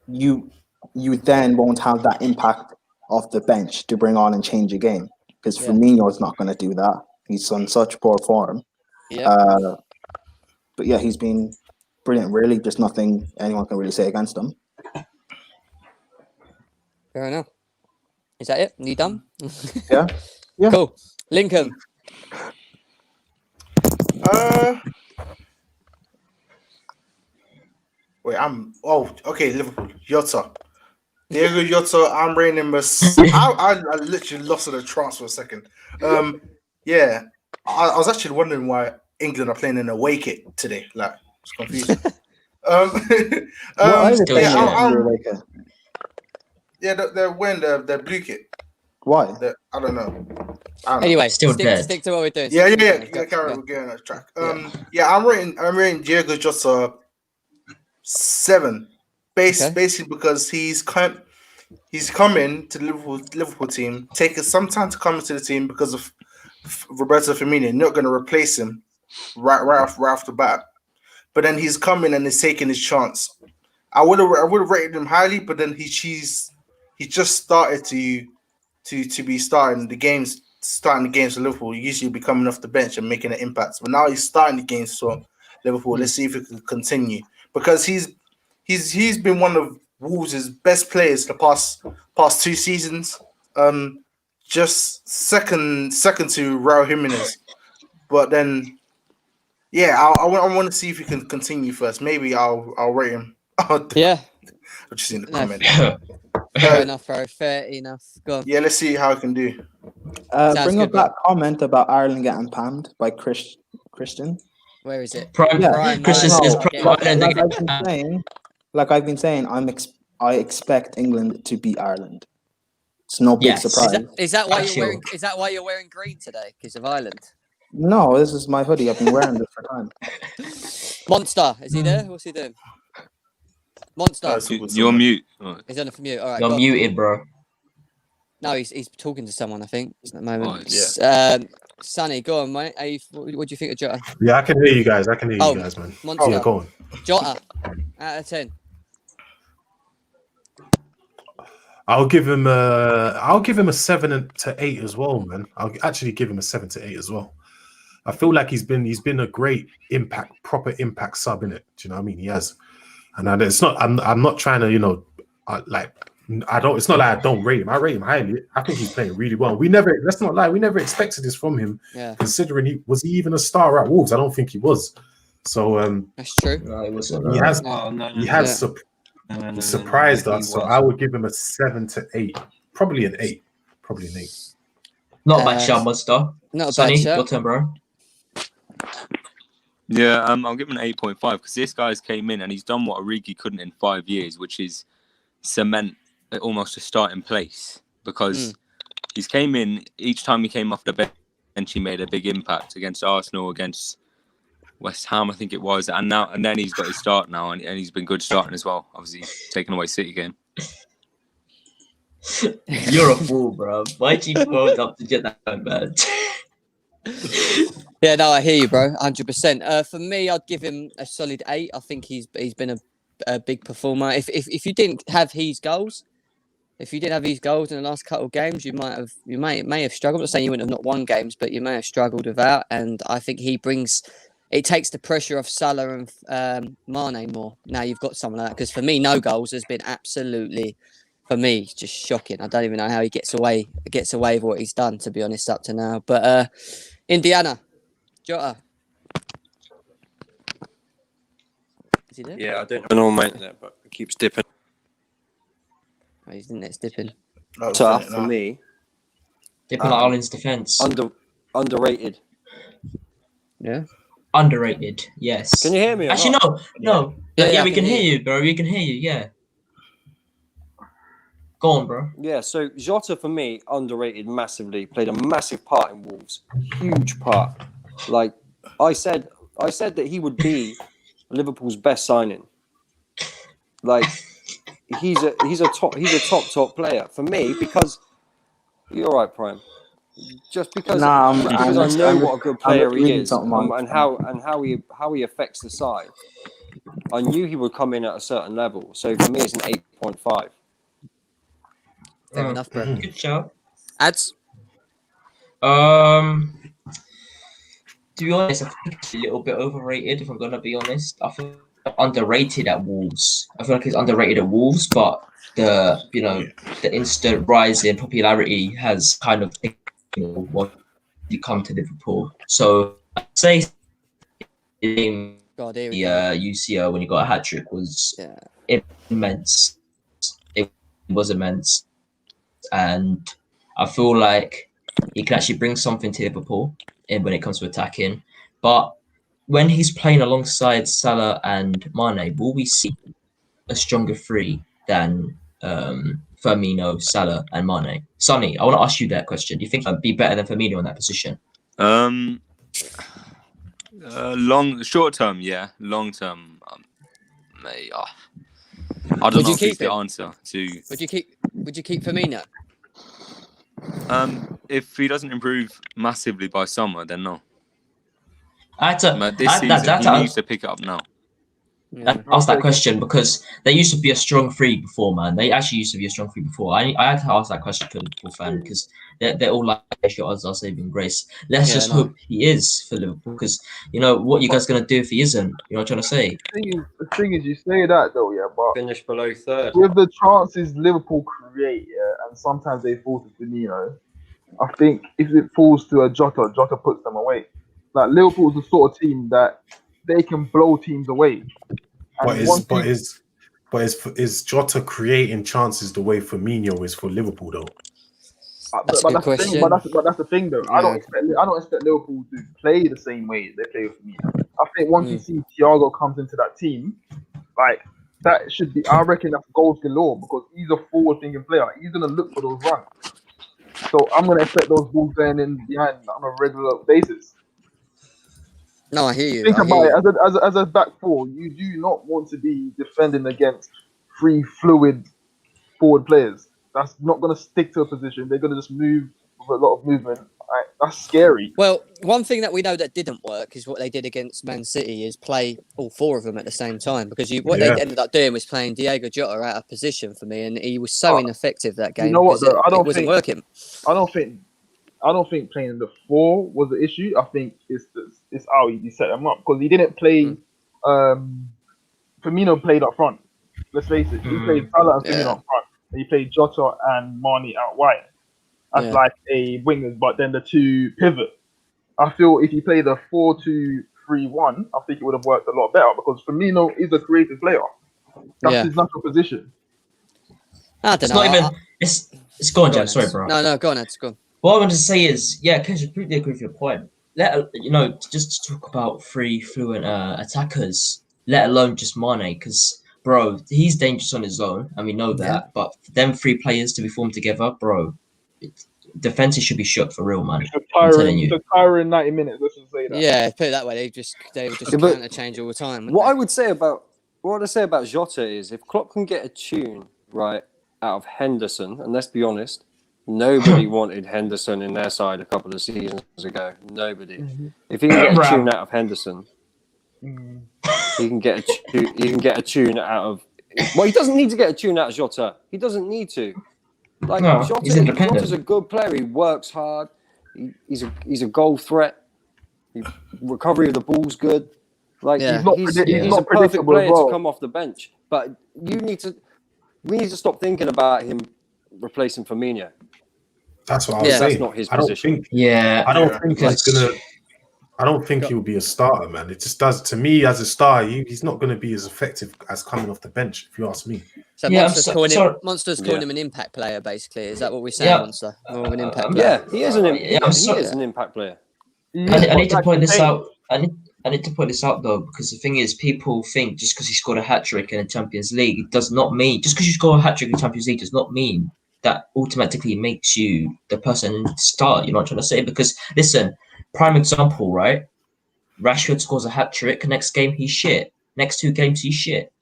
S5: you then won't have that impact off the bench to bring on and change a game. Because Firmino is not going to do that. He's on such poor form.
S1: Yeah.
S5: But yeah, he's been brilliant. Really, just nothing anyone can really say against him.
S1: Fair enough. Is that it? You done?
S5: Yeah.
S1: Cool. Lincoln.
S7: Wait, okay, Liverpool. Jota. Diego Jota, I'm rating him as... I literally lost in the trance for a second. Yeah. I was actually wondering why England are playing in a away kit today. Like, it's confusing. They're wearing their blue kit.
S5: Why?
S7: I don't know.
S1: Anyway,
S2: still
S1: stick to what we're doing.
S7: Yeah. Carry on, we're going on track. I'm rating Diego Jota 7, basically because he's coming to the Liverpool team, taking some time to come into the team because of Roberto Firmino. Not going to replace him right off the bat, but then he's coming and he's taking his chance. I would have rated him highly, but then he just started to be starting the games for Liverpool. He usually be coming off the bench and making an impact, but now he's starting the games for Liverpool. Let's see if it can continue. Because he's been one of Wolves' best players the past 2 seasons. Just second to Raul Jimenez. But then, I want to see if he can continue first. Maybe I'll rate him.
S1: Yeah.
S7: I've just seen the comment.
S1: Fair enough, bro. Fair enough. Go on.
S7: Yeah, let's see how I can do.
S5: Bring up that comment about Ireland getting panned by Christian.
S1: Where is it?
S2: Prime. Christian says
S5: like I've been saying, I'm I expect England to beat Ireland. It's no big
S2: Yes.
S5: surprise.
S1: Is that why
S2: That's
S1: you're wearing? Is that why you're wearing green today? Because of Ireland.
S5: No, this is my hoodie. I've been wearing this for time.
S1: Monster, is he there? What's he doing? Monster,
S8: You're mute. Right.
S1: he's on a mute. All right,
S2: You're
S1: go on.
S2: muted, bro.
S1: No, he's talking to someone. I think at the moment.
S8: Right.
S1: Sonny, go on, mate. What do you think of Jota?
S6: Yeah, I can hear you guys. I can hear
S1: Oh,
S6: you guys, man.
S1: Monster.
S6: Yeah, go on.
S1: Jota, out of 10.
S6: I'll give him a 7 to 8 as well, man. I'll actually give him a 7 to 8 as well. I feel like he's been a great proper impact sub in it. Do you know what I mean? He has, and it's not. I'm not trying to, I don't. It's not like I don't rate him. I rate him highly. I think he's playing really well. Let's not lie. We never expected this from him.
S1: Yeah.
S6: Considering he even a star at Wolves. I don't think he was. So
S1: That's true.
S2: No, it wasn't.
S6: he has
S9: No,
S6: surprised
S9: he
S6: us. So
S9: was.
S6: I would give him a 7 to 8. Probably an 8. Probably an 8.
S2: Not a bad shout, Monster.
S1: Not a
S2: Sonny,
S1: bad shout.
S2: your turn, bro.
S8: Yeah, I'll give him an 8.5 because this guy's came in and he's done what Origi couldn't in 5 years, which is cement almost a starting place. Because he's came in, each time he came off the bench, he made a big impact against Arsenal, against West Ham, I think it was, and then he's got his start now, and he's been good starting as well. Obviously, taking away City game.
S2: You're a fool, bro. Why'd you vote up to get that bad?
S1: Yeah, no, I hear you, bro. 100%. For me, I'd give him a solid 8. I think he's been a big performer. If you didn't have his goals, in the last couple of games, you may have struggled. I'm not saying you wouldn't have not won games, but you may have struggled with that. And I think it takes the pressure off Salah and Mane more. Now you've got someone like that. Because for me, no goals has been absolutely, for me, just shocking. I don't even know how he gets away with what he's done, to be honest, up to now. But Indiana, Jota. Is he there?
S9: Yeah, I don't know my internet, but it keeps dipping.
S1: Oh, his internet's dipping.
S9: Tough for me.
S2: Dipping like Ireland's defence.
S9: Underrated.
S1: Yeah.
S2: Underrated, yes.
S9: Can you hear me? or
S2: Actually,
S9: not?
S2: no.
S1: Yeah,
S2: Yeah,
S1: I
S2: we
S1: can
S2: can
S1: hear
S2: hear you, bro. We can hear you, yeah. Go on, bro.
S9: Yeah, so Jota for me underrated massively. Played a massive part in Wolves, huge part. Like I said that he would be Liverpool's best signing. Like he's a top player for me because you're right, Prime. Just because
S5: Nah,
S9: I know what a good player he
S5: reading
S9: is
S5: something on-
S9: and how he affects the side. I knew he would come in at a certain level. So for me, it's an 8.5.
S1: Fair enough, bro.
S2: Good shout.
S1: Ads?
S2: To be honest, I think it's a little bit overrated, if I'm going to be honest. I feel underrated at Wolves. I feel like it's underrated at Wolves, but the instant rise in popularity has kind of when you come to Liverpool. So I'd say the UCL when you got a hat trick was immense. It was immense, and I feel like he can actually bring something to Liverpool when it comes to attacking. But when he's playing alongside Salah and Mane, will we see a stronger three than Firmino, Salah, and Mane? Sonny, I want to ask you that question. Do you think he'd be better than Firmino in that position?
S8: Short term, yeah. Long term, mate. I don't know if it's the answer to.
S1: Would you keep Firmino?
S8: If he doesn't improve massively by summer, then no.
S2: This
S8: season, he needs to pick it up now.
S2: I asked that question because they used to be a strong three before, man. They actually used to be a strong three before. I had to ask that question for Liverpool fan because they're all like, your odds are saving grace. Let's just hope he is for Liverpool because, what you guys going to do if he isn't? You know what I'm trying to say?
S4: The thing is, you say that though, yeah, but
S9: Finish below third.
S4: with the chances Liverpool create, and sometimes they fall to Firmino, I think if it falls to a Jota puts them away. Like Liverpool's the sort of team that they can blow teams away.
S6: Is Jota creating chances the way Firmino is for Liverpool though?
S1: That's a good question.
S4: But that's the thing though. I don't expect Liverpool to play the same way they play with Firmino. I think once you see Thiago comes into that team, like that should be. I reckon that's goals galore because he's a forward-thinking player. He's gonna look for those runs. So I'm gonna expect those balls going in behind on a regular basis.
S1: No, I hear you.
S4: Think
S1: I
S4: about
S1: hear
S4: it as a back four. You do not want to be defending against free, fluid forward players. That's not gonna stick to a position. They're gonna just move with a lot of movement. That's scary.
S1: Well, one thing that we know that didn't work is what they did against Man City is play all four of them at the same time because what they ended up doing was playing Diego Jota out of position for me, and he was so ineffective that game.
S4: You know what? Though?
S1: It wasn't working.
S4: I don't think playing the four was the issue. I think it's how he set them up because he didn't play. Firmino played up front. Let's face it, he played Salah and Firmino up front. And he played Jota and Mane out wide as like a wingers, but then the two pivot. I feel if he played a 4-2-3-1, I think it would have worked a lot better because Firmino is a creative player. That's his natural position.
S1: I don't know.
S2: It's gone, Jack. Sorry, bro.
S1: No, go on, Ed. Go on.
S2: What I want to say is, Kesh, I completely agree with your point. Just to talk about free, fluent attackers, let alone just Mane, because, bro, he's dangerous on his own, and we know that. Yeah. But for them three players to be formed together, bro, defenses should be shook for real, man. I'm telling you.
S4: It's a tiring 90 minutes, let's just say that.
S1: Yeah, put it that way. They would just counter change all the time.
S9: What I say about Jota is if Klopp can get a tune right out of Henderson, and let's be honest, nobody wanted Henderson in their side a couple of seasons ago. Nobody. If he can get a tune out of Henderson, he can get a tune out of. Well, he doesn't need to get a tune out of Jota. He doesn't need to. Like Jota's a good player. He works hard. He's a goal threat. Recovery of the ball's good. Like he's a perfect player to come off the bench. But we need to stop thinking about him replacing Firmino.
S6: That's what I was saying.
S9: That's not his position.
S6: I don't think he'll be a starter, man. It just does to me as a starter. He's not going to be as effective as coming off the bench, if you ask me.
S1: So Monster's calling him an impact player, basically. Is that what we're saying, Monster? More of an impact player.
S9: Yeah, he is an impact player.
S2: I need to point this out. I need to point this out though, because the thing is, people think just because he scored a hat trick in the Champions League, it does not mean just because you score a hat trick in the Champions League does not mean that automatically makes you the person to start. You know what I'm trying to say? Because listen, prime example, right? Rashford scores a hat trick. Next game, he's shit. Next 2 games, he's shit.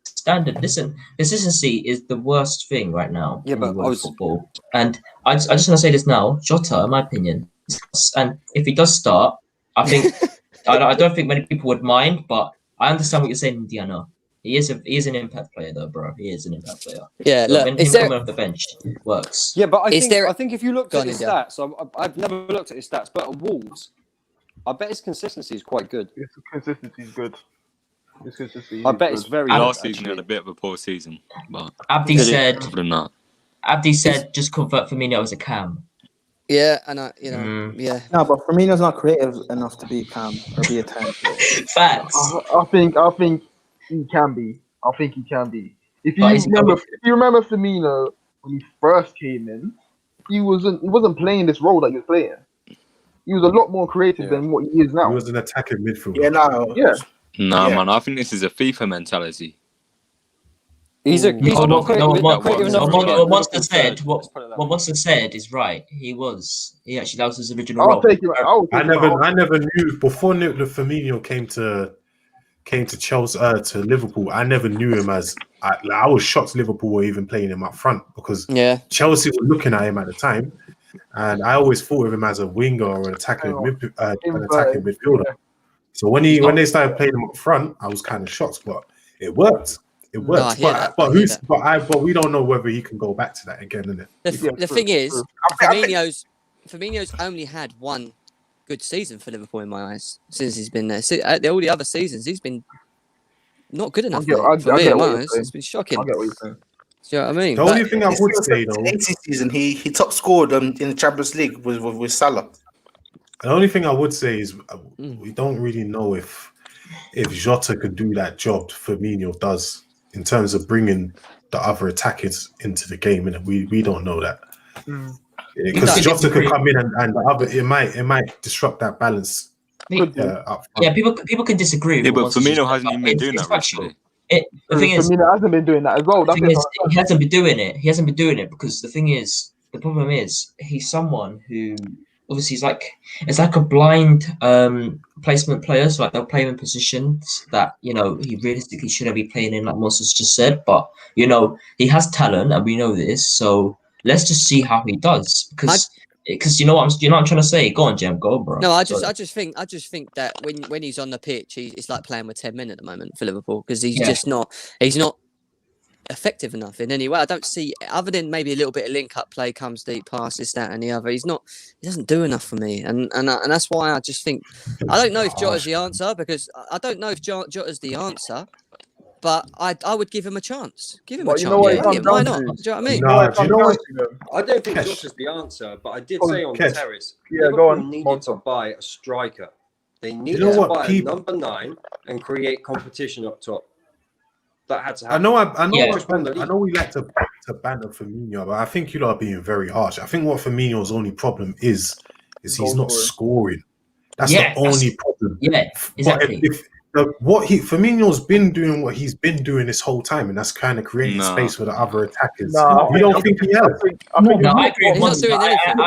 S2: Standard. Listen, consistency is the worst thing right now in football. And I just want to say this now. Jota, in my opinion, and if he does start, I think I don't think many people would mind, but I understand what you're saying, Indiana. He is an impact player, though, bro. He is an impact player.
S1: Yeah,
S2: so look, him coming off the bench works.
S9: Yeah, but I think if you looked at his stats, I've never looked at his stats, but at Wolves, I bet his consistency is quite good.
S4: His consistency is good.
S9: I bet it's very.
S8: Last season he had a bit of a poor season, but
S2: Abdi said
S8: just
S2: convert Firmino as a cam.
S1: Yeah, and yeah.
S5: No, but Firmino's not creative enough to be a cam or be a 10.
S2: Facts.
S4: I think he can be. I think he can be. If you remember Firmino when he first came in, he wasn't playing this role that he was playing. He was a lot more creative than what he is now.
S6: He was an attacking midfielder.
S8: Man, I think this is a FIFA mentality.
S2: What Monster said is right. He actually that was his original role.
S6: I never knew before the Firmino came to Chelsea to Liverpool. I never knew him as I was shocked Liverpool were even playing him up front because Chelsea were looking at him at the time, and I always thought of him as a winger or an attacking midfielder. So when they started playing him up front, I was kind of shocked, but it worked. It worked, but we don't know whether he can go back to that again, innit?
S1: The thing is, Firmino's only had one good season for Liverpool in my eyes since he's been there. All the other seasons, he's been not good enough. For me, in my eyes, it's been shocking. I get what you're saying. Do you know what I mean?
S6: The only thing I would say though,
S7: 80 season he top scored in the Champions League with Salah.
S6: The only thing I would say is we don't really know if Jota could do that job Firmino does in terms of bringing the other attackers into the game, and we don't know that because Jota could come in and the other it might disrupt that balance.
S2: People can disagree.
S8: Yeah, but Firmino hasn't even been doing that recently.
S2: The thing is,
S4: Firmino hasn't been doing that as well.
S2: the
S4: That's
S2: thing
S4: it.
S2: is, he hasn't been doing it. He hasn't been doing it because the problem is, he's someone who obviously is like it's like a blind placement player. So like they'll play him in positions that he realistically shouldn't be playing in, like Moses just said. But he has talent, and we know this. So let's just see how he does because you know what I'm trying to say. Go on, Jem. Go, bro.
S1: No, I
S2: Sorry.
S1: just think that when he's on the pitch, it's like playing with 10 men at the moment for Liverpool because he's
S2: Yeah.
S1: just not. He's not effective enough in any way. I don't see, other than maybe a little bit of link-up play, comes deep passes, that and the other. He doesn't do enough for me, and that's why I just think I don't know if Jota's the answer because I don't know if Jota's the answer, but I would give him a chance. Give him a
S4: But
S1: chance.
S4: you know what it
S1: Play
S4: comes
S1: him. Why
S4: down
S1: not?
S4: to?
S1: Do you know what I mean?
S6: No, do you know what?
S9: I don't think
S6: Kesh.
S9: Josh is the answer, but I did
S4: Oh,
S9: say on
S6: Kesh.
S9: the terrace,
S4: Yeah,
S9: Liverpool
S4: go on.
S9: needed to buy a striker. They needed
S6: know
S9: to
S6: what,
S9: buy
S6: people-
S9: a number 9 and create competition up top. That had to
S6: I
S9: happen.
S6: know,
S9: Yeah.
S6: I know we like to banter Firmino, but I think you lot are being very harsh. I think what Firmino's only problem is he's
S4: Goal
S6: not
S4: scoring.
S6: scoring. That's
S2: Yeah,
S6: the only problem.
S2: Yeah, exactly.
S6: Firmino's been doing what he's been doing this whole time, and that's kind of creating
S8: Nah.
S6: space for the other attackers.
S4: Nah,
S6: You don't think he has?
S4: I think
S2: No, I agree.
S1: He's not doing anything.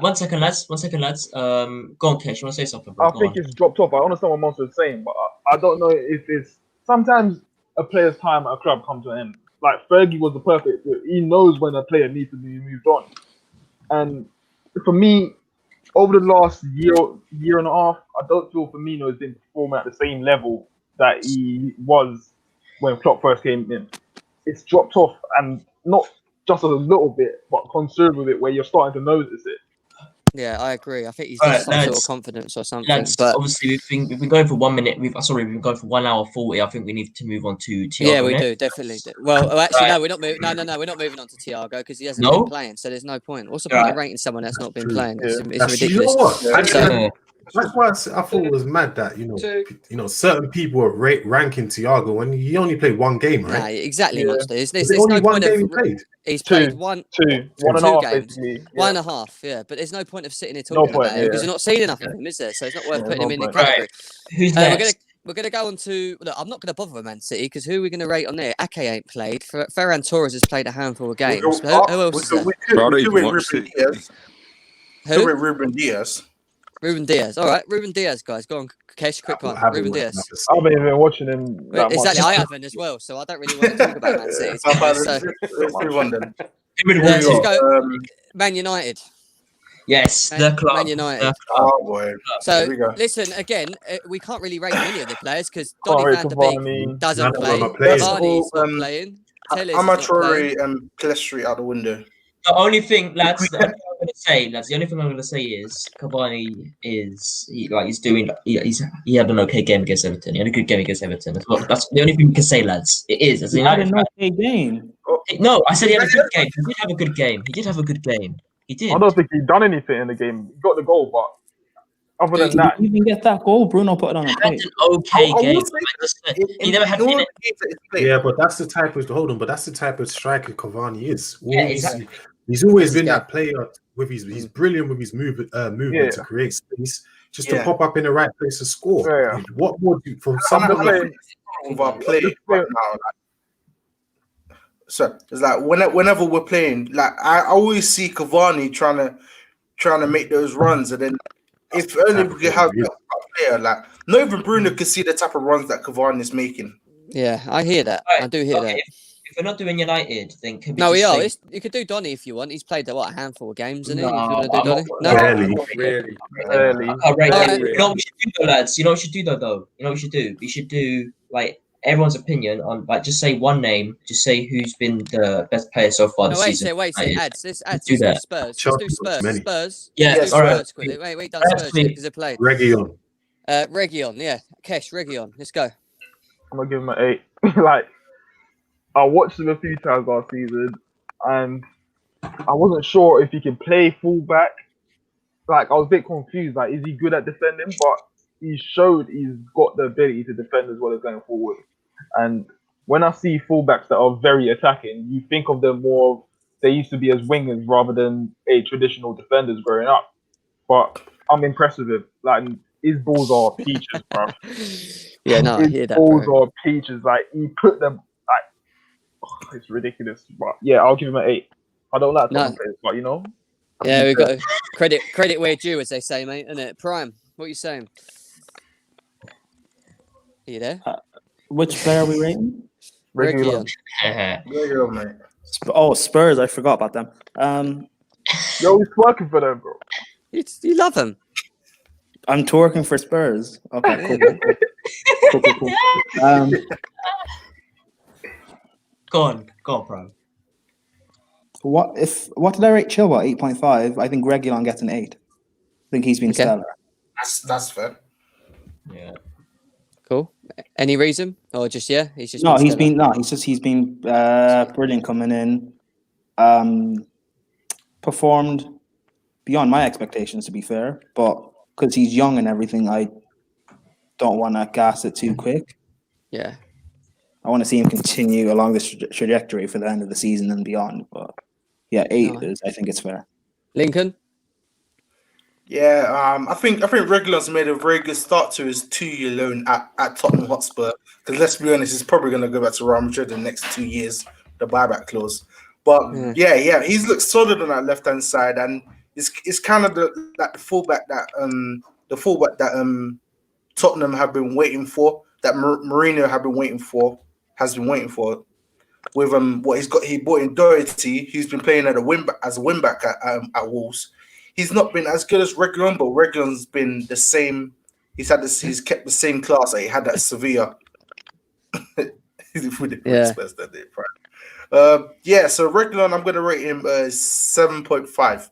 S2: 1 second, lads. 1 second, lads. Go on, Kesh. You want to say something, bro?
S4: I think it's dropped off. I understand what Monster is saying, but I don't know if it's sometimes a player's time at a club comes to an end. Like Fergie was the perfect. He knows when a player needs to be moved on, and for me, over the last year and a half, I don't feel Firmino has been performing at the same level that he was when Klopp first came in. It's dropped off, and not just a little bit, but considerably, where you're starting to notice it.
S1: Yeah, I agree. I think he's
S2: Alright,
S1: lost some sort of
S2: lads.
S1: confidence or something.
S2: Lads,
S1: But
S2: obviously we've been going for 1 minute. We've been going for 1 hour 40. I think we need to move on to Thiago.
S1: yeah, we
S2: next.
S1: do definitely. Well, actually,
S2: Right.
S1: no, we're not moving. No, we're not moving on to Thiago because he hasn't
S2: No?
S1: been playing. So there's no point. What's the point of rating someone that's not been playing? It's
S6: You
S1: ridiculous.
S6: know what?
S1: So-
S6: That's why I thought it was mad that certain people were ranking Thiago when he only played one game,
S1: Nah,
S6: right?
S1: exactly, Monster. There's
S6: Was it
S1: no
S6: only one
S1: point
S6: game he
S1: of.
S6: played?
S1: He's
S4: Two.
S1: played one
S4: One and a half,
S1: games.
S4: basically.
S1: One and a half, yeah. But there's no point of sitting here
S4: No
S1: talking
S4: point,
S1: about him because
S4: yeah.
S1: you're not seeing enough of him, is there? So it's not worth
S4: Yeah,
S1: putting
S4: no
S1: him in the
S4: point.
S1: category.
S2: Who's
S1: We're
S2: next?
S1: gonna go on to. Look, I'm not gonna bother with Man City because who are we gonna rate on there? Ake ain't played. Ferran Torres has played a handful of games. Who else is there?
S7: We
S8: Bro, I don't
S7: could
S8: even
S7: wait
S8: watch
S7: Ruben
S8: City.
S7: Diaz.
S1: Who?
S7: Could wait Ruben Diaz.
S1: Ruben Diaz. All right, Ruben Diaz, guys. Go on, Kesh. Quick one. Ruben Diaz.
S4: I haven't even been watching him that
S1: Exactly,
S4: much.
S1: I haven't as well, so I don't really want to talk about Man City. to be honest. So,
S7: Let's move on then.
S1: let's
S7: Who we
S1: go.
S7: got?
S1: Man United.
S2: Yes,
S1: Man-
S2: the club.
S1: Man United.
S2: The club.
S7: Oh boy.
S1: So
S7: Here we go.
S1: listen again. We can't really rate any of the players because
S4: Can't
S1: Donny
S4: rate
S1: van der Beek
S4: Cavani.
S1: doesn't
S6: None of
S1: play.
S6: them are playing.
S1: Cavani's not
S7: Um,
S1: playing. Tellez is not playing.
S7: Amatori and Pelestri out the window.
S2: The only thing, lads, the only thing I'm going to say is Cavani he's doing. He had an okay game against Everton. He had a good game against Everton. That's the only thing we can say, lads. It is. As a
S5: He had
S2: United
S5: an
S2: fan.
S5: okay game.
S2: No, I said he had a good game. He did have a good game. He did.
S4: I don't think he done anything in the game. He got the goal, but other than
S5: Did
S4: that,
S5: he even get that goal? Bruno put it on a
S2: He had
S5: plate.
S2: an okay
S7: I will
S2: game.
S7: say
S2: He never had.
S7: in all the games that he's played,
S6: Yeah, but that's the type of striker Cavani is.
S2: Yeah,
S6: Always-
S2: exactly.
S6: He's always
S1: That's
S6: been
S1: his
S6: that player with he's brilliant with his movement
S4: Yeah.
S6: to create space, just
S7: Yeah.
S6: to pop up in the right place to score.
S4: Yeah.
S6: What more do from
S7: I'm
S6: somebody?
S7: playing with our play right now. Like, so it's like whenever we're playing, like I always see Cavani trying to make those runs, and then if only we could have a player like not even Bruno could see the type of runs that Cavani is making.
S1: Yeah, I hear that.
S2: Right,
S1: I do hear
S2: okay,
S1: that.
S2: If we're not doing United, then can we
S1: No, we
S2: just
S1: are.
S2: say-
S1: It's, you could do Donny if you want. He's played a handful of games, isn't he?
S2: No,
S1: If you want to do
S2: I'm
S1: Donny,
S2: not-
S1: no.
S6: Barely.
S9: Really?
S4: early.
S2: All right,
S1: Alright.
S2: you know what we should do though, lads? You know what we should do though? You know what we should do? We should do like everyone's opinion on like just say one name, just say who's been the best player so far
S1: No,
S2: this
S1: wait,
S2: season.
S1: say, wait, say,
S2: United.
S1: ads. Let's
S2: do
S1: do
S2: that.
S1: Spurs. Let's
S6: Chelsea
S1: do
S6: got
S1: Spurs.
S6: many.
S1: Spurs.
S2: Yeah,
S1: Let's do
S2: alright.
S1: Spurs quickly. Wait, we done
S2: Alright,
S1: Spurs
S2: sweet.
S1: because they played.
S6: Region.
S1: Region, yeah. Kesh, Region. Let's go.
S4: I'm gonna give him an 8. Like I watched him a few times last season, and I wasn't sure if he can play fullback. Like I was a bit confused. Like, is he good at defending? But he showed he's got the ability to defend as well as going forward. And when I see fullbacks that are very attacking, you think of them more. They used to be as wingers rather than a traditional defenders growing up. But I'm impressed with him. Like his balls are peaches, bro.
S1: Yeah, no, I
S4: His
S1: hear that,
S4: balls
S1: bro.
S4: are peaches. Like he put them like it's ridiculous. But yeah, I'll give him an 8. I don't like Tottenham
S1: No,
S4: players, but you know,
S1: yeah, we got to credit where due, as they say, mate, isn't it? Prime, what are you saying? Are you there?
S5: Which player are we rating?
S4: regular,
S1: Reguilon.
S4: regular, mate.
S5: Oh, Spurs. I forgot about them.
S4: Yo, he's working for them, bro.
S1: You love him.
S5: I'm twerking for Spurs. Okay, cool. Cool.
S2: Go on, bro.
S5: What did I rate Chilwell? 8.5. I think Reguilon gets an 8. I think he's been
S1: Okay.
S5: stellar.
S7: That's fair.
S2: Yeah.
S1: Cool. Any reason, or just he's just
S5: No,
S1: stellar?
S5: he's been brilliant coming in. Performed beyond my expectations, to be fair, but because he's young and everything, I don't want to gas it too quick.
S1: Yeah.
S5: I want to see him continue along this trajectory for the end of the season and beyond. But yeah, 8
S1: Nice.
S5: I think it's fair.
S1: Lincoln.
S7: Yeah, I think Regular's made a very good start to his 2-year loan at Tottenham Hotspur. Because let's be honest, he's probably going to go back to Real Madrid in the next 2 years, the buyback clause. But yeah, he's looked solid on that left hand side, and it's kind of the fullback that Tottenham have been waiting for, that Mourinho has been waiting for. With what he's got, he bought in Doherty, who's been playing at as a wing back at Wolves. He's not been as good as Reguilon, but Reguilon's been the same. He's kept the same class that he had at Sevilla.
S1: Yeah.
S7: So Reguilon, I'm going to rate him 7.5.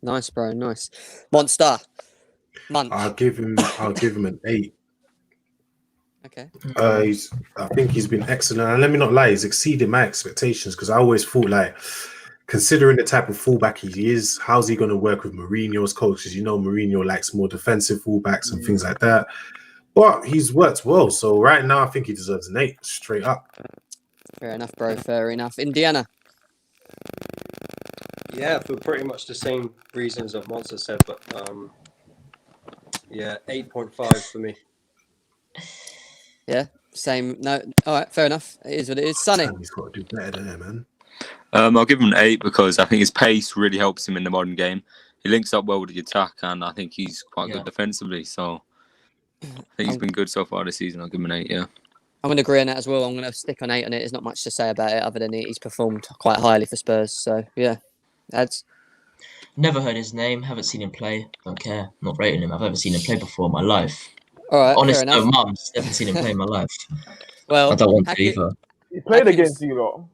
S1: Nice, bro. Nice. Monster. Munch.
S6: I'll give him an 8.
S1: Okay.
S6: I think he's been excellent, and let me not lie, he's exceeded my expectations, because I always thought, like, considering the type of fullback he is, how's he going to work with Mourinho's coaches? You know, Mourinho likes more defensive fullbacks and things like that. But he's worked well. So right now, I think he deserves an 8, straight up.
S1: Fair enough, bro. Fair enough. Indiana.
S9: Yeah, for pretty much the same reasons that Monster said, but 8.5 for me.
S1: Yeah, same. No, all right, fair enough. It is what it is. Sonny.
S6: He's got to do better there, man.
S8: I'll give him an 8 because I think his pace really helps him in the modern game. He links up well with the attack, and I think he's quite good defensively. So I think he's been good so far this season. I'll give him an 8. Yeah.
S1: I'm going to agree on that as well. I'm going to stick on 8 on it. There's not much to say about it other than he's performed quite highly for Spurs. So yeah, that's.
S2: Never heard his name. Haven't seen him play. Don't care. Not rating him. I've never seen him play before in my life.
S1: All right.
S2: Honestly, no, mum's never seen him play in my life.
S1: Well,
S2: I don't want to either.
S4: He played against you lot.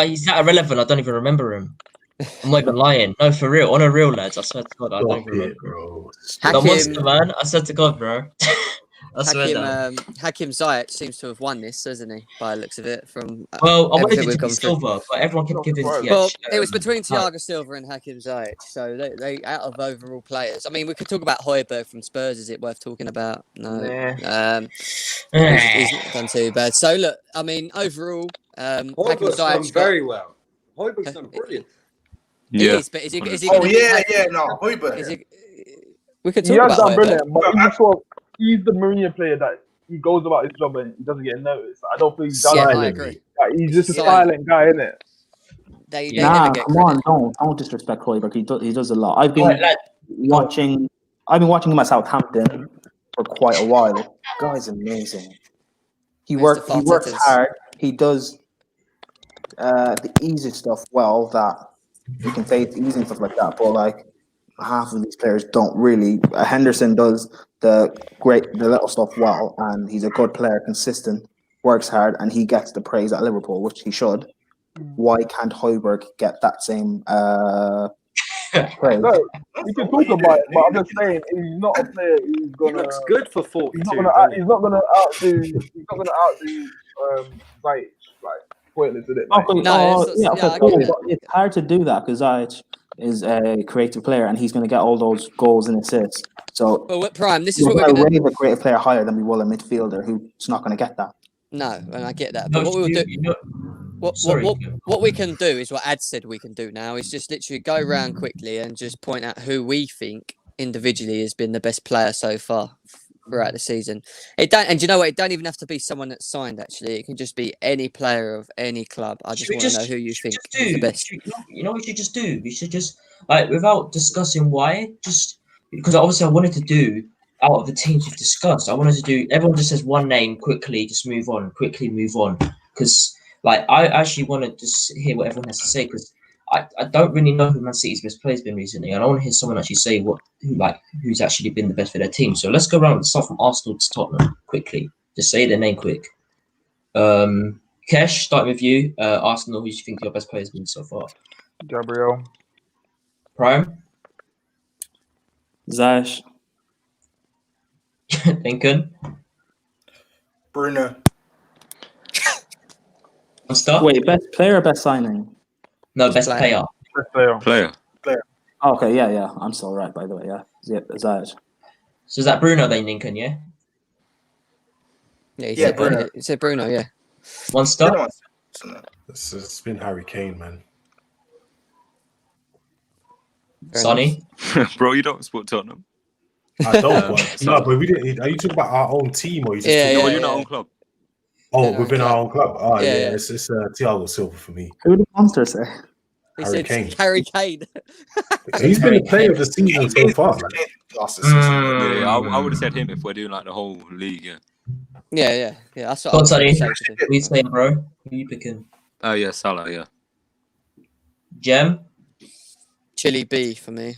S2: He's that irrelevant. I don't even remember him. I'm not even lying. No, for real. On a real, lads. I swear to God, I don't even remember.
S6: Bro.
S2: The monster, man. I swear to God, bro.
S1: Hakim Ziyech seems to have won this, hasn't he? By the looks of it. From
S2: well, I wanted it to be Silva, but everyone kept giving Ziyech.
S1: Well, it was between Thiago Silva and Hakim Ziyech. So they out of overall players. I mean, we could talk about Højbjerg from Spurs. Is it worth talking about? No. He's not done too bad. So look, I mean, overall, Hakim
S9: Højbjerg's done
S1: Ziyech
S9: very well. Højbjerg's done brilliant.
S8: Yeah.
S1: Is he
S7: Højbjerg.
S1: We could
S4: He
S1: talk
S4: has
S1: about
S4: done brilliant, but he's the Mourinho player that he goes about his job and he doesn't get noticed. I don't think he does.
S1: Yeah, I agree.
S4: Like, he's just a silent guy, isn't it?
S1: They never get credit.
S5: Don't disrespect Højbjerg. He does a lot. I've been watching him at Southampton for quite a while. Guy's amazing. He works hard. He does the easy stuff well, that you can say it's easy and stuff like that, but like half of these players don't really. Henderson does the little stuff well, and he's a good player, consistent, works hard, and he gets the praise at Liverpool, which he should. Why can't Højbjerg get that same praise?
S4: No, we can talk about it, but I'm just saying he's not a player who's gonna.
S9: He looks good for 42.
S4: He's not gonna outdo Ziyech, like pointless, isn't it?
S5: It's hard to do that because Ziyech is a creative player and he's going to get all those goals and assists. So,
S1: Prime, this is what we're
S5: going to
S1: rate
S5: a creative player higher than we will a midfielder who's not going to get that.
S1: No, and I get that. But what we'll do, what we can do is what Ad said we can do now is just literally go around quickly and just point out who we think individually has been the best player so far throughout the season. And you know what? It don't even have to be someone that's signed. Actually, it can just be any player of any club. I just want to know who you think is the best.
S2: You know what we should just do? We should just without discussing why, just because obviously I wanted to do out of the teams we've discussed. I wanted to do everyone just says one name quickly, just move on, because I actually want to just hear what everyone has to say because. I don't really know who Man City's best player's been recently. I don't want to hear someone actually say who's actually been the best for their team. So let's go around and start from Arsenal to Tottenham quickly. Just say their name quick. Kesh, starting with you. Arsenal, who do you think your best player's been so far?
S4: Gabriel.
S2: Prime?
S5: Zash.
S2: Lincoln?
S7: Bruno.
S2: Start?
S5: Wait, best player or best signing?
S2: No, best player.
S4: Best player.
S8: Player.
S5: Okay, yeah. I'm still right, by the way. Yeah, Zash.
S2: So is that Bruno then, Lincoln? Yeah.
S1: Yeah,
S7: Yeah, Bruno.
S1: He said Bruno. Yeah.
S2: One star.
S6: It's been Harry Kane, man.
S1: Fair
S2: Sonny.
S8: Bro, you don't support Tottenham.
S6: I don't. But we didn't. Are you talking about our own team or you just?
S1: Yeah,
S8: No,
S1: yeah,
S8: you're not on club.
S6: Oh,
S1: Yeah,
S6: within
S1: our
S6: our own club. Oh,
S1: Yeah,
S6: yeah.
S1: yeah.
S6: It's Thiago Silva for me.
S5: Who did Monster say?
S1: He
S6: Harry
S1: said
S6: Kane.
S1: Harry Kane.
S6: He's been the player of the season so far, man.
S8: Yeah, I would have said him if we're doing like the whole league. Yeah.
S1: Yeah. That's what
S2: Go
S1: I
S2: on,
S1: was going
S2: Sonny.
S1: to say. to him.
S2: Who you saying, bro? Who you picking?
S8: Oh yeah, Salah. Yeah.
S2: Gem.
S1: Chili B for me.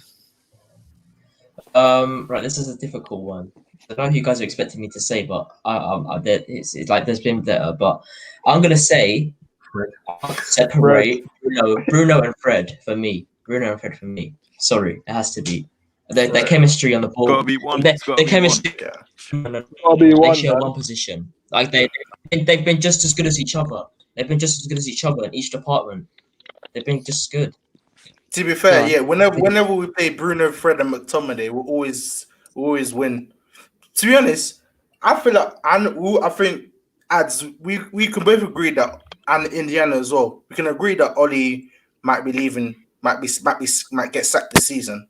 S2: Right, this is a difficult one. I don't know who you guys are expecting me to say, but it's like there's been better. But I'm gonna say I'll separate Bruno and Fred for me. Sorry, it has to be. Their chemistry on the ball.
S8: Gotta be one.
S2: Their
S8: It's gotta be
S2: chemistry.
S8: one.
S4: I'll be
S2: They
S4: one,
S2: share
S4: man.
S2: one position. Like they've been just as good as each other. They've been just as good as each other in each department. They've been just good.
S7: To be fair,
S1: Right.
S7: yeah. Whenever we play Bruno, Fred, and McTominay, we always win. To be honest, I feel like I think ads we can both agree that, and Indiana as well. We can agree that Ollie might be leaving, might get sacked this season.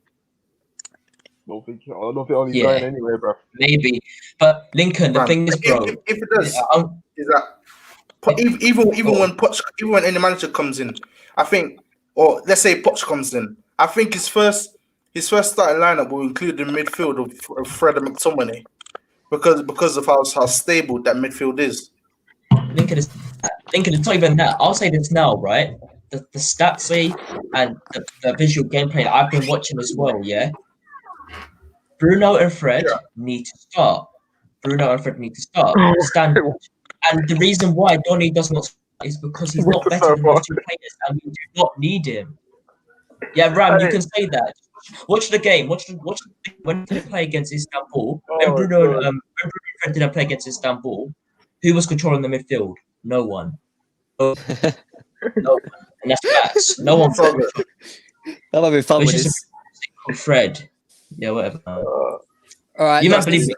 S4: I don't think Ollie's
S2: Yeah.
S4: going anywhere, bro.
S2: Maybe, but Lincoln, the
S7: Man,
S2: thing is, bro.
S7: if it does, is that even when any manager comes in, I think, or let's say Poch comes in, I think his first starting lineup will include the midfield of Fred and McTominay because of how stable that midfield is.
S2: Lincoln, it's not even that. I'll say this now, right? The stats say and the visual gameplay that I've been watching as well, yeah. Bruno and Fred need to start. Stand. And the reason why Donny does not start is because he's not better than those two players, and we do not need him. Yeah, Ram, you can say that. Watch the game. Watch when they play against Istanbul. When Bruno and Fred didn't play against Istanbul, who was controlling the midfield? No one. No one. And that's facts. No one.
S1: That might be fun with
S2: It's
S1: this.
S2: just Fred. Yeah, whatever.
S1: All right.
S2: You might
S1: let's-
S2: believe me.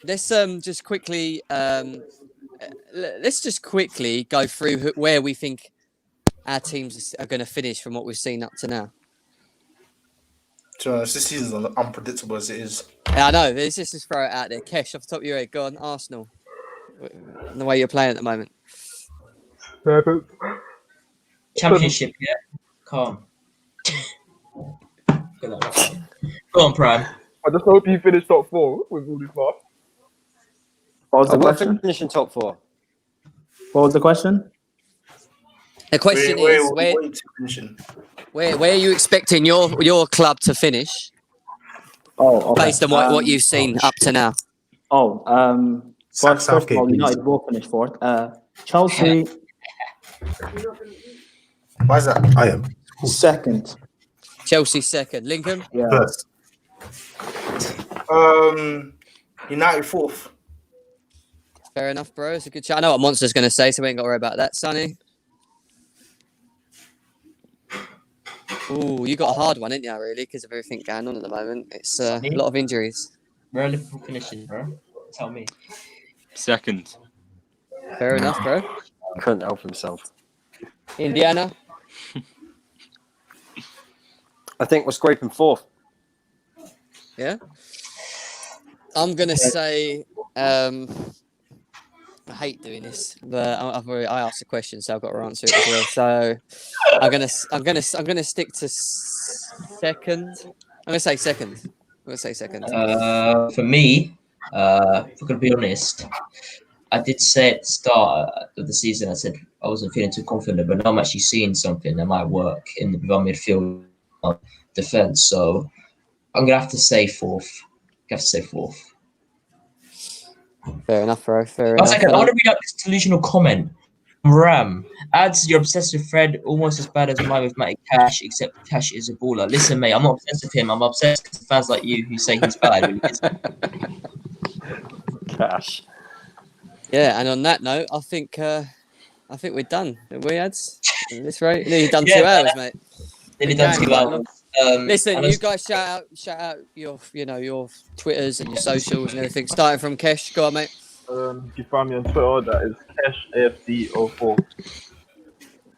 S1: Let's just quickly let's just quickly go through where we think our teams are going to finish from what we've seen up to now.
S7: To be honest, this season's unpredictable as it is.
S1: Yeah, I know. Let's just throw it out there. Kesh, off the top of your head, go on, Arsenal. The way you're playing at the moment.
S2: Championship, yeah. Calm. Go on, Prime.
S4: I just hope you finish top 4 with all this laugh.
S5: What was the
S9: We're
S5: question?
S9: finishing top 4.
S5: What was the question?
S1: The question is, where are you expecting your club to finish
S5: Oh, okay.
S1: based on what you've seen up to now?
S5: First of
S6: Southgate,
S5: all,
S6: please.
S5: United will finish fourth. Chelsea
S7: Why is that?
S6: I am.
S5: second.
S1: Chelsea second. Lincoln?
S5: Yeah.
S6: First.
S7: United fourth.
S1: Fair enough, bro. It's a good chat. I know what Monster's going to say, so we ain't got to worry about that. Sonny? Ooh, you got a hard one, didn't you, really, because of everything going on at the moment. It's a lot of injuries.
S2: Where are Liverpool finishing, bro? Tell me.
S8: Second.
S1: Fair enough, bro.
S9: Couldn't help himself.
S1: Indiana?
S9: I think we're scraping 4th.
S1: Yeah. I'm gonna say. I hate doing this, but I asked a question, so I've got to answer it as well. So I'm gonna stick to second. I'm gonna say second.
S2: For me, if I'm gonna be honest, I did say at the start of the season, I said I wasn't feeling too confident, but now I'm actually seeing something that might work in the midfield defense. So I'm gonna have to say fourth.
S1: Fair enough, bro. Fair
S2: One
S1: enough.
S2: second, I want to read out this delusional comment. Ram adds, "You're obsessed with Fred, almost as bad as mine with Matty Cash, except Cash is a baller." Listen, mate, I'm not obsessed with him. I'm obsessed with fans like you who say he's bad. When he isn't.
S9: Cash.
S1: Yeah, and on that note, I think we're done. We had this right. Nearly done
S2: Yeah,
S1: 2 hours, mate.
S2: Nearly
S1: Good
S2: done
S1: game,
S2: 2
S1: man.
S2: hours.
S1: Listen,
S2: and
S1: you
S2: as-
S1: guys shout out your Twitters and your socials and everything. Starting from Kesh, go on, mate.
S4: You can find me on Twitter. That is KeshAFC04.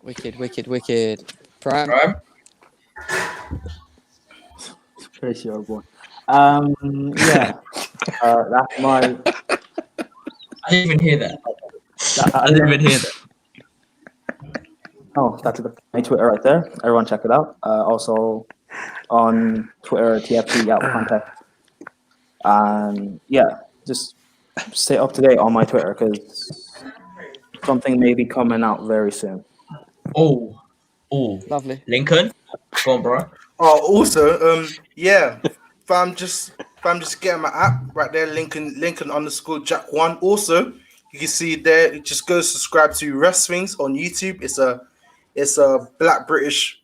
S1: Wicked. Prime.
S2: Right?
S5: Crazy old boy. Yeah. That's my.
S2: I didn't even hear that. I didn't even hear that.
S5: Oh, that's my Twitter right there. Everyone check it out. Also on Twitter, TFC out of contact. And yeah, just stay up to date on my Twitter because something may be coming out very soon.
S2: Oh,
S1: Lovely.
S2: Lincoln, go on, bro.
S7: Oh, also, yeah, fam, just getting my app right there, Lincoln_Jack1. Also, you can see there, just go subscribe to Wrestlings on YouTube. It's a Black British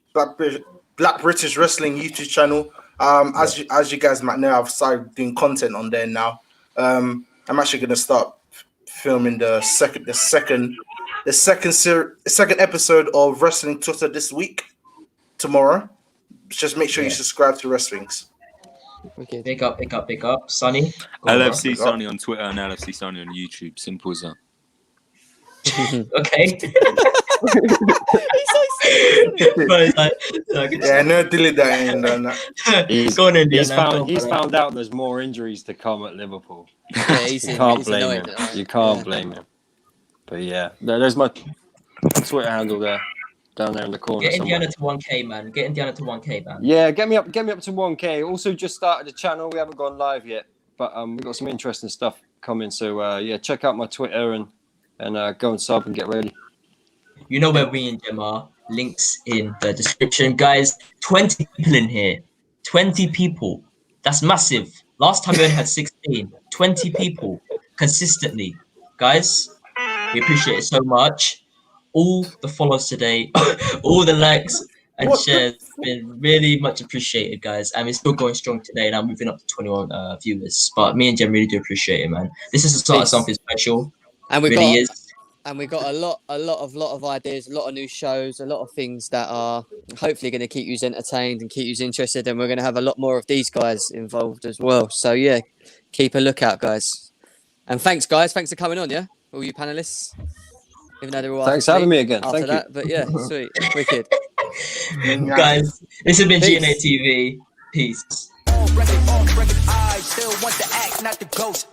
S7: wrestling YouTube channel. As you guys might know, I've started doing content on there now. I'm actually gonna start filming the second episode of Wrestling Twitter this week, tomorrow. Just make sure you subscribe to Wrestlings.
S1: Wicked.
S2: Pick up. Sonny. Go on,
S8: LFC
S2: bro.
S8: Sonny on Twitter and LFC Sonny on YouTube. Simple as that.
S2: Okay. But it's like,
S7: Yeah, no delete that and done that.
S2: go on, India.
S9: He's found out there's more injuries to come at Liverpool.
S1: Yeah, he's
S9: You can't blame
S1: annoyed.
S9: him. You can't blame him. But yeah, there's my Twitter handle there, down there in the corner.
S2: Get Indiana
S9: somewhere.
S2: to 1K, man. Get Indiana to 1K, man.
S9: Yeah, get me up to 1K. Also, just started the channel. We haven't gone live yet, but we've got some interesting stuff coming. So yeah, check out my Twitter and go and sub and get ready.
S2: You know where we and Gem are. Links in the description, guys. 20 people in here. 20 people. That's massive. Last time we only had 16. 20 people consistently, guys. We appreciate it so much. All the follows today, all the likes and shares, been really much appreciated, guys. And we're still going strong today. And I'm moving up to 21 viewers. But me and Jem really do appreciate it, man. This is the start of something special.
S1: And we
S2: really
S1: got
S2: is.
S1: and we got a lot of ideas, a lot of new shows, a lot of things that are hopefully going to keep you entertained and keep you interested. And we're going to have a lot more of these guys involved as well. So yeah, keep a lookout, guys. And thanks, guys. Thanks for coming on. Yeah, all you panelists. Even though they're all
S9: Thanks for having me again.
S1: after
S9: Thank
S1: that,
S9: you.
S1: But yeah, sweet, wicked.
S2: Guys, this has been
S1: Peace.
S2: GNA TV. Peace.
S3: I still want the act, not the ghost.